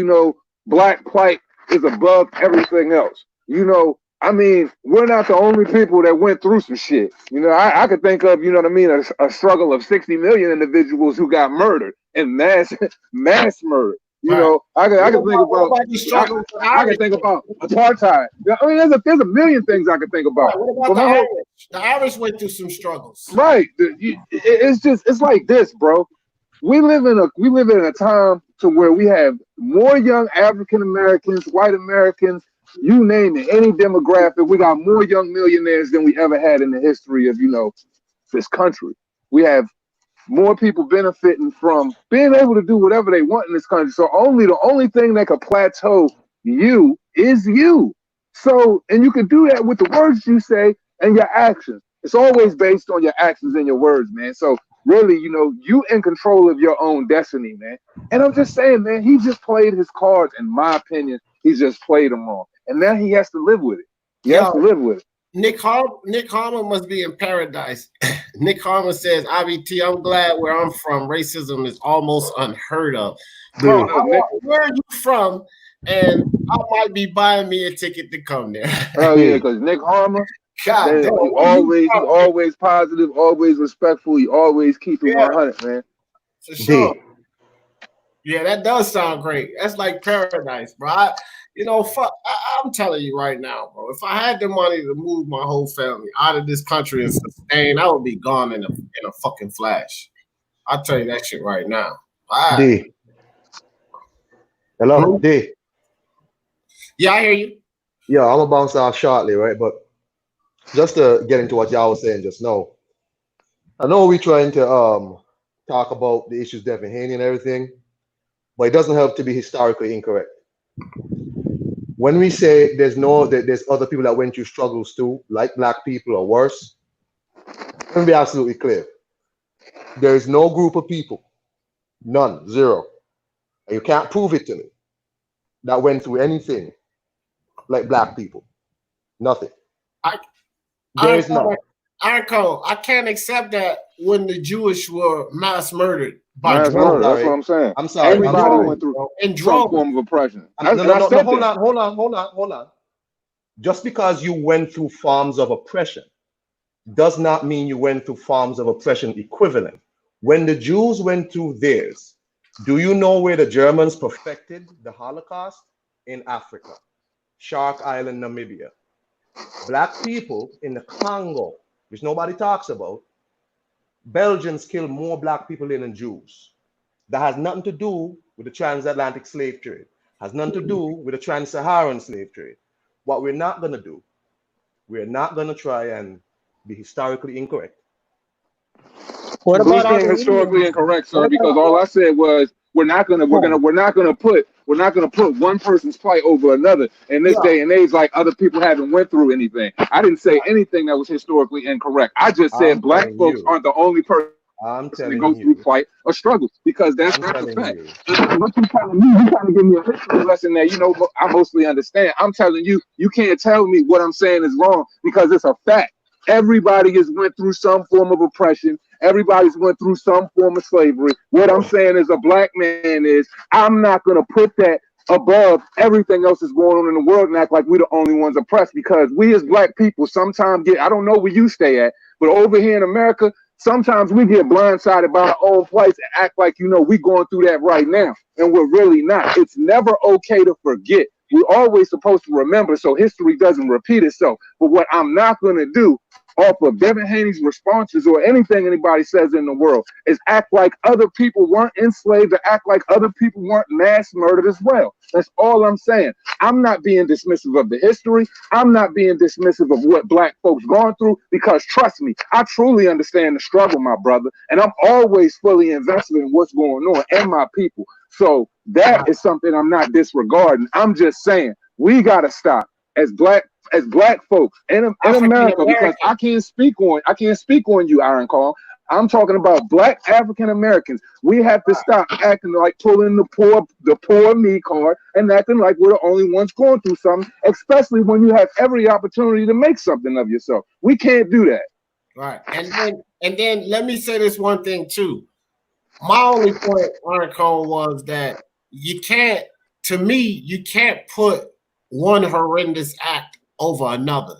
black plight is above everything else. We're not the only people that went through some shit. I could think of, a struggle of 60 million individuals who got murdered and mass murder. I can think about apartheid. There's a million things I could think about. What about the Irish went through some struggles. Right. It's like this, bro. We live in a time to where we have more young African Americans, white Americans, you name it, any demographic. We got more young millionaires than we ever had in the history of, this country. We have more people benefiting from being able to do whatever they want in this country. So the only thing that could plateau you is you. So, and you can do that with the words you say and your actions. It's always based on your actions and your words, man. So really, you in control of your own destiny, man. And I'm just saying, man, he just played his cards. In my opinion, he just played them wrong. And now he has to live with it. He has to live with it. Nick Harmon must be in paradise. Nick Harmon says, IBT, I'm glad where I'm from. Racism is almost unheard of. Bro, where are you from? And I might be buying me a ticket to come there. Oh, yeah, because Nick Harmon, God Damn, damn. he always positive, always respectful. He always keep it Yeah, 100, man. for sure. D. Yeah, that does sound great. That's like paradise, bro. Fuck. I'm telling you right now, bro. If I had the money to move my whole family out of this country and sustain, I would be gone in a fucking flash. I'll tell you that shit right now. All right. D. Hello, D. Yeah, I hear you. Yeah, I'm gonna bounce off shortly, right? But just to get into what y'all was saying just now, I know we're trying to talk about the issues Devin Haney and everything, but it doesn't help to be historically incorrect. When we say there's other people that went through struggles too, like black people or worse, let me be absolutely clear. There is no group of people, none, zero, and you can't prove it to me, that went through anything like black people. Nothing. There is none. I can't accept that when the Jewish were mass murdered by Mass drones. murder. That's what I'm saying. I'm sorry. Everybody went through and some form of oppression. No, hold on. Just because you went through forms of oppression does not mean you went through forms of oppression equivalent. When the Jews went through theirs, do you know where the Germans perfected the Holocaust? In Africa, Shark Island, Namibia. Black people in the Congo, which nobody talks about, Belgians killed more black people than Jews. That has nothing to do with the transatlantic slave trade. Has nothing to do with the trans-Saharan slave trade. What we're not going to do, we're not going to try and be historically incorrect. What We about all being the historically Indians? incorrect, sir, because all I said was we're not gonna put one person's plight over another in this day and age like other people haven't went through anything. I didn't say anything that was historically incorrect. I just said black folks aren't the only person that goes through fight or struggle, because that's not the fact. What you telling me, you trying to give me a history lesson that I mostly understand. I'm telling you, you can't tell me what I'm saying is wrong because it's a fact. Everybody has went through some form of oppression. Everybody's went through some form of slavery. What I'm saying as a black man is I'm not going to put that above everything else that's going on in the world and act like we're the only ones oppressed, because we as black people sometimes I don't know where you stay at, but over here in America, sometimes we get blindsided by our own plight and act like, we're going through that right now. And we're really not. It's never okay to forget. We're always supposed to remember so history doesn't repeat itself. But what I'm not going to do off of Devin Haney's responses or anything anybody says in the world is act like other people weren't enslaved, or act like other people weren't mass murdered as well. That's all I'm saying. I'm not being dismissive of the history. I'm not being dismissive of what black folks gone through, because trust me, I truly understand the struggle, my brother, and I'm always fully invested in what's going on and my people. So that is something I'm not disregarding. I'm just saying we gotta stop as black folks in America, because I can't speak on you, Iron Call. I'm talking about black African Americans. We have to stop acting like pulling the poor me card and acting like we're the only ones going through something, especially when you have every opportunity to make something of yourself. We can't do that. Right. And then let me say this one thing too. My only point, Iron Cone, was that you can't put one horrendous act over another.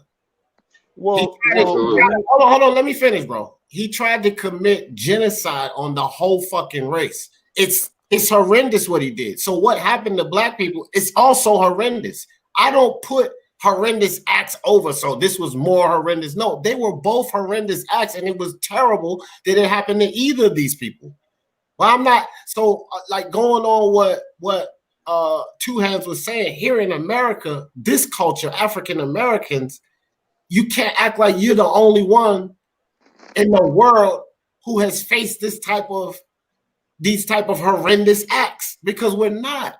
Well, hold on, let me finish, bro. He tried to commit genocide on the whole fucking race. It's horrendous what he did. So what happened to black people is also horrendous. I don't put horrendous acts over, so this was more horrendous. No, they were both horrendous acts, and it was terrible that it happened to either of these people. Well, I'm not like going on what Two Hands was saying. Here in America, this culture, African Americans, you can't act like you're the only one in the world who has faced these type of horrendous acts, because we're not.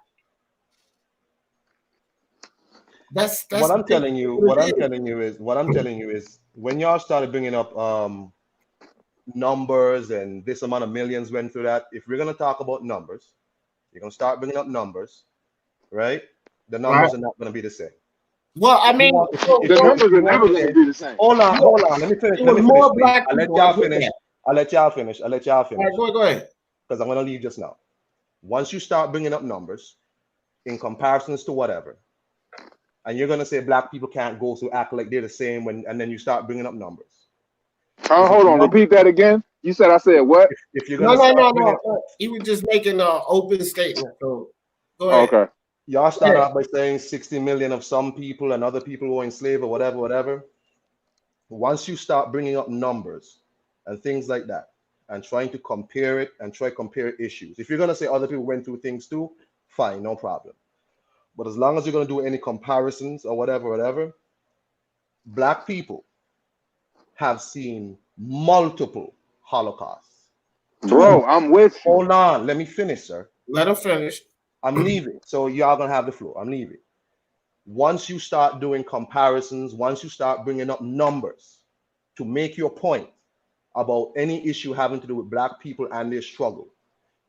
That's what I'm telling you. What I'm telling you is when y'all started bringing up numbers and this amount of millions went through that. If we're gonna talk about numbers, you're gonna start bringing up numbers, right? The numbers are not gonna be the same. Well, I mean, the numbers are never gonna be the same. Hold on. Let me finish. I'll let y'all finish. All right, go ahead. Because I'm gonna leave just now. Once you start bringing up numbers in comparisons to whatever, and you're gonna say black people can't go to act like they're the same and then you start bringing up numbers. Hold on, repeat that again. You said I said what? If you're No, gonna no. He was just making an open statement. So go ahead. Okay. y'all start off by saying 60 million of some people and other people who are enslaved or whatever. Once you start bringing up numbers and things like that and trying to compare it and try to compare issues, if you're going to say other people went through things too, fine, no problem. But as long as you're going to do any comparisons or whatever, black people have seen multiple Holocausts. Bro, I'm with you. Hold on, let me finish, sir. Let him finish. I'm leaving. So y'all going to have the floor. I'm leaving. Once you start doing comparisons, once you start bringing up numbers to make your point about any issue having to do with black people and their struggle,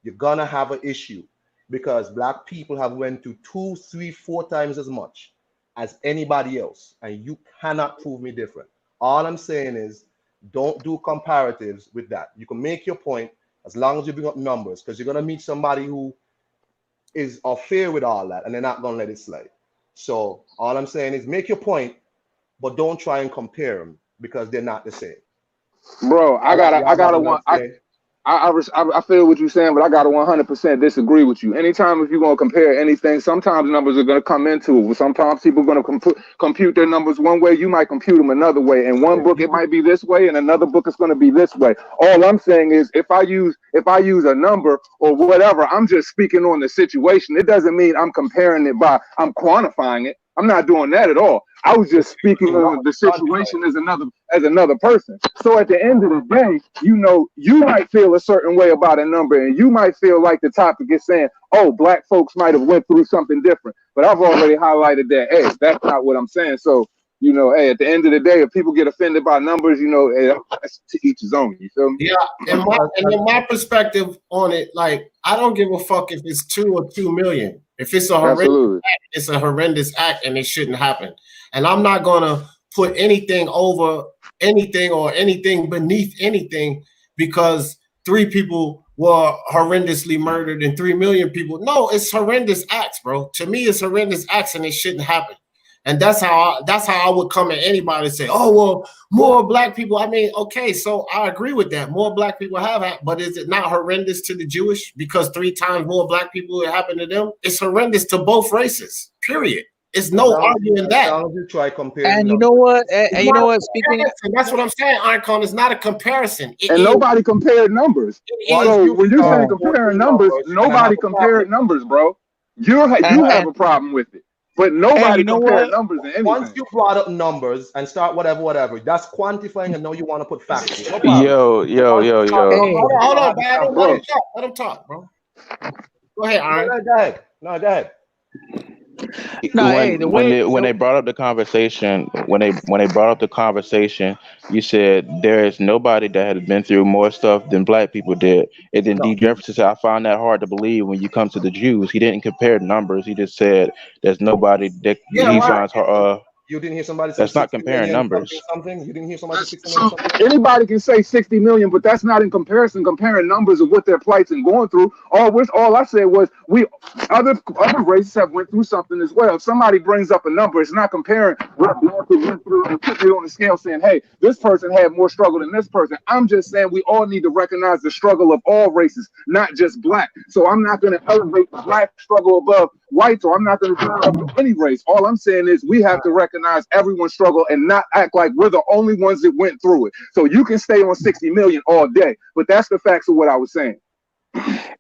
you're gonna have an issue because black people have went through 2, 3, 4 times as much as anybody else, and you cannot prove me different. All I'm saying is don't do comparatives with that. You can make your point as long as you bring up numbers, because you're gonna meet somebody who is fair with all that and they're not gonna let it slide. So all I'm saying is make your point, but don't try and compare them because they're not the same. Bro, I feel what you're saying, but I gotta 100% disagree with you. Anytime if you're gonna compare anything, sometimes numbers are gonna come into it. Sometimes people are gonna compute their numbers one way, you might compute them another way. In one book it might be this way, and another book it's gonna be this way. All I'm saying is if I use a number or whatever, I'm just speaking on the situation. It doesn't mean I'm comparing it by I'm quantifying it. I'm not doing that at all. I was just speaking on the situation as another person. So at the end of the day, you might feel a certain way about a number, and you might feel like the topic is saying, oh, black folks might have went through something different. But I've already highlighted that, hey, that's not what I'm saying. So, hey, at the end of the day, if people get offended by numbers, hey, that's to each his own. You feel me? Yeah, and in my perspective on it, like, I don't give a fuck if it's 2 or 2 million. If it's a horrendous act, it's a horrendous act, and it shouldn't happen. And I'm not gonna put anything over anything or anything beneath anything because 3 people were horrendously murdered and 3 million people. No, it's horrendous acts, bro. To me, it's horrendous acts, and it shouldn't happen. And that's how I would come at anybody and say, oh, well, more black people. I mean, okay, so I agree with that. More black people have it, but is it not horrendous to the Jewish because 3 times more black people it happened to them? It's horrendous to both races, period. It's no arguing that. Try comparing and you know what? And you know what? Speaking, that's what I'm saying, Icon. It's not a comparison. And nobody compared numbers. So when you're saying comparing numbers, nobody compared numbers, bro. You have a problem with it. But nobody compared numbers to anything. Once you brought up numbers and start whatever, that's quantifying, and now you want to put facts. No Yo. Hold on, man. Let him talk, bro. Go ahead, Aaron. Go ahead. When they brought up the conversation, you said there is nobody that had been through more stuff than black people did. And then D. Jefferson said, I found that hard to believe when you come to the Jews. He didn't compare numbers. He just said there's nobody that he finds hard. You didn't hear somebody say that's not comparing numbers. Something? You didn't hear somebody say 60 million something? Anybody can say 60 million, but that's not in comparison, comparing numbers of what their plights and going through. All I said was other races have went through something as well. If somebody brings up a number, it's not comparing what black people went through and putting it on the scale saying, hey, this person had more struggle than this person. I'm just saying we all need to recognize the struggle of all races, not just black. So I'm not going to elevate the black struggle above whites, or I'm not going to turn up any race. All I'm saying is we have to recognize everyone's struggle and not act like we're the only ones that went through it. So you can stay on 60 million all day, but that's the facts of what I was saying.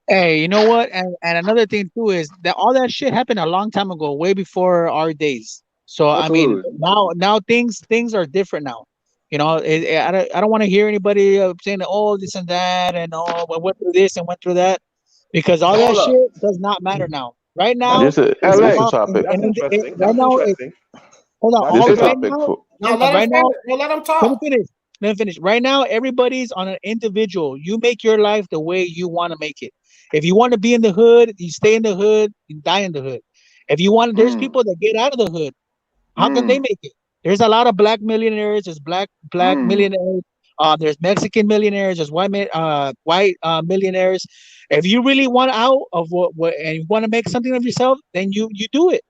Hey, you know what? And another thing too is that all that shit happened a long time ago, way before our days. So Absolutely. I mean, now things are different now. I don't want to hear anybody saying, oh, this and that, and oh, I went through this and went through that, because all that shit does not matter now. Right now, this is a topic. That's interesting. Hold on. Let him talk. Let me finish. Right now, everybody's on an individual. You make your life the way you want to make it. If you want to be in the hood, you stay in the hood, you die in the hood. If you want, there's people that get out of the hood. How can they make it? There's a lot of black millionaires. There's black millionaires. There's Mexican millionaires. There's white millionaires. If you really want out of what and you want to make something of yourself, then you do it.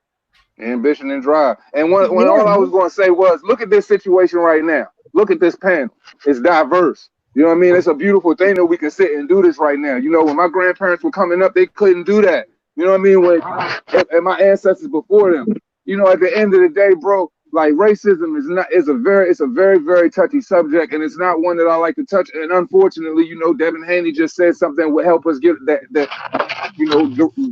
Ambition and drive. And when Yeah, all I was man. going to say was, look at this situation right now. Look at this panel. It's diverse. You know what I mean? It's a beautiful thing that we can sit and do this right now. You know, when my grandparents were coming up, they couldn't do that. You know what I mean? And my ancestors before them. You know, at the end of the day, bro, like racism is a very, very touchy subject, and it's not one that I like to touch. And unfortunately, you know, Devin Haney just said something that would help us get that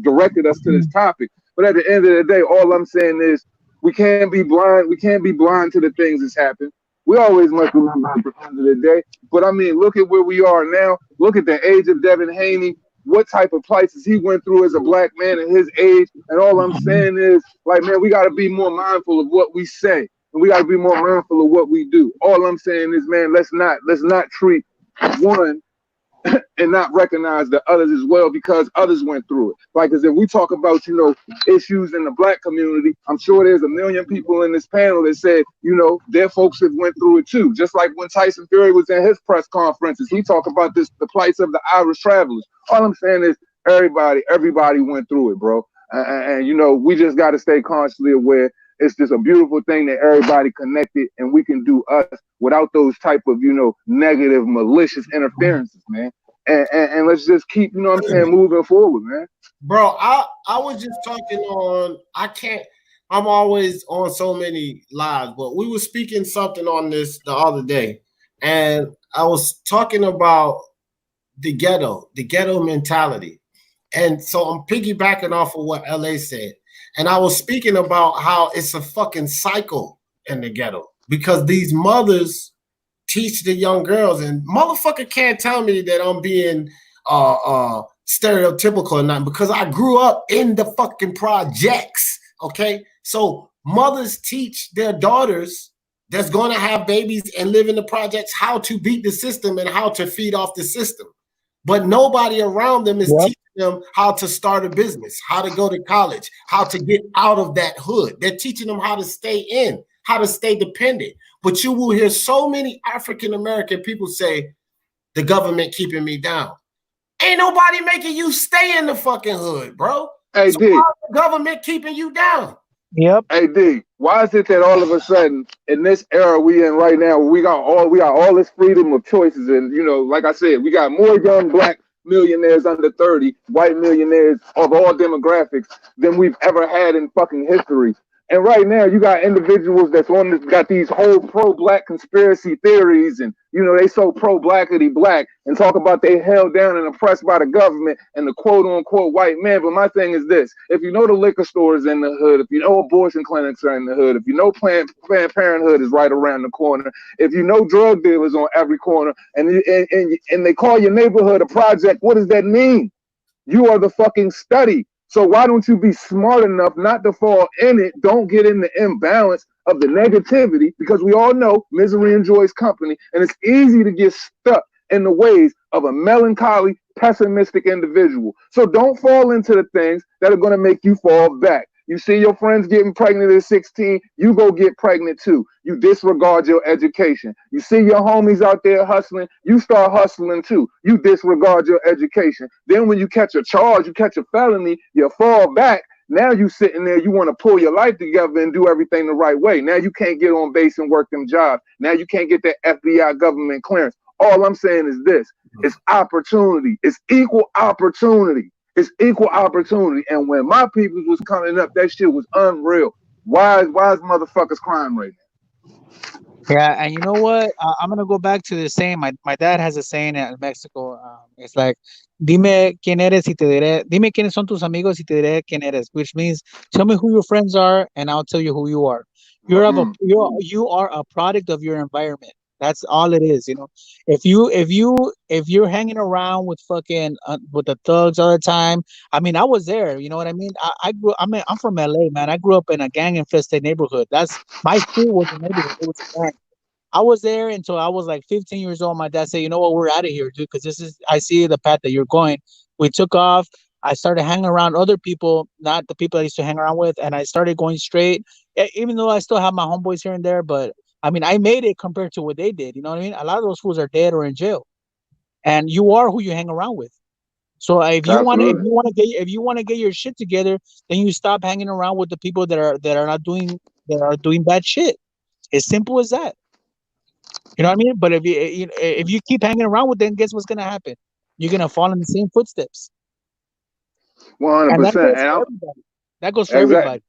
directed us to this topic. But at the end of the day, all I'm saying is we can't be blind. We can't be blind to the things that's happened. We always must remember at the end of the day. But I mean, look at where we are now. Look at the age of Devin Haney. What type of places he went through as a black man at his age. And all I'm saying is, like, man, we got to be more mindful of what we say, and we got to be more mindful of what we do. All I'm saying is, man, let's not treat one and not recognize the others as well, because others went through it. Like, as if we talk about, you know, issues in the black community, I'm sure there's a million people in this panel that said, you know, their folks have went through it too. Just like when Tyson Fury was in his press conferences, he talked about the plights of the Irish travelers. All I'm saying is everybody went through it, bro. And you know, we just got to stay consciously aware. It's just a beautiful thing that everybody connected, and we can do us without those type of, you know, negative, malicious interferences, man. And let's just keep, you know what I'm saying, moving forward, man. Bro, I was just talking on, I'm always on so many lives, but we were speaking something on this the other day, and I was talking about the ghetto mentality. And so I'm piggybacking off of what LA said. And I was speaking about how it's a fucking cycle in the ghetto, because these mothers teach the young girls, and motherfucker can't tell me that I'm being stereotypical or nothing, because I grew up in the fucking projects. Okay. So mothers teach their daughters that's going to have babies and live in the projects how to beat the system and how to feed off the system. But nobody around them is teaching them how to start a business, how to go to college, how to get out of that hood. They're teaching them how to stay in, how to stay dependent. But you will hear so many African-American people say, the government keeping me down. Ain't nobody making you stay in the fucking hood, bro. Hey, so D. how's the government keeping you down? Yep. Hey, D, why is it that all of a sudden in this era we in right now, we got all this freedom of choices, and you know, like I said, we got more young black millionaires under 30, white millionaires of all demographics than we've ever had in fucking history. And right now, you got individuals that's got these whole pro-black conspiracy theories, and you know they so pro-blackity black, and talk about they held down and oppressed by the government and the quote-unquote white man. But my thing is this: if you know the liquor stores in the hood, if you know abortion clinics are in the hood, if you know Planned Parenthood is right around the corner, if you know drug dealers on every corner, and they call your neighborhood a project, what does that mean? You are the fucking study. So why don't you be smart enough not to fall in it? Don't get in the imbalance of the negativity, because we all know misery enjoys company, and it's easy to get stuck in the ways of a melancholy, pessimistic individual. So don't fall into the things that are going to make you fall back. You see your friends getting pregnant at 16, you go get pregnant too. You disregard your education. You see your homies out there hustling, you start hustling too. You disregard your education. Then when you catch a charge, you catch a felony, you fall back. Now you sitting there, you want to pull your life together and do everything the right way. Now you can't get on base and work them jobs. Now you can't get that FBI government clearance. All I'm saying is this: it's opportunity. It's equal opportunity. It's equal opportunity. And when my people was coming up, that shit was unreal. Why is motherfuckers crying right now? Yeah, and you know what? I'm gonna go back to the saying. My dad has a saying in Mexico. It's like, "Dime quién eres y te diré. Dime quiénes son tus amigos y te diré quién eres," which means, tell me who your friends are, and I'll tell you who you are. You are a product of your environment. That's all it is. You know, if you're hanging around with fucking with the thugs all the time. I mean, I was there. You know what I mean? I'm from LA, man. I grew up in a gang infested neighborhood. That's my school was a neighborhood. It was a gang. I was there until I was like 15 years old. My dad said, "You know what? We're out of here, dude, because I see the path that you're going." We took off. I started hanging around other people, not the people I used to hang around with, and I started going straight. Even though I still have my homeboys here and there, but I mean, I made it compared to what they did. You know what I mean? A lot of those fools are dead or in jail, and you are who you hang around with. So Absolutely. if you want to get your shit together, then you stop hanging around with the people that are doing bad shit. As simple as that. You know what I mean? But if you keep hanging around with them, guess what's gonna happen? You're gonna fall in the same footsteps, and that 100%. goes And for I'm everybody. That goes for exactly. everybody.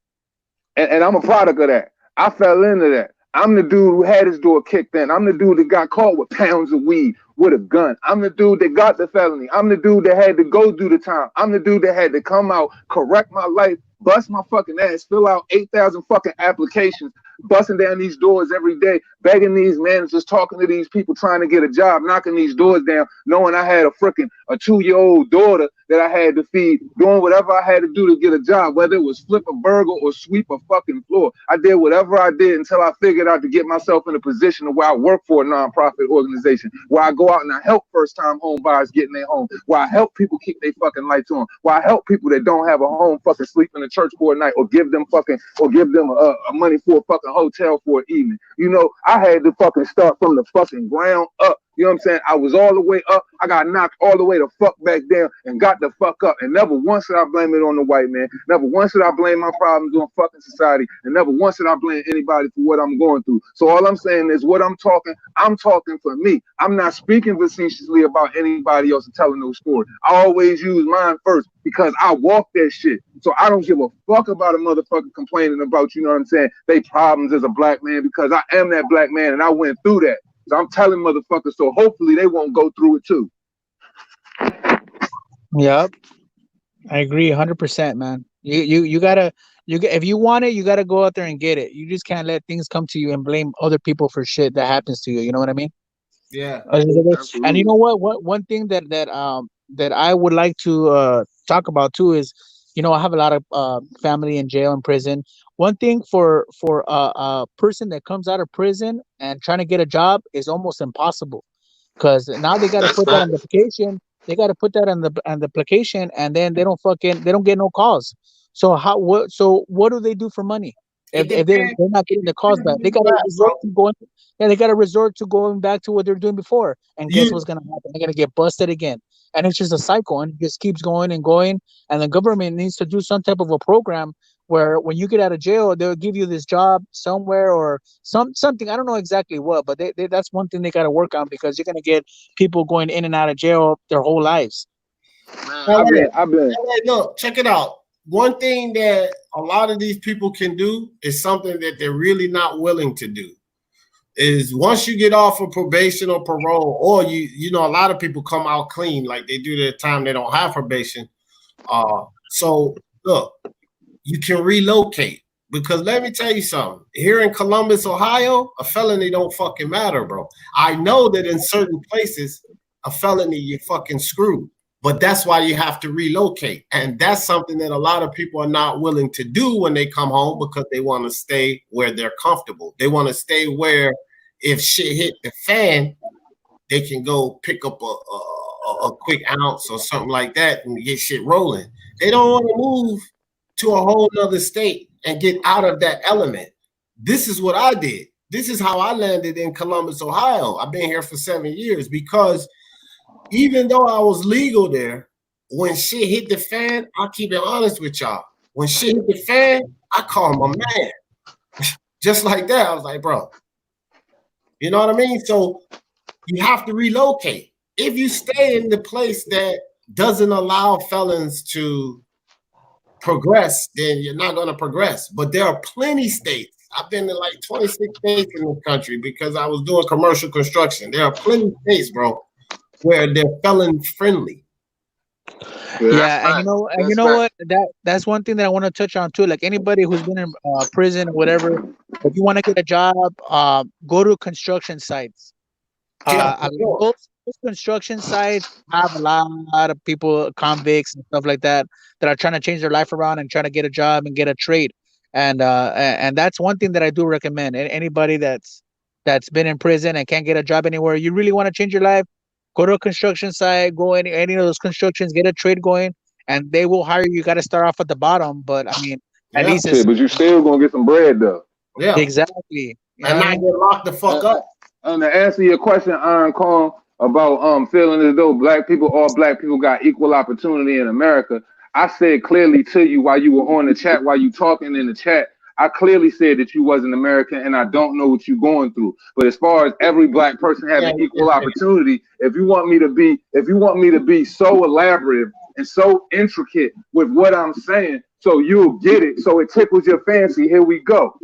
And I'm a product of that. I fell into that. I'm the dude who had his door kicked in. I'm the dude that got caught with pounds of weed with a gun. I'm the dude that got the felony. I'm the dude that had to go do the time. I'm the dude that had to come out, correct my life, bust my fucking ass, fill out 8,000 fucking applications, busting down these doors every day, begging these managers, talking to these people, trying to get a job, knocking these doors down, knowing I had a 2-year-old daughter that I had to feed, doing whatever I had to do to get a job, whether it was flip a burger or sweep a fucking floor. I did whatever I did until I figured out to get myself in a position where I work for a nonprofit organization, where I go out and I help first-time home buyers get in their home, where I help people keep their fucking lights on, where I help people that don't have a home fucking sleep in the church for a night, or give them money for a fucking hotel for an evening. You know, I had to fucking start from the fucking ground up. You know what I'm saying? I was all the way up. I got knocked all the way the fuck back down and got the fuck up. And never once did I blame it on the white man. Never once did I blame my problems on fucking society. And never once did I blame anybody for what I'm going through. So all I'm saying is I'm talking for me. I'm not speaking facetiously about anybody else and telling no story. I always use mine first because I walk that shit. So I don't give a fuck about a motherfucker complaining about, you know what I'm saying, they problems as a black man, because I am that black man and I went through that. So I'm telling motherfuckers, so hopefully they won't go through it too. Yep, I agree 100%, man. You gotta if you want it, you gotta go out there and get it. You just can't let things come to you and blame other people for shit that happens to you. You know what I mean? Yeah. And you know what? One thing that I would like to talk about too is, I have a lot of family in jail and prison. One thing for a person that comes out of prison and trying to get a job is almost impossible, because now they got to put that on the application. They got to put that on the application, and then they don't get no calls. So what do they do for money if they're not getting the calls back? They got to resort to going. Yeah, they got to resort to going back to what they're doing before. And guess what's gonna happen? They're gonna get busted again, and it's just a cycle, and it just keeps going and going. And the government needs to do some type of a program where when you get out of jail, they'll give you this job somewhere or something. I don't know exactly what, but that's one thing they got to work on, because you're gonna get people going in and out of jail their whole lives. I've been. Look, check it out. One thing that a lot of these people can do is something that they're really not willing to do. Is once you get off of probation or parole, or a lot of people come out clean, like they do their time, they don't have probation. So look, you can relocate, because let me tell you something. Here in Columbus, Ohio, a felony don't fucking matter, bro. I know that in certain places, a felony, you're fucking screwed. But that's why you have to relocate. And that's something that a lot of people are not willing to do when they come home, because they want to stay where they're comfortable. They want to stay where if shit hit the fan, they can go pick up a quick ounce or something like that and get shit rolling. They don't want to move to a whole nother state and get out of that element. This is what I did. This is how I landed in Columbus, Ohio. I've been here for 7 years, because even though I was legal there, when shit hit the fan, I'll keep it honest with y'all. When shit hit the fan, I call my man. Just like that. I was like, bro, you know what I mean? So you have to relocate. If you stay in the place that doesn't allow felons to progress, then you're not going to progress. But there are plenty states. I've been in like 26 states in this country because I was doing commercial construction. There are plenty states, bro, where they're felon friendly. Yeah, and you know what? That's one thing that I want to touch on too. Like anybody who's been in prison or whatever, if you want to get a job, go to construction sites. Those construction sites have a lot of people, convicts and stuff like that are trying to change their life around and trying to get a job and get a trade. And that's one thing that I do recommend. Anybody that's been in prison and can't get a job anywhere, you really want to change your life, go to a construction site, go any of those constructions, get a trade going, and they will hire you. You got to start off at the bottom, but I mean, at least but you still gonna get some bread though. Yeah, exactly. And not get locked the fuck up. And to answer your question, Iron Kong, about feeling as though all black people got equal opportunity in America. I said clearly to you while you were on the chat, while you talking in the chat, I clearly said that you wasn't American, and I don't know what you're going through. But as far as every black person having equal opportunity, if you want me to be so elaborate and so intricate with what I'm saying, so you'll get it, so it tickles your fancy, here we go.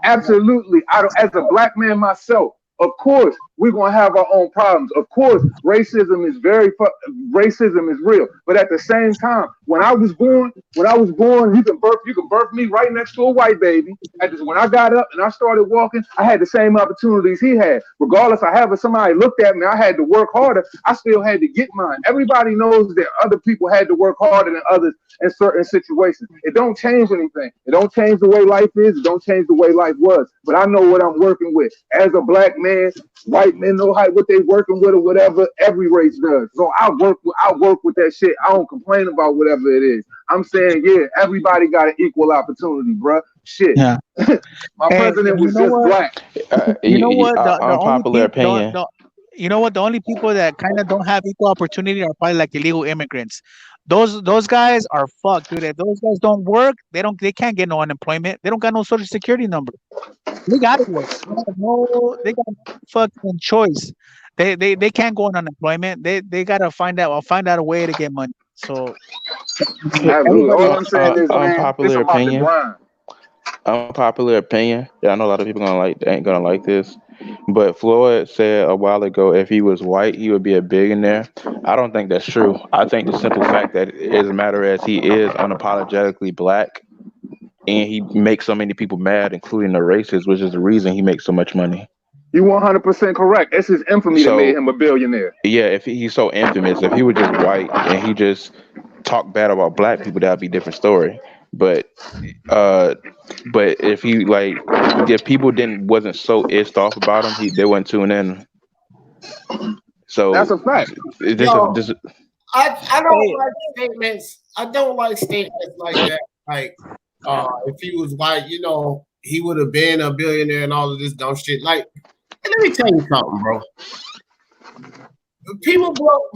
Absolutely. As a black man myself, of course, we're gonna have our own problems. Of course, racism is real. But at the same time, when I was born, you can birth me right next to a white baby. When I got up and I started walking, I had the same opportunities he had. Regardless, somebody looked at me, I had to work harder. I still had to get mine. Everybody knows that other people had to work harder than others in certain situations. It don't change anything. It don't change the way life is. It don't change the way life was. But I know what I'm working with. As a black man, white men know what they working with or whatever. Every race does. So I work with that shit. I don't complain about whatever it is. I'm saying, yeah, everybody got an equal opportunity, bro. Shit. Yeah. My president was just black. You know what? Unpopular opinion. You know what? The only people that kind of don't have equal opportunity are probably like illegal immigrants. Those guys are fucked, dude. If those guys don't work, they can't get no unemployment. They don't got no social security number. They gotta work. They got no fucking choice. They can't go on unemployment. They gotta find out a way to get money. So all I'm saying is, man, unpopular opinion. Unpopular opinion. Yeah, I know a lot of people ain't gonna like this. But Floyd said a while ago, if he was white, he would be a billionaire. I don't think that's true. I think the simple fact that it doesn't matter as he is unapologetically black, and he makes so many people mad, including the racists, which is the reason he makes so much money. You 100% correct. It's his infamy that made him a billionaire. Yeah, if he's so infamous, if he was just white and he just talked bad about black people, that'd be a different story. But if he if people wasn't so pissed off about him, they wouldn't tune in. So that's a fact. I don't like statements. I don't like statements like that. Like, if he was white, he would have been a billionaire and all of this dumb shit. Like, let me tell you something, bro.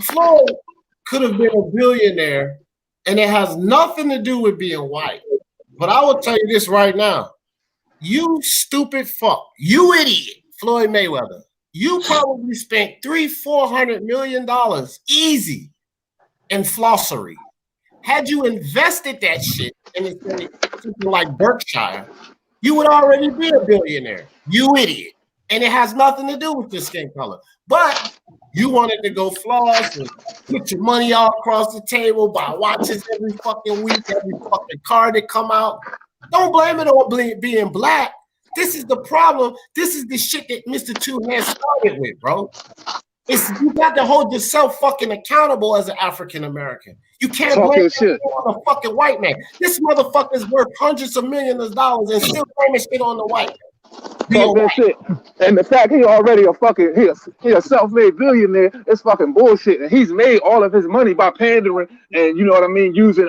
Floyd could have been a billionaire, and it has nothing to do with being white. But I will tell you this right now. You stupid fuck. You idiot, Floyd Mayweather. You probably spent $300-400 million easy in flossery. Had you invested that shit in something like Berkshire, you would already be a billionaire. You idiot. And it has nothing to do with your skin color. But you wanted to go floss and put your money all across the table, buy watches every fucking week, every fucking car that come out. Don't blame it on being black. This is the problem. This is the shit that Mr. Two Hands started with, bro. You got to hold yourself fucking accountable as an African American. You can't blame shit on a fucking white man. This motherfucker's worth hundreds of millions of dollars and still blaming shit on the white man. Shit. And the fact he already he a self-made billionaire is fucking bullshit. And he's made all of his money by pandering and using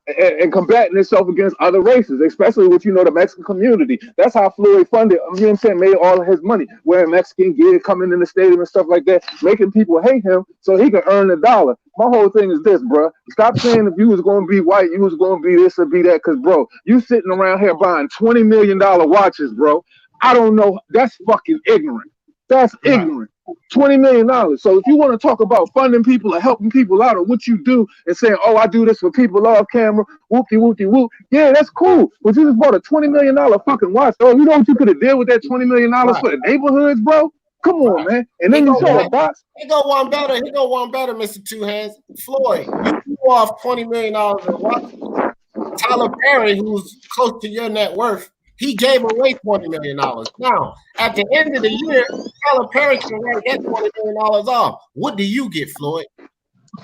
and combating himself against other races, especially with the Mexican community. That's how Floyd funded, made all of his money, wearing Mexican gear, coming in the stadium and stuff like that, making people hate him so he can earn a dollar. My whole thing is this, bro. Stop saying if you was going to be white, you was going to be this or be that, because, bro, you sitting around here buying $20 million watches, bro. I don't know. That's fucking ignorant. That's ignorant. $20 million. So if you want to talk about funding people or helping people out or what you do and saying, oh, I do this for people off camera, whoop-de-whoop-de-whoop, yeah, that's cool. But you just bought a $20 million fucking watch. Oh, you know what you could have did with that $20 million for the neighborhoods, bro? Come on, man. And then you saw a box. He go one better, Mr. Two Hands. Floyd, you threw off $20 million in watch. Tyler Perry, who's close to your net worth, he gave away $20 million. Now, at the end of the year, Tyler Perry can write that $20 million off. What do you get, Floyd?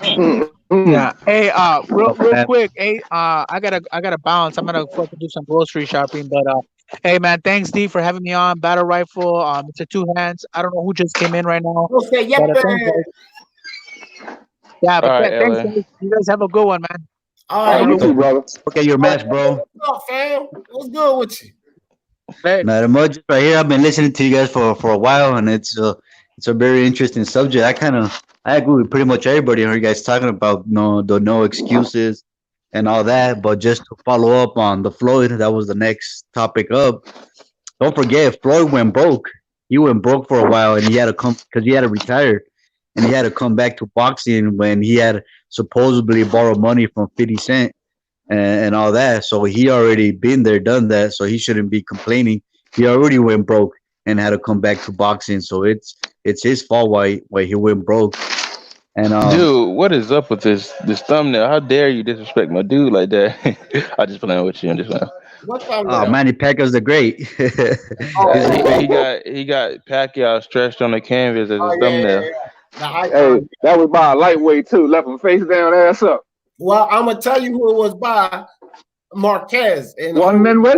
Yeah. Hey, real quick. Hey, I gotta bounce. I'm gonna fucking do some grocery shopping. But hey, man, thanks D for having me on. Battle Rifle. Mr. Two Hands. I don't know who just came in right now. Okay, yeah, but thanks, guys. You guys have a good one, man. All right, you too, brother. Okay, your match, bro. What's up, fam? What's good with you? Not much right here. I've been listening to you guys for a while, and it's it's a very interesting subject. I agree with pretty much everybody. I heard you guys talking about no excuses and all that. But just to follow up on the Floyd, that was the next topic up. Don't forget, Floyd went broke. He went broke for a while, and he had to come because he had to retire, and he had to come back to boxing when he had supposedly borrowed money from 50 Cent and all that. So he already been there, done that. So he shouldn't be complaining. He already went broke and had to come back to boxing. So it's his fault why he went broke. And Dude, what is up with this thumbnail? How dare you disrespect my dude like that? I just playing with you. I'm just playing. What thumbnail? Manny Pacquiao's the great. He got Pacquiao stretched on the canvas as his thumbnail. Hey, that was by a lightweight too. Left him face down, ass up. Well, I'm gonna tell you who it was by. Marquez. And Juan Manuel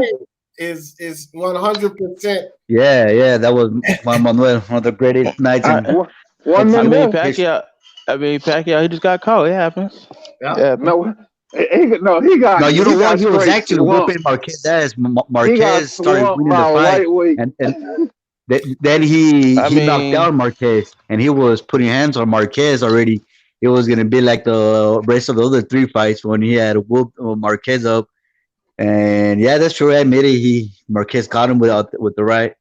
is 100%. Yeah, that was Juan Manuel, one of the greatest nights. Pacquiao, he just got caught. It happens. Yeah. No, he got. No, you know what? He was actually whooping Marquez ass. Marquez started winning the fight, and then he knocked down Marquez, and he was putting hands on Marquez already. It was gonna be like the rest of the other 3 fights when he had whooped Marquez up. And yeah, that's true. I admit it. Marquez caught him with the right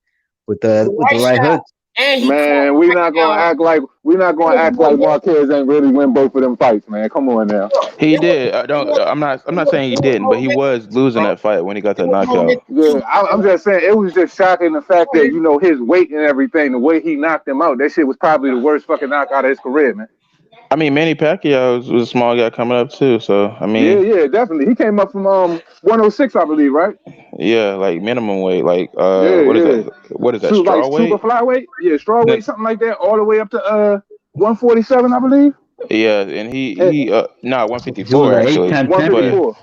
hook. Man, we're not gonna act like Marquez ain't really win both of them fights, man. Come on now. He did. I'm not saying he didn't, but he was losing that fight when he got that knockout. Yeah, I'm just saying it was just shocking the fact that his weight and everything, the way he knocked him out, that shit was probably the worst fucking knockout of his career, man. I mean, Manny Pacquiao was a small guy coming up too, so I mean, yeah, definitely. He came up from 106, I believe, right? Yeah, like minimum weight, like what is that? What is that? So, straw weight? Super flyweight? Yeah, straw weight, something like that, all the way up to 147, I believe. Yeah, and he 154 actually. 154.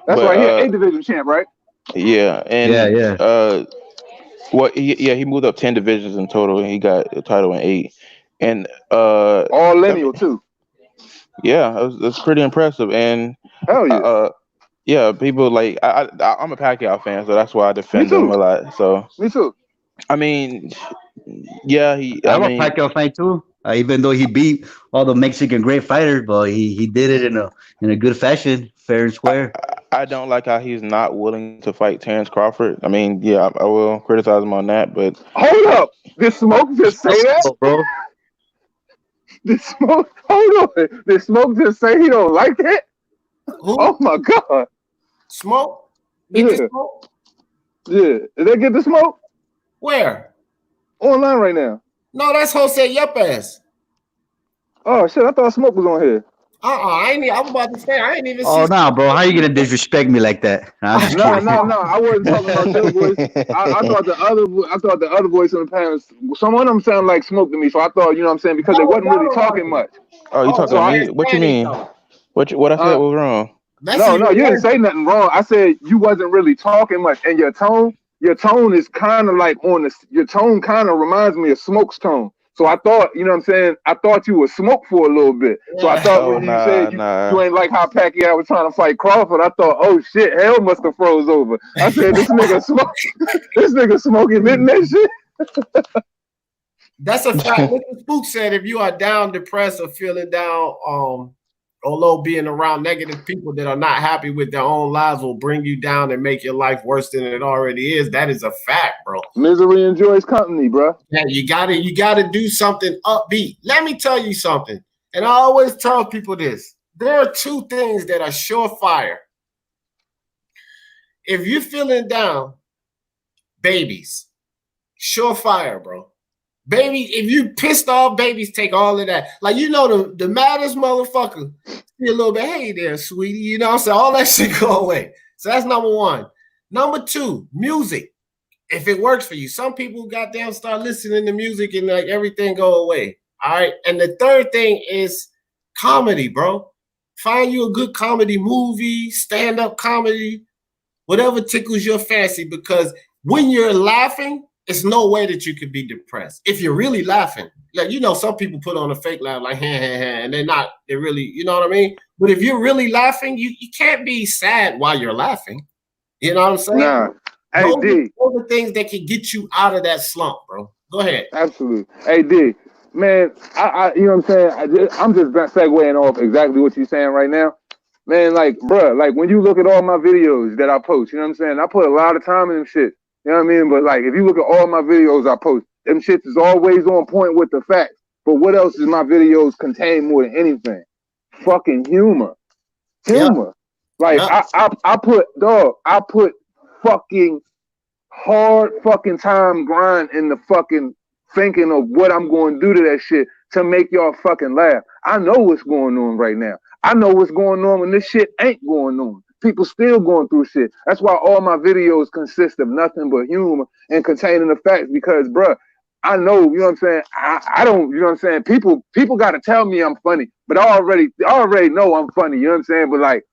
That's right. He 8 division champ, right? Yeah, and he moved up 10 divisions in total, and he got a title in 8. And all lineal too. Yeah, that's pretty impressive. And hell yeah, yeah, people like I'm a Pacquiao fan, so that's why I defend him a lot. So me too. I mean, yeah, I'm a Pacquiao fan too. Even though he beat all the Mexican great fighters, but he did it in a good fashion, fair and square. I don't like how he's not willing to fight Terrence Crawford. I mean, yeah, I will criticize him on that, but hold up, did Smoke just say that, bro? Did Smoke just say he don't like it? Who? Oh my God. Smoke? Get the Smoke? Yeah. Did they get the Smoke? Where? Online right now. No, that's Jose Yepes. Oh shit, I thought Smoke was on here. I was about to say I ain't even. Oh no, bro! How you gonna disrespect me like that? No, I wasn't talking about your voice. I thought the other voice in the panel. Some of them sound like Smoke to me, so I thought, you know what I'm saying, because they wasn't really talking much. Oh, you talking to me? What you mean? What I said was wrong? No, you didn't say nothing wrong. I said you wasn't really talking much, and your tone is kind of like your tone kind of reminds me of Smoke's tone. So I thought, you know what I'm saying, I thought you would Smoke for a little bit. So I thought when you said you ain't like how Pacquiao was trying to fight Crawford, I thought, oh shit, hell must have froze over. I said, this nigga smoking that shit. That's a fact. Mr. Spook said if you are down, depressed, or feeling down, although being around negative people that are not happy with their own lives will bring you down and make your life worse than it already is. That is a fact, bro. Misery enjoys company, bro. Yeah, you gotta do something upbeat. Let me tell you something, and I always tell people this. There are 2 things that are surefire. If you're feeling down, babies, surefire, bro. Baby, if you pissed off, babies take all of that. Like, the maddest motherfucker, see a little bit, hey there, sweetie. You know what I'm saying? All that shit go away. So that's number 1. Number 2, music. If it works for you. Some people goddamn start listening to music and like everything go away. All right. And the 3rd thing is comedy, bro. Find you a good comedy movie, stand-up comedy, whatever tickles your fancy, because when you're laughing, it's no way that you could be depressed. If you're really laughing, like, some people put on a fake laugh, like, and they're really, you know what I mean? But if you're really laughing, you can't be sad while you're laughing. You know what I'm saying? Nah. Hey, D. Those are things that can get you out of that slump, bro. Go ahead. Absolutely. Hey, D, man, you know what I'm saying? I'm just segueing off exactly what you're saying right now. Man, like, bruh, like when you look at all my videos that I post, you know what I'm saying? I put a lot of time in them shit. You know what I mean? But like, if you look at all my videos I post, them shits is always on point with the facts. But what else does my videos contain more than anything? Fucking humor. Humor. Like, I put fucking hard fucking time grind in the fucking thinking of what I'm going to do to that shit to make y'all fucking laugh. I know what's going on right now. I know what's going on when this shit ain't going on. People still going through shit. That's why all my videos consist of nothing but humor and containing the facts because, bruh, I know, you know what I'm saying? I don't, you know what I'm saying? People got to tell me I'm funny, but I already know I'm funny, you know what I'm saying? But like,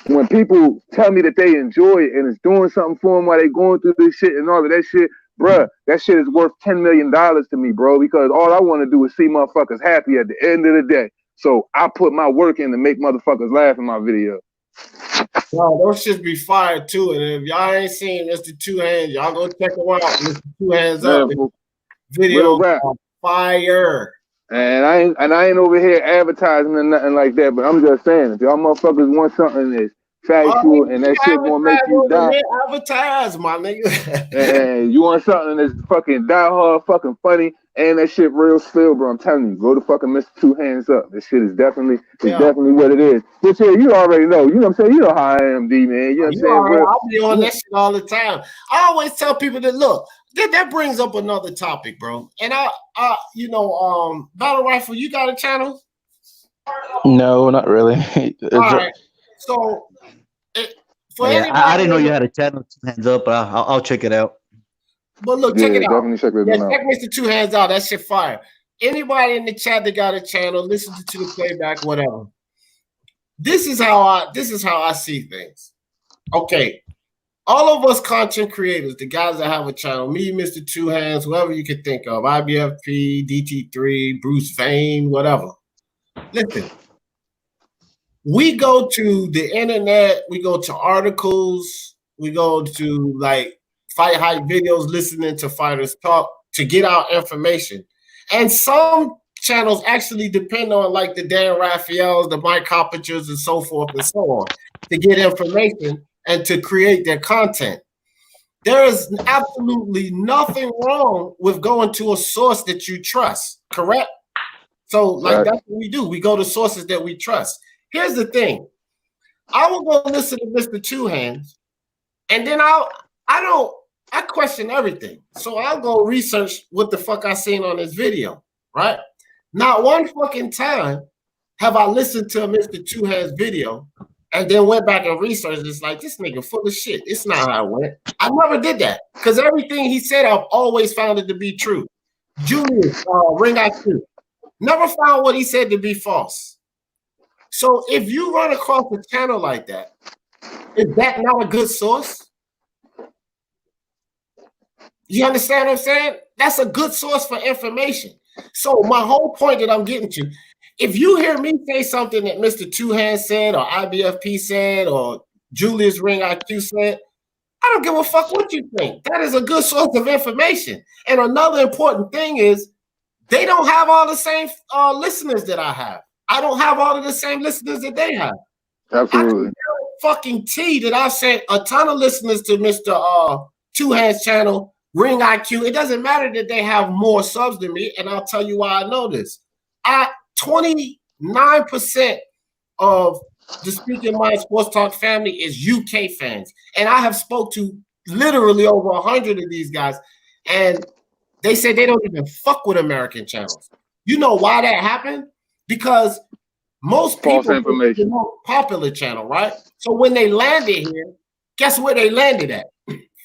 when people tell me that they enjoy it and it's doing something for them while they going through this shit and all of that shit, bruh, that shit is worth $10 million to me, bro, because all I want to do is see motherfuckers happy at the end of the day. So I put my work in to make motherfuckers laugh in my video. Wow, those shits be fired too. And if y'all ain't seen Mr. Two Hands, y'all go check them out. Mr. Two Hands Up. Video fire. And I ain't over here advertising or nothing like that, but I'm just saying, if y'all motherfuckers want something that's factual and that shit gonna make you die. Advertise, my nigga. And you want something that's fucking die hard, fucking funny, and that shit real still, bro. I'm telling you, go to fucking Mr. Two Hands Up. This shit is definitely what it is. This here, you already know. You know what I'm saying? You know how I am, D, man. You know what I'm saying? I'll be on that shit all the time. I always tell people that look, that brings up another topic, bro. And Battle Rifle, you got a channel? No, not really. All right. So I didn't know you had a channel, Two Hands Up, but I'll check it out. But look, check it out. Definitely check it out. Check Mr. Two Hands Out. That shit fire. Anybody in the chat that got a channel, listen to the playback, whatever. This is how I see things. Okay. All of us content creators, the guys that have a channel, me, Mr. Two Hands, whoever you can think of, IBFP, DT3, Bruce Vane, whatever. Listen, we go to the internet, we go to articles, we go to like fight hype videos, listening to fighters talk to get our information. And some channels actually depend on like the Dan Raphaels, the Mike Coppingers, and so forth and so on to get information and to create their content. There is absolutely nothing wrong with going to a source that you trust, correct? So like that's what we do. We go to sources that we trust. Here's the thing. I will go listen to Mr. Two Hands, and then I question everything. So I'll go research what the fuck I seen on this video, right? Not one fucking time have I listened to a Mr. Two Hands video and then went back and researched. It's like, this nigga full of shit. It's not how it went. I never did that because everything he said, I've always found it to be true. Julius, Ring IQ, never found what he said to be false. So if you run across a channel like that, is that not a good source? You understand what I'm saying? That's a good source for information. So my whole point that I'm getting to, if you hear me say something that Mr. Two Hands said or IBFP said or Julius Ring IQ said, I don't give a fuck what you think. That is a good source of information. And another important thing is they don't have all the same listeners that I have. I don't have all of the same listeners that they have. Absolutely. Fucking T that I sent a ton of listeners to Mr. Two Hands channel, Ring IQ. It doesn't matter that they have more subs than me, and I'll tell you why I know this. 29% of the Speaking Mind Sports Talk family is UK fans, and I have spoke to literally over 100 of these guys, and they say they don't even fuck with American channels. You know why that happened? Because most people the most popular channel, right? So when they landed here, guess where they landed at?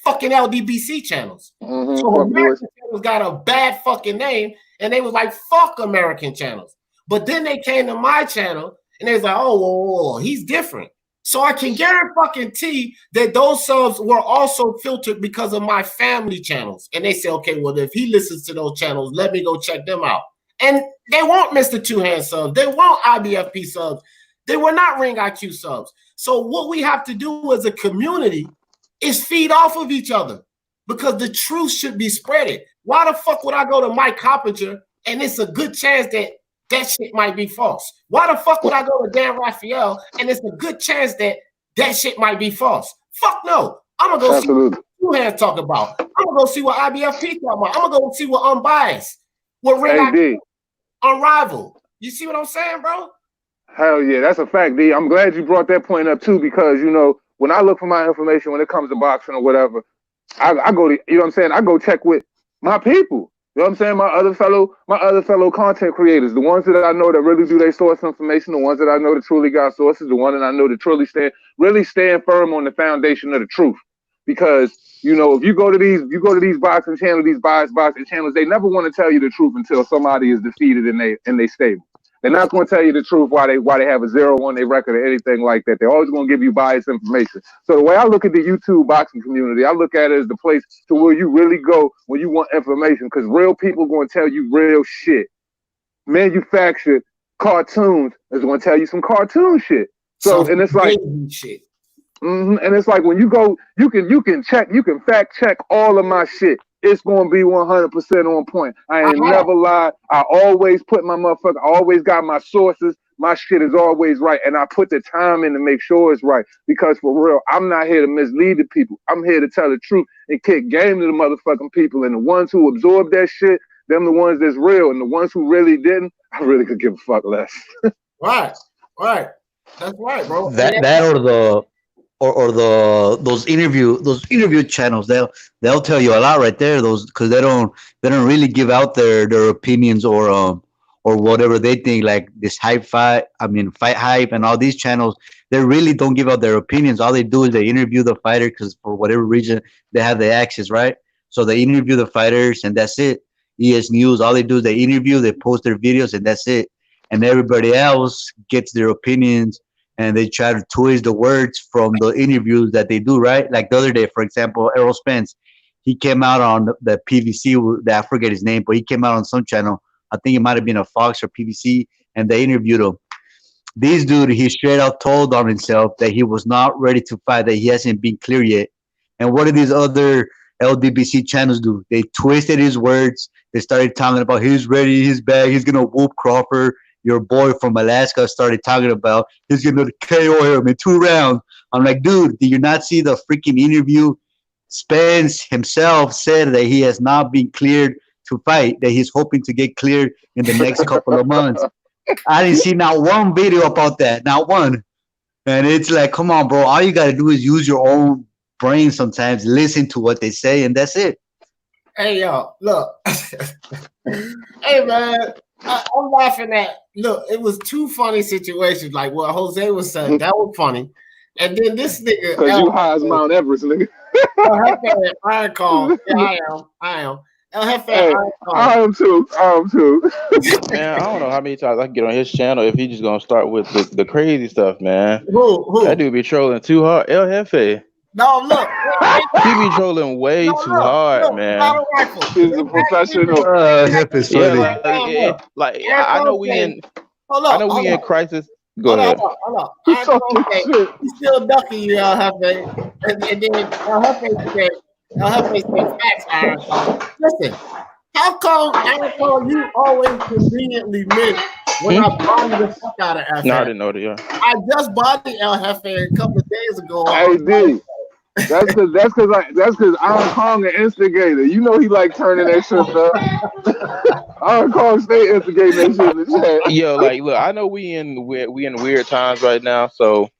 Fucking LDBC channels. Mm-hmm. So American channels got a bad fucking name, and they was like, fuck American channels. But then they came to my channel, and they was like, oh, whoa, he's different. So I can guarantee that those subs were also filtered because of my family channels. And they say, okay, well, if he listens to those channels, let me go check them out. And they want Mr. Two Hands subs. They want IBFP subs. They were not Ring IQ subs. So what we have to do as a community is feed off of each other because the truth should be spreaded. Why the fuck would I go to Mike Coppinger and it's a good chance that shit might be false. Why the fuck would I go to Dan Raphael and it's a good chance that shit might be false? Fuck no. I'm gonna go see what Two Hands talk about. I'm gonna go see what IBFP talk about. I'm gonna go see what Unbiased, what Red Unrivaled. You see what I'm saying, bro? Hell yeah, that's a fact, D. I'm glad you brought that point up too, because you know when I look for my information when it comes to boxing or whatever, I go to, you know what I'm saying, I go check with my people. You know what I'm saying? My other fellow content creators, the ones that I know that really do their source information, the ones that I know that truly got sources, the one that I know that truly stand firm on the foundation of the truth. Because you know, if you go to these boxing channels, these biased boxing channels, they never want to tell you the truth until somebody is defeated in they stable. They're not going to tell you the truth why they have a 0 on their record or anything like that. They're always going to give you biased information. So the way I look at the YouTube boxing community, I look at it as the place to where you really go when you want information, because real people are going to tell you real shit. Manufactured cartoons is going to tell you some cartoon shit. So and it's like shit. And it's like when you go, you can fact check all of my shit. It's gonna be 100% on point. I ain't never lied. I always put my motherfucker. I always got my sources. My shit is always right, and I put the time in to make sure it's right. Because for real, I'm not here to mislead the people. I'm here to tell the truth and kick game to the motherfucking people. And the ones who absorb that shit, them the ones that's real, and the ones who really didn't, I really could give a fuck less. Right. That's right, bro. Those interview channels, they'll tell you a lot right there, those, because they don't really give out their opinions or whatever they think, like this Fight Hype and all these channels. They really don't give out their opinions. All they do is they interview the fighter, because for whatever reason they have the access, right? So they interview the fighters and that's it. ES News, all they do is they interview, they post their videos, and that's it. And everybody else gets their opinions, and they try to twist the words from the interviews that they do, right? Like the other day, for example, Errol Spence, he came out on the PVC, I forget his name, but he came out on some channel. I think it might have been a Fox or PVC, and they interviewed him. This dude, he straight out told on himself that he was not ready to fight, that he hasn't been clear yet. And what did these other LDBC channels do? They twisted his words. They started talking about he's ready, he's back, he's going to whoop Crawford. Your boy from Alaska started talking about he's going to KO him in 2 rounds. I'm like, dude, did you not see the freaking interview? Spence himself said that he has not been cleared to fight, that he's hoping to get cleared in the next couple of months. I didn't see not one video about that, not one. And it's like, come on, bro. All you got to do is use your own brain sometimes, listen to what they say, and that's it. Hey, yo, look. Hey, man. I'm laughing at, look, it was 2 funny situations, like what Jose was saying. That was funny. And then this nigga. Because you high as Mount Everest, nigga. Iron Call. Yeah, I am. El Jefe, hey, I am too. Man, I don't know how many times I can get on his channel if he's just going to start with the crazy stuff, man. Who? That dude be trolling too hard. El Jefe. No, look. He be trolling way too hard, man. He's a professional. Jefe's funny. I know we in crisis. Go ahead. Hold on. He's still ducking you, El Jefe. And then El Jefe said facts, Iron Call. Listen, how come, Iron Call, you always conveniently miss when I body the fuck out of El Jefe? No, I didn't know that, yeah. I just bodied El Jefe a couple of days ago. Hey, D. That's because Iron Kong an instigator. You know he like turning that shit up. Iron Kong stay instigating that shit in the chat. Yo, like, look, I know we in weird times right now, so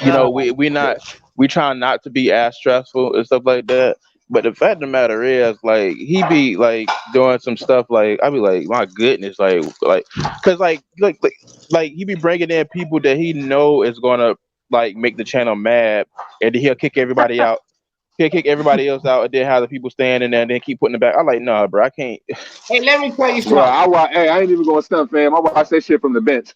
you know we trying not to be as stressful and stuff like that. But the fact of the matter is, like, he be like doing some stuff like I be like, my goodness, like, cause like he be bringing in people that he know is gonna like make the channel mad, and then he'll kick everybody out. He'll kick everybody else out, and then have the people standing there and then keep putting it back. I'm like, nah, bro, I can't. Hey, let me tell you something. Bro, I ain't even going to stunt, fam. I watch that shit from the bench.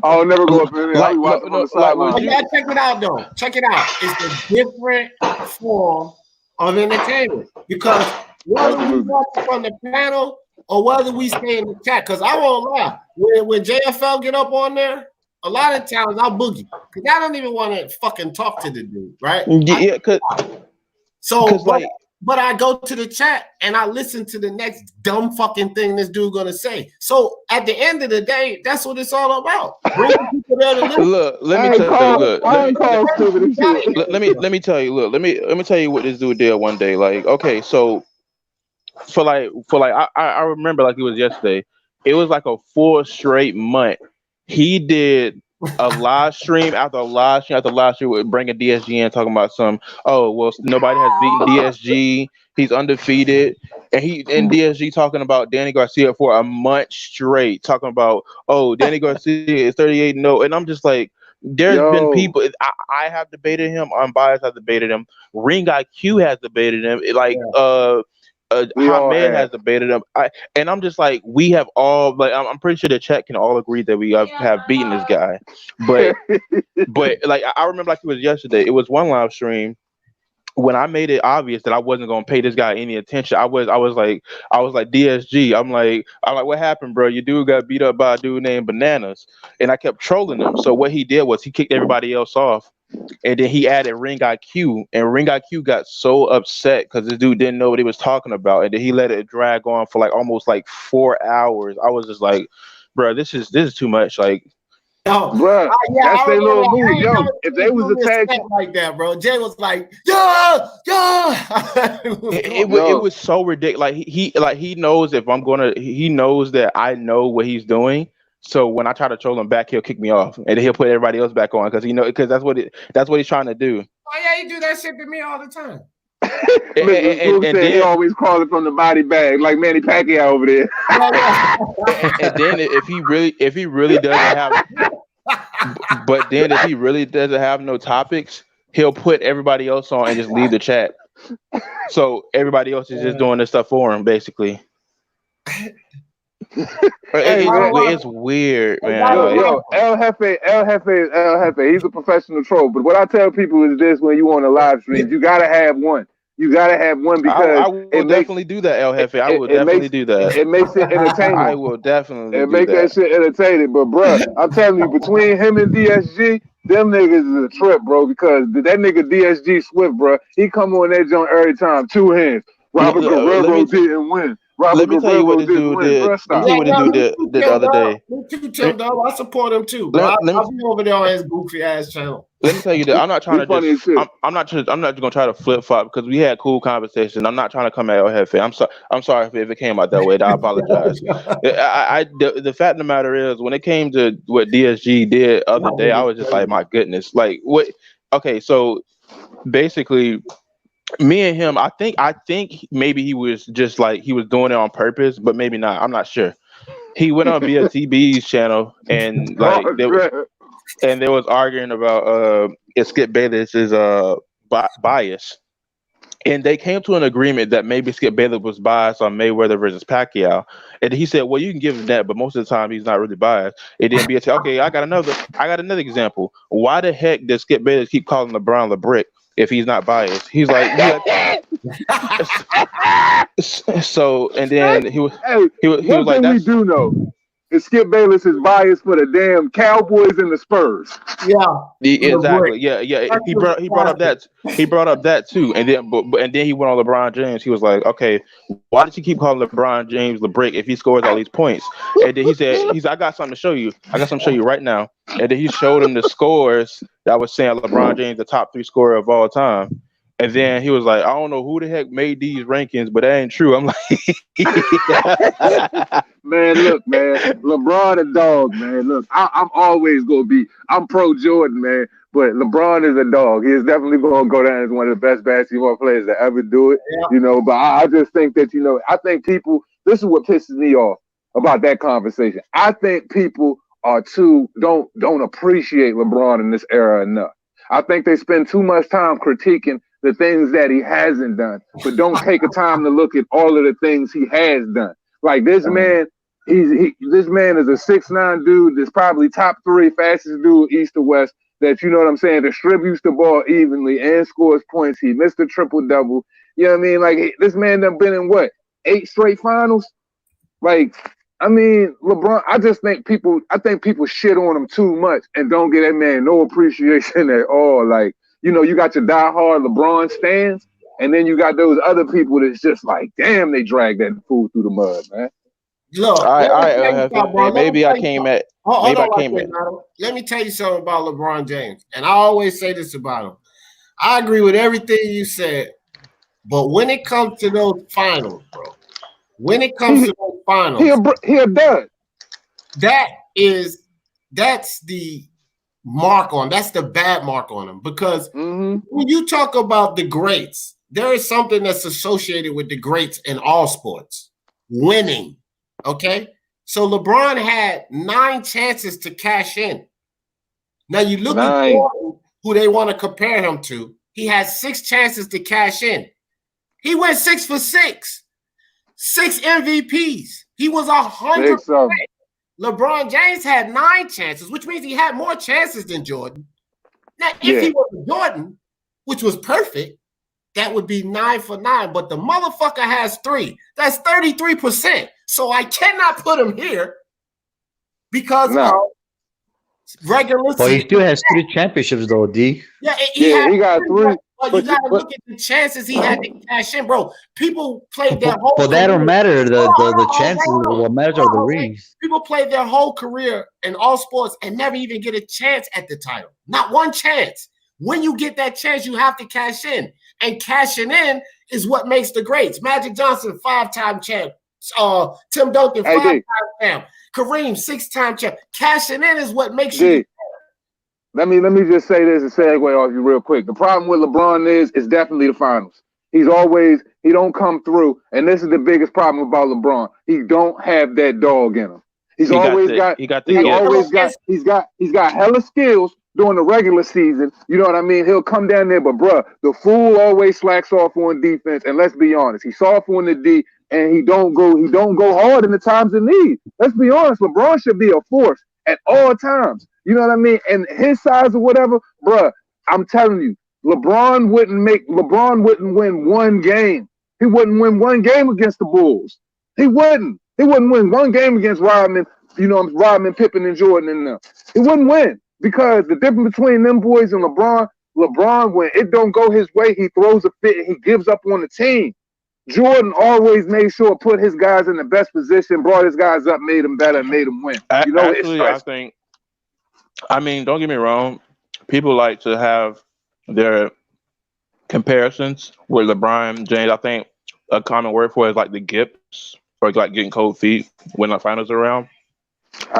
I'll never go up in there. I'll be watching on the sideline. You gotta check it out, though. Check it out. It's a different form of entertainment, because whether we watch from the panel or whether we stay in the chat, because I won't lie, when JFL get up on there, a lot of times I'll boogie because I don't even want to fucking talk to the dude, right? Yeah, so like But I go to the chat and I listen to the next dumb fucking thing this dude gonna say. So at the end of the day, that's what it's all about. Bring the people there to listen. Look, let me tell you. Look, let me tell you. Look, let me tell you what this dude did one day. Like, okay, so for I remember like it was yesterday. It was like a full straight month. He did a live stream after live stream after live stream with bringing DSG in talking about some. Oh well, nobody has beaten DSG. He's undefeated, and DSG talking about Danny Garcia for a month straight, talking about Danny Garcia is 38-0, and I'm just like, there's been people. I have debated him. Unbiased has debated him. Ring IQ has debated him. Hamed has debated him. And I'm just like, we have all like I'm pretty sure the chat can all agree that we have beaten this guy. But like I remember like it was yesterday. It was one live stream when I made it obvious that I wasn't gonna pay this guy any attention. I was like DSG. I'm like, what happened, bro? Your dude got beat up by a dude named Bananas, and I kept trolling him. So what he did was he kicked everybody else off. And then he added Ring IQ, and Ring IQ got so upset because this dude didn't know what he was talking about, and then he let it drag on for like almost like 4 hours. I was just like, bro, this is too much. Like, bro, that's their little move. Yo, if they was a tag like that, bro, Jay was like, yeah. It was so ridiculous. Like he knows he knows that I know what he's doing. So when I try to troll him back, he'll kick me off, and then he'll put everybody else back on because that's what he's trying to do. Oh yeah, he do that shit to me all the time. and then he always calling from the body bag like Manny Pacquiao over there. And then if he really doesn't have, but then if he really doesn't have no topics, he'll put everybody else on and just leave the chat. So everybody else is just doing this stuff for him, basically. It's weird, man. Yo, El Jefe, he's a professional troll. But what I tell people is this: when you on a live stream, you gotta have one. You gotta have one because I will definitely do that, El Jefe. I will definitely do that. It makes it entertaining. I will definitely. It makes that shit entertaining. But bro, I'm telling you, between him and DSG, them niggas is a trip, bro. Because that nigga DSG Swift, bro, he come on that joint every time, two hands. Robert Guerrero didn't win. Let me tell you what this dude did. Let me tell you what this dude did the other day. I support him too. I'll be over there on his goofy ass channel. Let me tell you that I'm not trying to I'm not gonna try to flip flop because we had cool conversation. I'm not trying to come at El Jefe. I'm sorry if it came out that way. I apologize. The fact of the matter is, when it came to what DSG did the other day, I was just like, my goodness, like what? Okay, so basically, me and him, I think maybe he was just like he was doing it on purpose, but maybe not. I'm not sure. He went on BSTB's channel and like they was arguing about Skip Bayless's bias, and they came to an agreement that maybe Skip Bayless was biased on Mayweather versus Pacquiao, and he said, "Well, you can give him that, but most of the time he's not really biased." It didn't be a okay. I got another example. Why the heck does Skip Bayless keep calling LeBron LeBrick if he's not biased? He's like, so, and then he was like, "That's we do know." And Skip Bayless is biased for the damn Cowboys and the Spurs. Exactly. Yeah. He brought up that too, and then he went on LeBron James. He was like, okay, why did you keep calling LeBron James LeBrick if he scores all these points? And then he said, I got something to show you. I got something to show you right now. And then he showed him the scores that was saying LeBron James the top 3 scorer of all time. And then he was like, I don't know who the heck made these rankings, but that ain't true. I'm like, man, look, man, LeBron a dog, man. Look, I'm always going to be, I'm pro Jordan, man, but LeBron is a dog. He is definitely going to go down as one of the best basketball players to ever do it, but I just think that, I think people, this is what pisses me off about that conversation. I think people don't appreciate LeBron in this era enough. I think they spend too much time critiquing the things that he hasn't done, but don't take a time to look at all of the things he has done. Like this man, this man is a 6'9" dude that's probably top 3 fastest dude east to west that, you know what I'm saying, distributes the ball evenly and scores points. He missed a triple-double. You know what I mean? Like this man done been in what, 8 straight finals? Like, I mean, LeBron, I think people shit on him too much and don't give that man no appreciation at all. Like, you got your diehard LeBron stans, And then you got those other people that's just like, damn, they drag that fool through the mud, man. Look, All let me right, tell you something, bro. maybe I came at. Hold Maybe I on right came there, at. Nato. Let me tell you something about LeBron James. And I always say this about him. I agree with everything you said. But when it comes to those finals, bro, when it comes to those finals, he a dud. That's the mark on. That's the bad mark on him. Because when you talk about the greats, there is something that's associated with the greats in all sports. Winning. Okay? So LeBron had 9 chances to cash in. Now you look at Jordan, who they want to compare him to. He had 6 chances to cash in. He went 6 for 6. 6 MVPs. He was 100%. LeBron James had 9 chances, which means he had more chances than Jordan. Now, if he was Jordan, which was perfect, that would be 9 for 9. But the motherfucker has 3. That's 33%. So I cannot put him here because of regular season. But he still has 3 championships, though, D. Yeah, he got 3. But you gotta look at the chances he had to cash in, bro. People played their whole. But that don't matter. The chances, what matters are the rings. People played their whole career in all sports and never even get a chance at the title. Not one chance. When you get that chance, you have to cash in, and cashing in is what makes the greats. Magic Johnson, 5-time champ. Tim Duncan, 5-time champ. Kareem, 6-time champ. Cashing in is what makes you. Let me just say this and segue off you real quick. The problem with LeBron is definitely the finals. He don't come through, and this is the biggest problem about LeBron. He don't have that dog in him. He's got hella skills during the regular season. You know what I mean? He'll come down there, but bruh, the fool always slacks off on defense. And let's be honest, he's soft on the D, and he don't go hard in the times of need. Let's be honest, LeBron should be a force at all times. You know what I mean? And his size or whatever, bruh, I'm telling you, LeBron wouldn't win one game. He wouldn't win one game against the Bulls. He wouldn't win one game against Rodman, Rodman, Pippen, and Jordan and them. He wouldn't win because the difference between them boys and LeBron, when it don't go his way, he throws a fit and he gives up on the team. Jordan always made sure to put his guys in the best position, brought his guys up, made them better, and made them win. Don't get me wrong. People like to have their comparisons with LeBron James. I think a common word for it is like the gips, or like getting cold feet when the finals are around.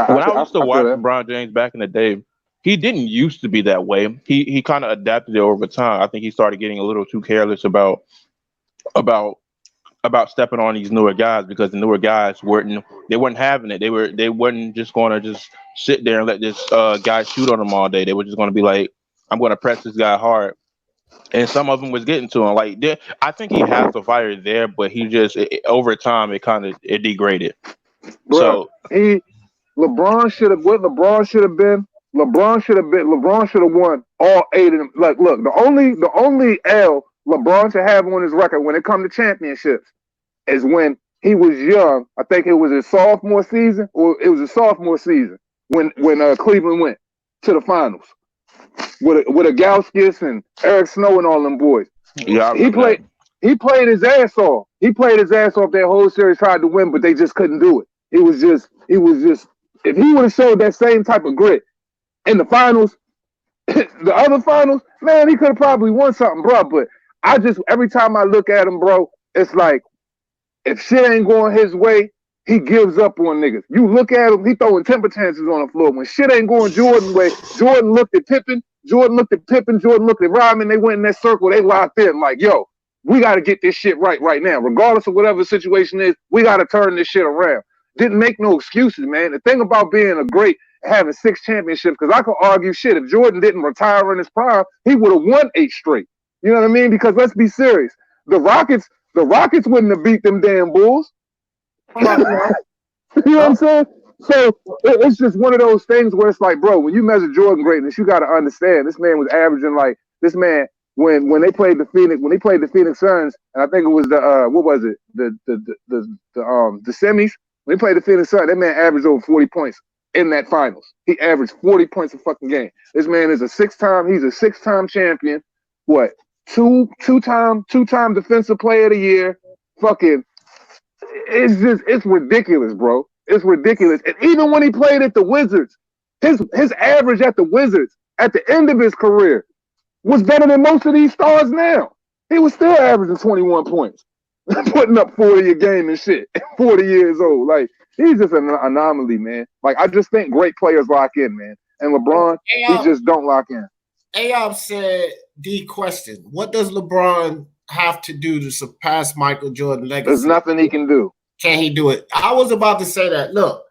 When I used to watch LeBron James back in the day, he didn't used to be that way. He kind of adapted it over time. I think he started getting a little too careless about stepping on these newer guys because the newer guys weren't having it. They weren't just going to just sit there and let this guy shoot on them all day. They were just going to be like, I'm going to press this guy hard. And some of them was getting to him. Like, I think he has the fire there, but he just over time it degraded. Bro, LeBron should have won all 8 of them. Like, look, the only L LeBron should have on his record when it comes to championships is when he was young. I think it was his sophomore season, when Cleveland went to the finals with Gauskas and Eric Snow and all them boys. Yeah, he played his ass off. He played his ass off that whole series, tried to win, but they just couldn't do it. It was just if he would have showed that same type of grit in the finals, the other finals, man, he could have probably won something, bro. But every time I look at him, bro, it's like if shit ain't going his way, he gives up on niggas. You look at him, he throwing temper tantrums on the floor. When shit ain't going Jordan's way, Jordan looked at Rodman, Jordan looked at Rodman, they went in that circle, they locked in like, yo, we got to get this shit right now. Regardless of whatever the situation is, we got to turn this shit around. Didn't make no excuses, man. The thing about being a great, having 6 championships, because I could argue shit, if Jordan didn't retire in his prime, he would have won 8 straight. You know what I mean? Because let's be serious. The Rockets wouldn't have beat them damn Bulls. You know what I'm saying? So it's just one of those things where it's like, bro, when you measure Jordan greatness, you got to understand this man was averaging like this man when they played the Phoenix Suns, and I think it was the semis. When they played the Phoenix Suns, that man averaged over 40 points in that finals. He averaged 40 points a fucking game. This man is he's a 6-time champion. What? two-time defensive player of the year. Fucking, it's ridiculous, bro. It's ridiculous. And even when he played at the Wizards, his average at the Wizards at the end of his career was better than most of these stars now. He was still averaging 21 points, putting up 40 a game and shit. 40 years old, like he's just an anomaly, man. Like I just think great players lock in, man. And LeBron, he just don't lock in. Ayob said, D question, what does LeBron have to do to surpass Michael Jordan's legacy? There's nothing he can do. Can he do it? I was about to say that. Look,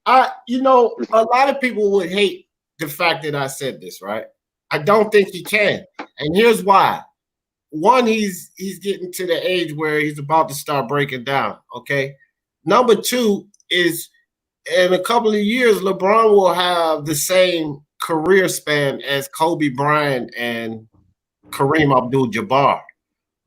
a lot of people would hate the fact that I said this, right? I don't think he can. And here's why. One, he's getting to the age where he's about to start breaking down, okay? Number two is in a couple of years, LeBron will have the same career span as Kobe Bryant and Kareem Abdul-Jabbar.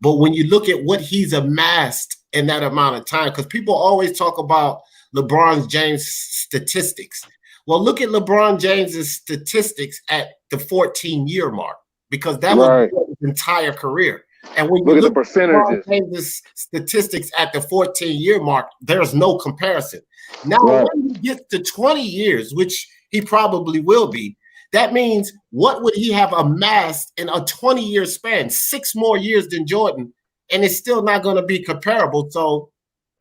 But when you look at what he's amassed in that amount of time, because people always talk about LeBron James' statistics. Well, look at LeBron James's statistics at the 14-year mark, because that was his entire career. And when you look at the percentages, LeBron James's statistics at the 14-year mark, there's no comparison. Now, when he gets to 20 years, which he probably will be, that means what would he have amassed in a 20-year span, 6 more years than Jordan, and it's still not going to be comparable. So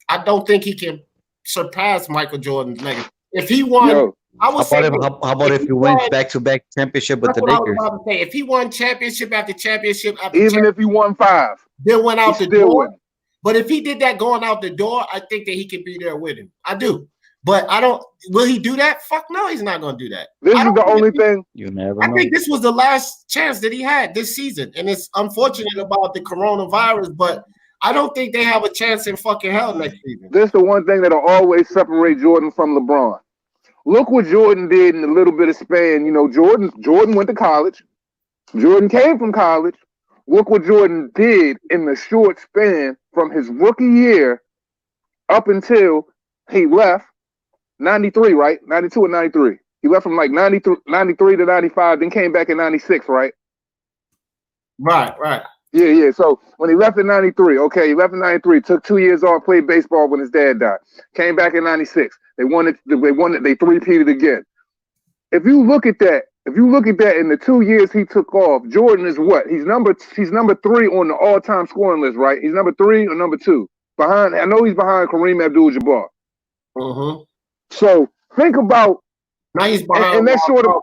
I don't think he can surpass Michael Jordan's legacy. If he won, how about if he wins back-to-back championship with the Lakers? I was about to say, if he won championship after championship after even if he won 5, then went out the door. But if he did that going out the door, I think that he could be there with him. I do. But I don't. Will he do that? Fuck no, he's not going to do that. This is the only thing. You never I know. think this was the last chance that he had this season. And it's unfortunate about the coronavirus, but I don't think they have a chance in fucking hell next season. This is the one thing that'll always separate Jordan from LeBron. Look what Jordan did in a little bit of span. You know, Jordan went to college. Jordan came from college. Look what Jordan did in the short span from his rookie year up until he left. 93, right? 92 or 93. He left from like 93 to 95, then came back in 96, right? Right. Yeah. So when he left in 93, he left in 93, took 2 years off, played baseball when his dad died. Came back in 96. They three-peated again. If you look at that in the 2 years he took off, Jordan is what? He's number 3 on the all-time scoring list, right? He's number 3 or number 2. I know he's behind Kareem Abdul-Jabbar. Mm-hmm. So think about now he's behind and that's short of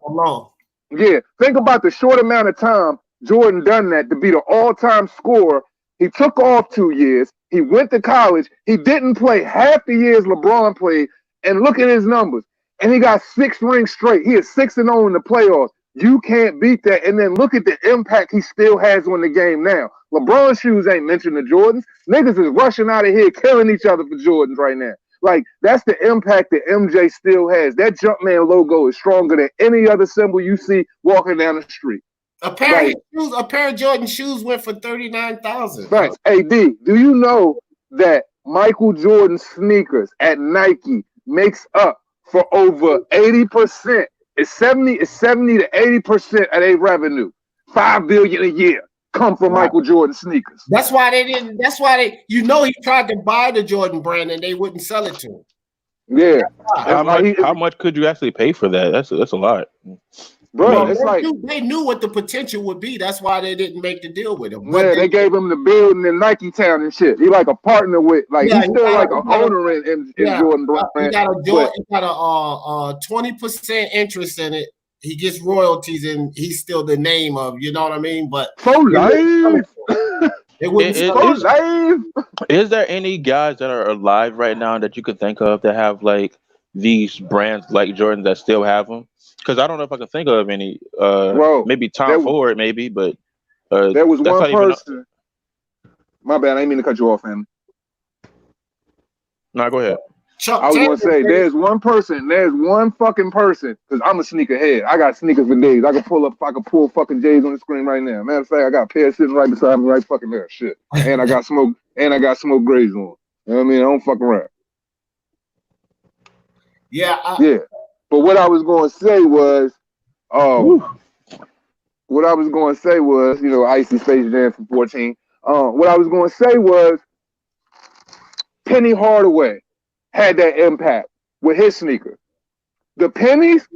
think about the short amount of time Jordan done that to be the all-time scorer. He took off 2 years. He went to college. He didn't play half the years LeBron played. And look at his numbers. And he got 6 rings straight. He is 6-0 in the playoffs. You can't beat that. And then look at the impact he still has on the game now. LeBron's shoes ain't mentioned to Jordans. Niggas is rushing out of here, killing each other for Jordans right now. Like, that's the impact that MJ still has. That Jumpman logo is stronger than any other symbol you see walking down the street. A pair of Jordan shoes went for $39,000. Right. Hey, D, do you know that Michael Jordan sneakers at Nike makes up for over 80%? It's 70 to 80% of their revenue. $5 billion a year come from Michael Jordan sneakers. That's why they he tried to buy the Jordan brand and they wouldn't sell it to him. Yeah. How much could you actually pay for that? That's a lot. Bro, they knew what the potential would be. That's why they didn't make the deal with him. Yeah, they gave him the building in Nike Town and shit. He like a partner with, he's still like an owner in Jordan brand. He got a 20% interest in it. He gets royalties and he's still the name of, you know what I mean? But is there any guys that are alive right now that you could think of that have like these brands like Jordan that still have them? Because I don't know if I can think of any. Maybe Tom Ford, maybe, but there was one person. My bad, I didn't mean to cut you off, man. No, go ahead. I was gonna say there's one fucking person, because I'm a sneakerhead. I got sneakers for days. I can pull fucking J's on the screen right now. Matter of fact, I got a pair sitting right beside me right fucking there. Shit. And I got smoke grays on. You know what I mean? I don't fuck around. Yeah. But what I was gonna say was what I was going to say was, Icy Space Jam for 14. What I was going to say was Penny Hardaway had that impact with his sneaker. The pennies,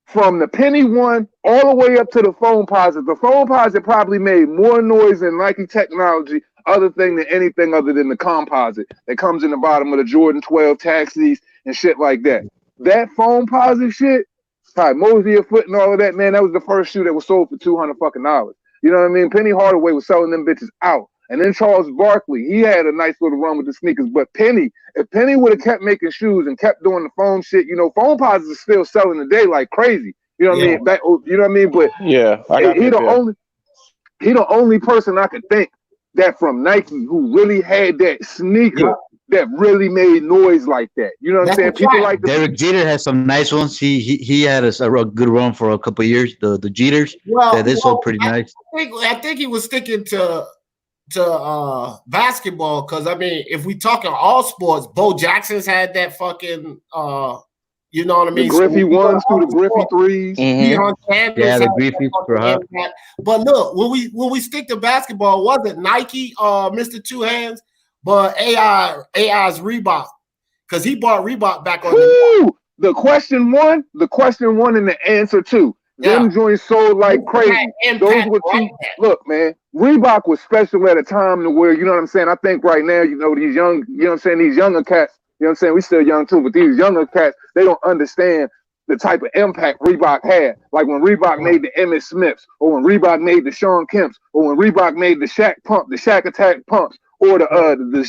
from the penny one all the way up to the foam posit. The foam posit probably made more noise than Nike technology other thing than anything other than the composite that comes in the bottom of the Jordan 12 taxis and shit like that. That foam posit shit, Mosey foot and all of that, man, that was the first shoe that was sold for $200 fucking dollars. You know what I mean? Penny Hardaway was selling them bitches out. And then Charles Barkley, he had a nice little run with the sneakers. But Penny, if Penny would have kept making shoes and kept doing the foam shit, foam posits are still selling today like crazy. You know what I mean? You know what I mean? But yeah, he the only person I could think that from Nike who really had that sneaker that really made noise like that. You know what I'm saying? People like Derek Jeter has some nice ones. He had a good run for a couple of years. The Jeters, they sold pretty nice. I think he was sticking to basketball because I mean, if we talking all sports, Bo Jackson's had that fucking you know what I mean? The Griffey ones through the Griffey threes. Mm-hmm. Yeah, the Griffey for hot. But look, when we stick to basketball, wasn't Nike Mr. Two Hands, but AI's Reebok because he bought Reebok back on the question one and the answer two. Them joints sold like crazy. Those were two. Look, man, Reebok was special at a time to where, you know what I'm saying? I think right now, these young, you know what I'm saying, these younger cats, you know what I'm saying? We still young too, but these younger cats, they don't understand the type of impact Reebok had. Like when Reebok made the Emmitt Smiths, or when Reebok made the Sean Kemps, or when Reebok made the Shaq pump, the Shaq Attack pumps, or the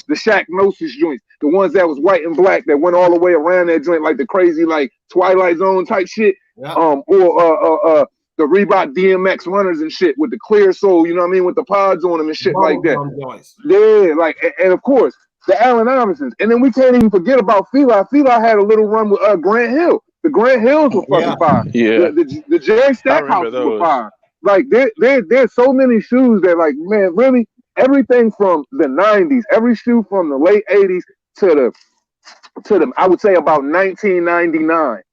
Shaq Gnosis joints, the ones that was white and black that went all the way around that joint, like the crazy like Twilight Zone type shit. Or the Reebok DMX runners and shit with the clear sole, you know what I mean, with the pods on them and shit like that. Yeah, like and of course the Allen Iversons, and then we can't even forget about Fila. Fila had a little run with Grant Hill. The Grant Hills were fucking fire. Yeah, the Jerry Stackhouse were fire. Like there's so many shoes that like, man, really everything from the 90s, every shoe from the late 80s to the I would say about 1999.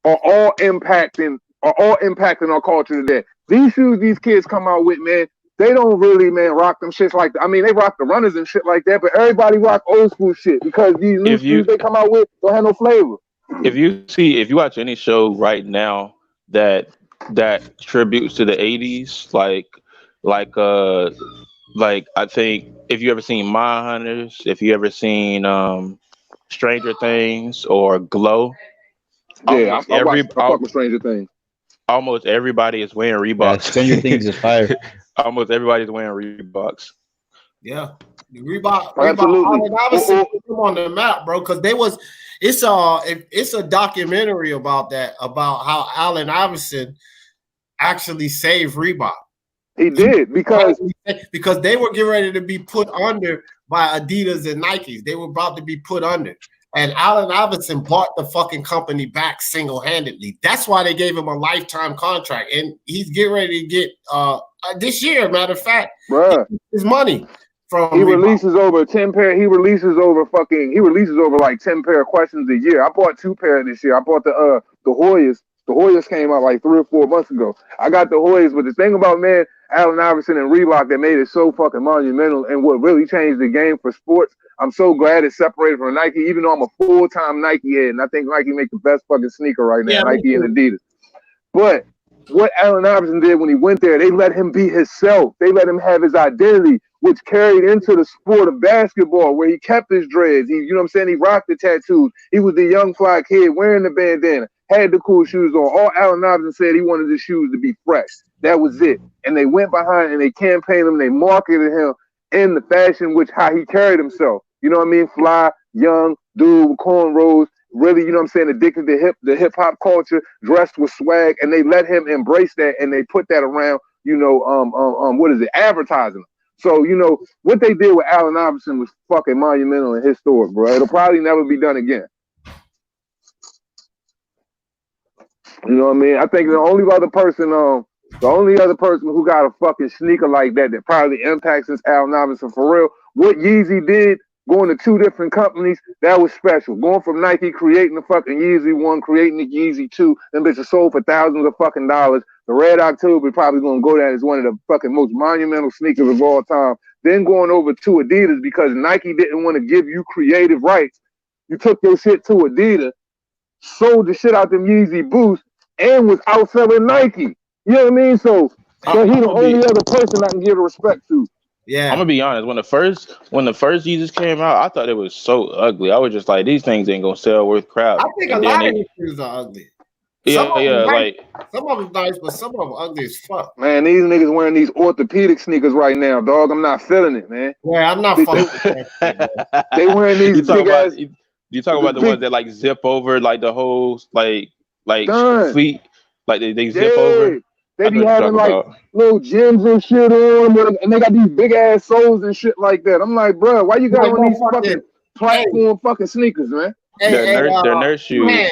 Are all impacting our culture today. These shoes these kids come out with, man, they don't really, man, rock them shits like that. I mean, they rock the runners and shit like that, but everybody rock old school shit because these new shoes they come out with don't have no flavor. If you watch any show right now that tributes to the 80s, like I think if you ever seen Mind Hunters, if you ever seen Stranger Things or Glow. Yeah, I fuck with Stranger Things. Almost everybody is wearing Reeboks. Yeah, Stranger Things is fire. Almost everybody's wearing Reeboks. Yeah, Reebok obviously put them on the map, bro. Because it's a documentary about that, about how Allen Iverson actually saved Reebok. He did because they were getting ready to be put under by Adidas and Nikes. They were about to be put under. And Allen Iverson bought the fucking company back single-handedly. That's why they gave him a lifetime contract. And he's getting ready to get this year, matter of fact, his money from he releases over 10 pair. He releases over like 10 pair of questions a year. I bought 2 pair this year. I bought the Hoyas. The Hoyas came out like 3 or 4 months ago. I got the Hoyas, but the thing about, man, Allen Iverson and Reebok that made it so fucking monumental and what really changed the game for sports. I'm so glad it's separated from Nike, even though I'm a full-time Nike head, and I think Nike make the best fucking sneaker right now, Nike and Adidas. But what Allen Iverson did when he went there, they let him be himself. They let him have his identity, which carried into the sport of basketball, where he kept his dreads. You know what I'm saying? He rocked the tattoos. He was the young fly kid wearing the bandana, had the cool shoes on. All Allen Iverson said, he wanted his shoes to be fresh. That was it. And they went behind and they campaigned him. They marketed him in the fashion which how he carried himself. You know what I mean? Fly, young, dude with cornrows, really, you know what I'm saying, addicted to the hip hop culture, dressed with swag, and they let him embrace that and they put that around, advertising. So, what they did with Allen Iverson was fucking monumental and historic, bro. It'll probably never be done again. You know what I mean? I think the only other person who got a fucking sneaker like that probably impacts since Allen Iverson for real, what Yeezy did going to 2 different companies, that was special. Going from Nike, creating the fucking Yeezy 1, creating the Yeezy 2, them bitches sold for thousands of fucking dollars. The Red October probably gonna go down as one of the fucking most monumental sneakers of all time. Then going over to Adidas because Nike didn't want to give you creative rights. You took your shit to Adidas, sold the shit out them Yeezy Boosts, and was outselling Nike. You know what I mean? So he's the only other person I can give respect to. Yeah, I'm gonna be honest. When the first Yeezys came out, I thought it was so ugly. I was just like, these things ain't gonna sell worth crap. I think a lot of these shoes are ugly. Some of them nice, but some of them ugly as fuck. Man, these niggas wearing these orthopedic sneakers right now, dog. I'm not feeling it, man. Yeah, I'm not fucking. They wearing these big ass. You talk about the ones that like zip over like the whole like feet, like they zip over. They be having like little gems and shit on, and they got these big ass soles and shit like that. I'm like, bro, why you got on these fucking platform fucking sneakers, man? They're nurse shoes. Man,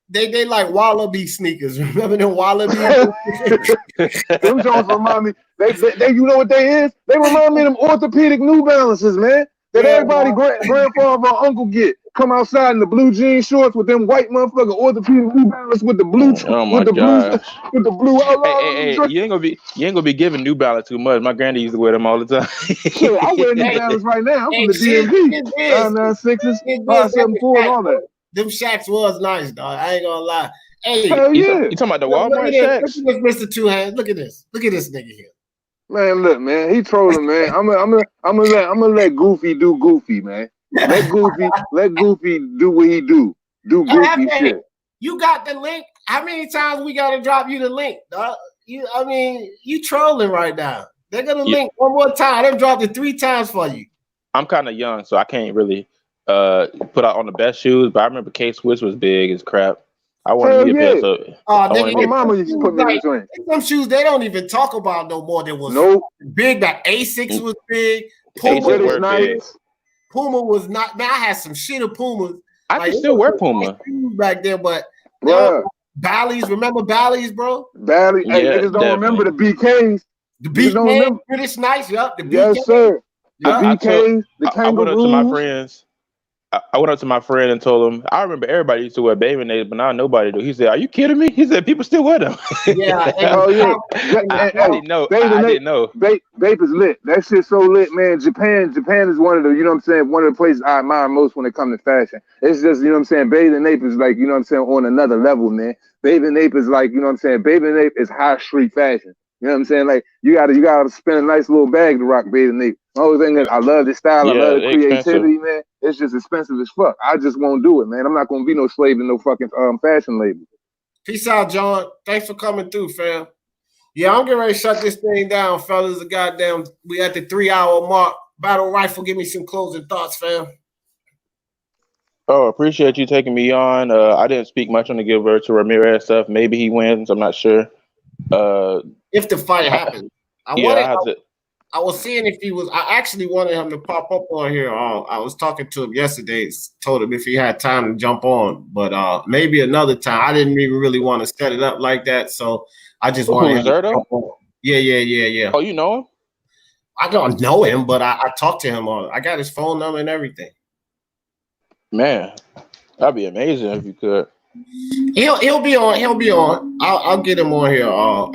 they like wallaby sneakers. Remember them wallaby? Them Jones remind me. They you know what they is? They remind me of them orthopedic New Balances, man. That everybody grandfather or uncle get. Come outside in the blue jean shorts with them white motherfucking orthopedic New Balance with the blue with the blue. Hey, you ain't gonna be giving New Balance too much. My granny used to wear them all the time. Shit, I wear New Balance right now. I'm from the DMV. 996s, 574s, all that. Them Shacks was nice, dog. I ain't gonna lie. Hey, hell yeah. You talking about the Walmart Shacks? Look at Mr. Two Hands. Look at this. Look at this nigga here. Man, look, man, he trolling, man. I'm gonna let Goofy do Goofy, man. Let Goofy do what he do. Do Goofy shit. You got the link. How many times we gotta drop you the link, dog? You trolling right now. They're gonna link one more time. They've dropped it 3 times for you. I'm kind of young, so I can't really put out on the best shoes. But I remember K-Swiss was big as crap. I wanted to get so. My mama used to put me in the joint. Some shoes they don't even talk about no more. There was big. That Asics was big. Puma was nice. Puma was not. Man, I had some shit of Pumas. I can still wear Puma back there, but Bally's. Remember Bally's, bro? Bally's. Hey, niggas don't remember the BKs. The BKs, British nice. Yup. Yes, sir. The BKs. The kangaroos. I went up to my friends. I went up to my friend and told him, I remember everybody used to wear Baby Nades, but now nobody do. He said, "Are you kidding me?" He said, "People still wear them." Yeah. I didn't know. I didn't know. Vape is lit. That shit's so lit, man. Japan is one of the, you know what I'm saying, one of the places I admire most when it comes to fashion. It's just, you know what I'm saying, Baby Nape is like, you know what I'm saying, on another level, man. Baby Nape is like, you know what I'm saying, Baby Nape is high street fashion. You know what I'm saying? Like you gotta spend a nice little bag to rock Baby Nape. The only thing is I love the style, I love the creativity, man. It's just expensive as fuck. I just won't do it, man. I'm not gonna be no slave to no fucking fashion label. Peace out, John. Thanks for coming through, fam. Yeah, I'm getting ready to shut this thing down, fellas. We at the 3-hour mark. Battle Rifle, give me some closing thoughts, fam. Oh, appreciate you taking me on. I didn't speak much on the Gilberto Ramirez stuff. Maybe he wins. I'm not sure. If the fight happens, I was seeing if he was. I actually wanted him to pop up on here. I was talking to him yesterday. Told him if he had time to jump on, but maybe another time. I didn't even really want to set it up like that, so I just wanted him to jump on. Yeah. Oh, you know him? I don't know him, but I talked to him on. I got his phone number and everything. Man, that'd be amazing if you could. He'll be on. He'll be on. I'll get him on here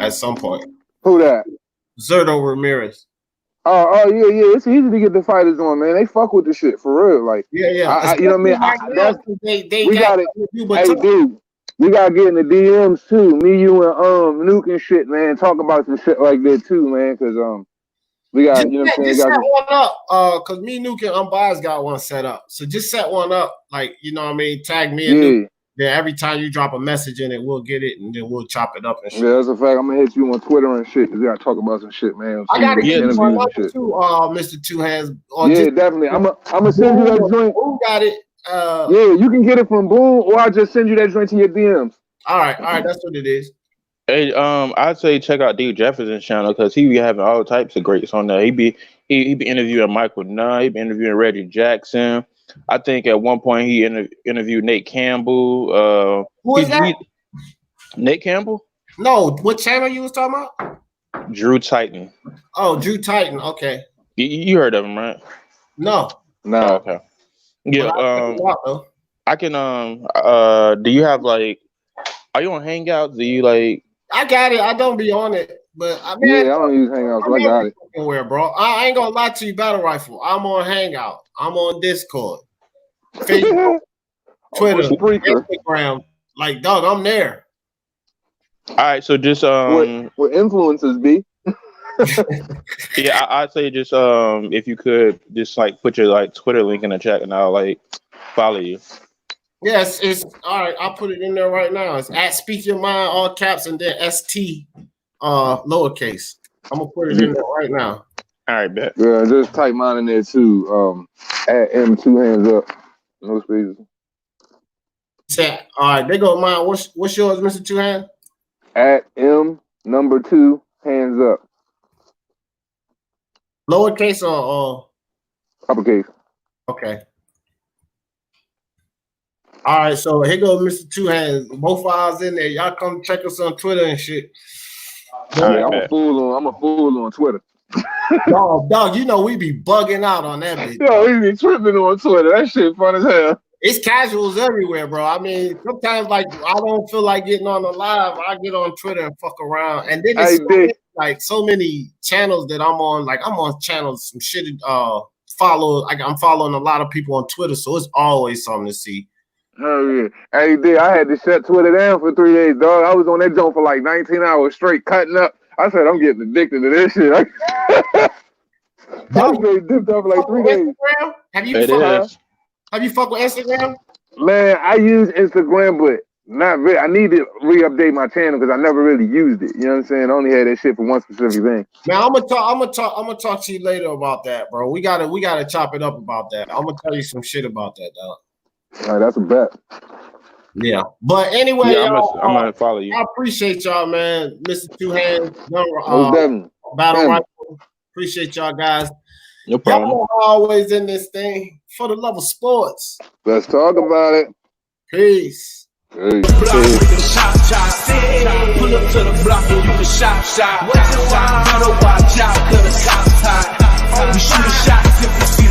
at some point. Who that? Zerto Ramirez. Oh yeah. It's easy to get the fighters on, man. They fuck with the shit for real. Like yeah. You know what I mean? We got it. Hey, dude, we gotta get in the DMs too. Me, you, and Nuke and shit, man. Talk about some shit like that too, man. Because we got, you know what I'm saying. Just set one up, cause me, Nuke, and Unbiased got one set up. So just set one up, like you know what I mean. Tag me and Nuke. Yeah, every time you drop a message in it, we'll get it and then we'll chop it up and shit. Yeah, that's a fact. I'm gonna hit you on Twitter and shit because we gotta talk about some shit, man. I gotta get you on number too, Mr. Two Hands. Yeah, definitely. I'm gonna send you that joint. Who got it? Yeah, you can get it from Boom, or I'll just send you that joint to your DMs. All right, that's what it is. Hey, I'd say check out D Jefferson's channel because he be having all types of greats on there. He be interviewing Michael Nunn, he be interviewing Reggie Jackson. I think at one point he interviewed Nate Campbell. Who is that? Nate Campbell? No, what channel you was talking about? Drew Titan. Oh, Drew Titan. Okay. You heard of him, right? No. Okay. Yeah. I can. Do you have like? Are you on Hangouts? Do you like? I got it. I don't be on it, but I mean, Yeah, I don't use Hangouts. So I got it. Where, bro? I ain't gonna lie to you, Battle Rifle. I'm on Hangout. I'm on Discord, Facebook, Twitter, Instagram. Like, dog, I'm there. All right, so just what influencers be? Yeah, I'd say just if you could just like put your like Twitter link in the chat and I'll like follow you. Yes, it's all right. I'll put it in there right now. It's at Speak Your Mind, all caps, and then ST lowercase. I'm gonna put it in there right now. All right, bet. Yeah, just type mine in there too. At M2 hands up. No spaces. All right, they go mine. What's yours, Mr. Two Hand? At M2 hands up. Lowercase or uppercase? Okay. All right, so here goes Mr. Two Hands. Both eyes in there. Y'all come check us on Twitter and shit. Right, I'm a fool on Twitter. dog, you know we be bugging out on that bitch. Yo, we be tripping on Twitter. That shit fun as hell. It's casuals everywhere, bro. I mean, sometimes like I don't feel like getting on the live. I get on Twitter and fuck around, and then it's so many channels that I'm on. Like I'm on channels, some shit. Follow. I'm following a lot of people on Twitter, so it's always something to see. Oh yeah, hey, dude, I had to shut Twitter down for 3 days, dog. I was on that joint for like 19 hours straight, cutting up. I said I'm getting addicted to this shit. I was dipped up for like 3 days. Instagram? Have you fucked with Instagram? Man, I use Instagram, but not really. I need to re-update my channel because I never really used it. You know what I'm saying? I only had that shit for one specific thing. Man, I'm gonna talk to you later about that, bro. We gotta chop it up about that. I'm gonna tell you some shit about that, dog. All right, that's a bet. Yeah, but anyway, I'm gonna follow you. I appreciate y'all, man. Mr. Two Hands, Battle Rifle. Appreciate y'all guys. No problem. Y'all are always in this thing for the love of sports. Let's talk about it. Peace. Pull up to the block and you can shop. Watch out, cause the south side. We shoot shots if we see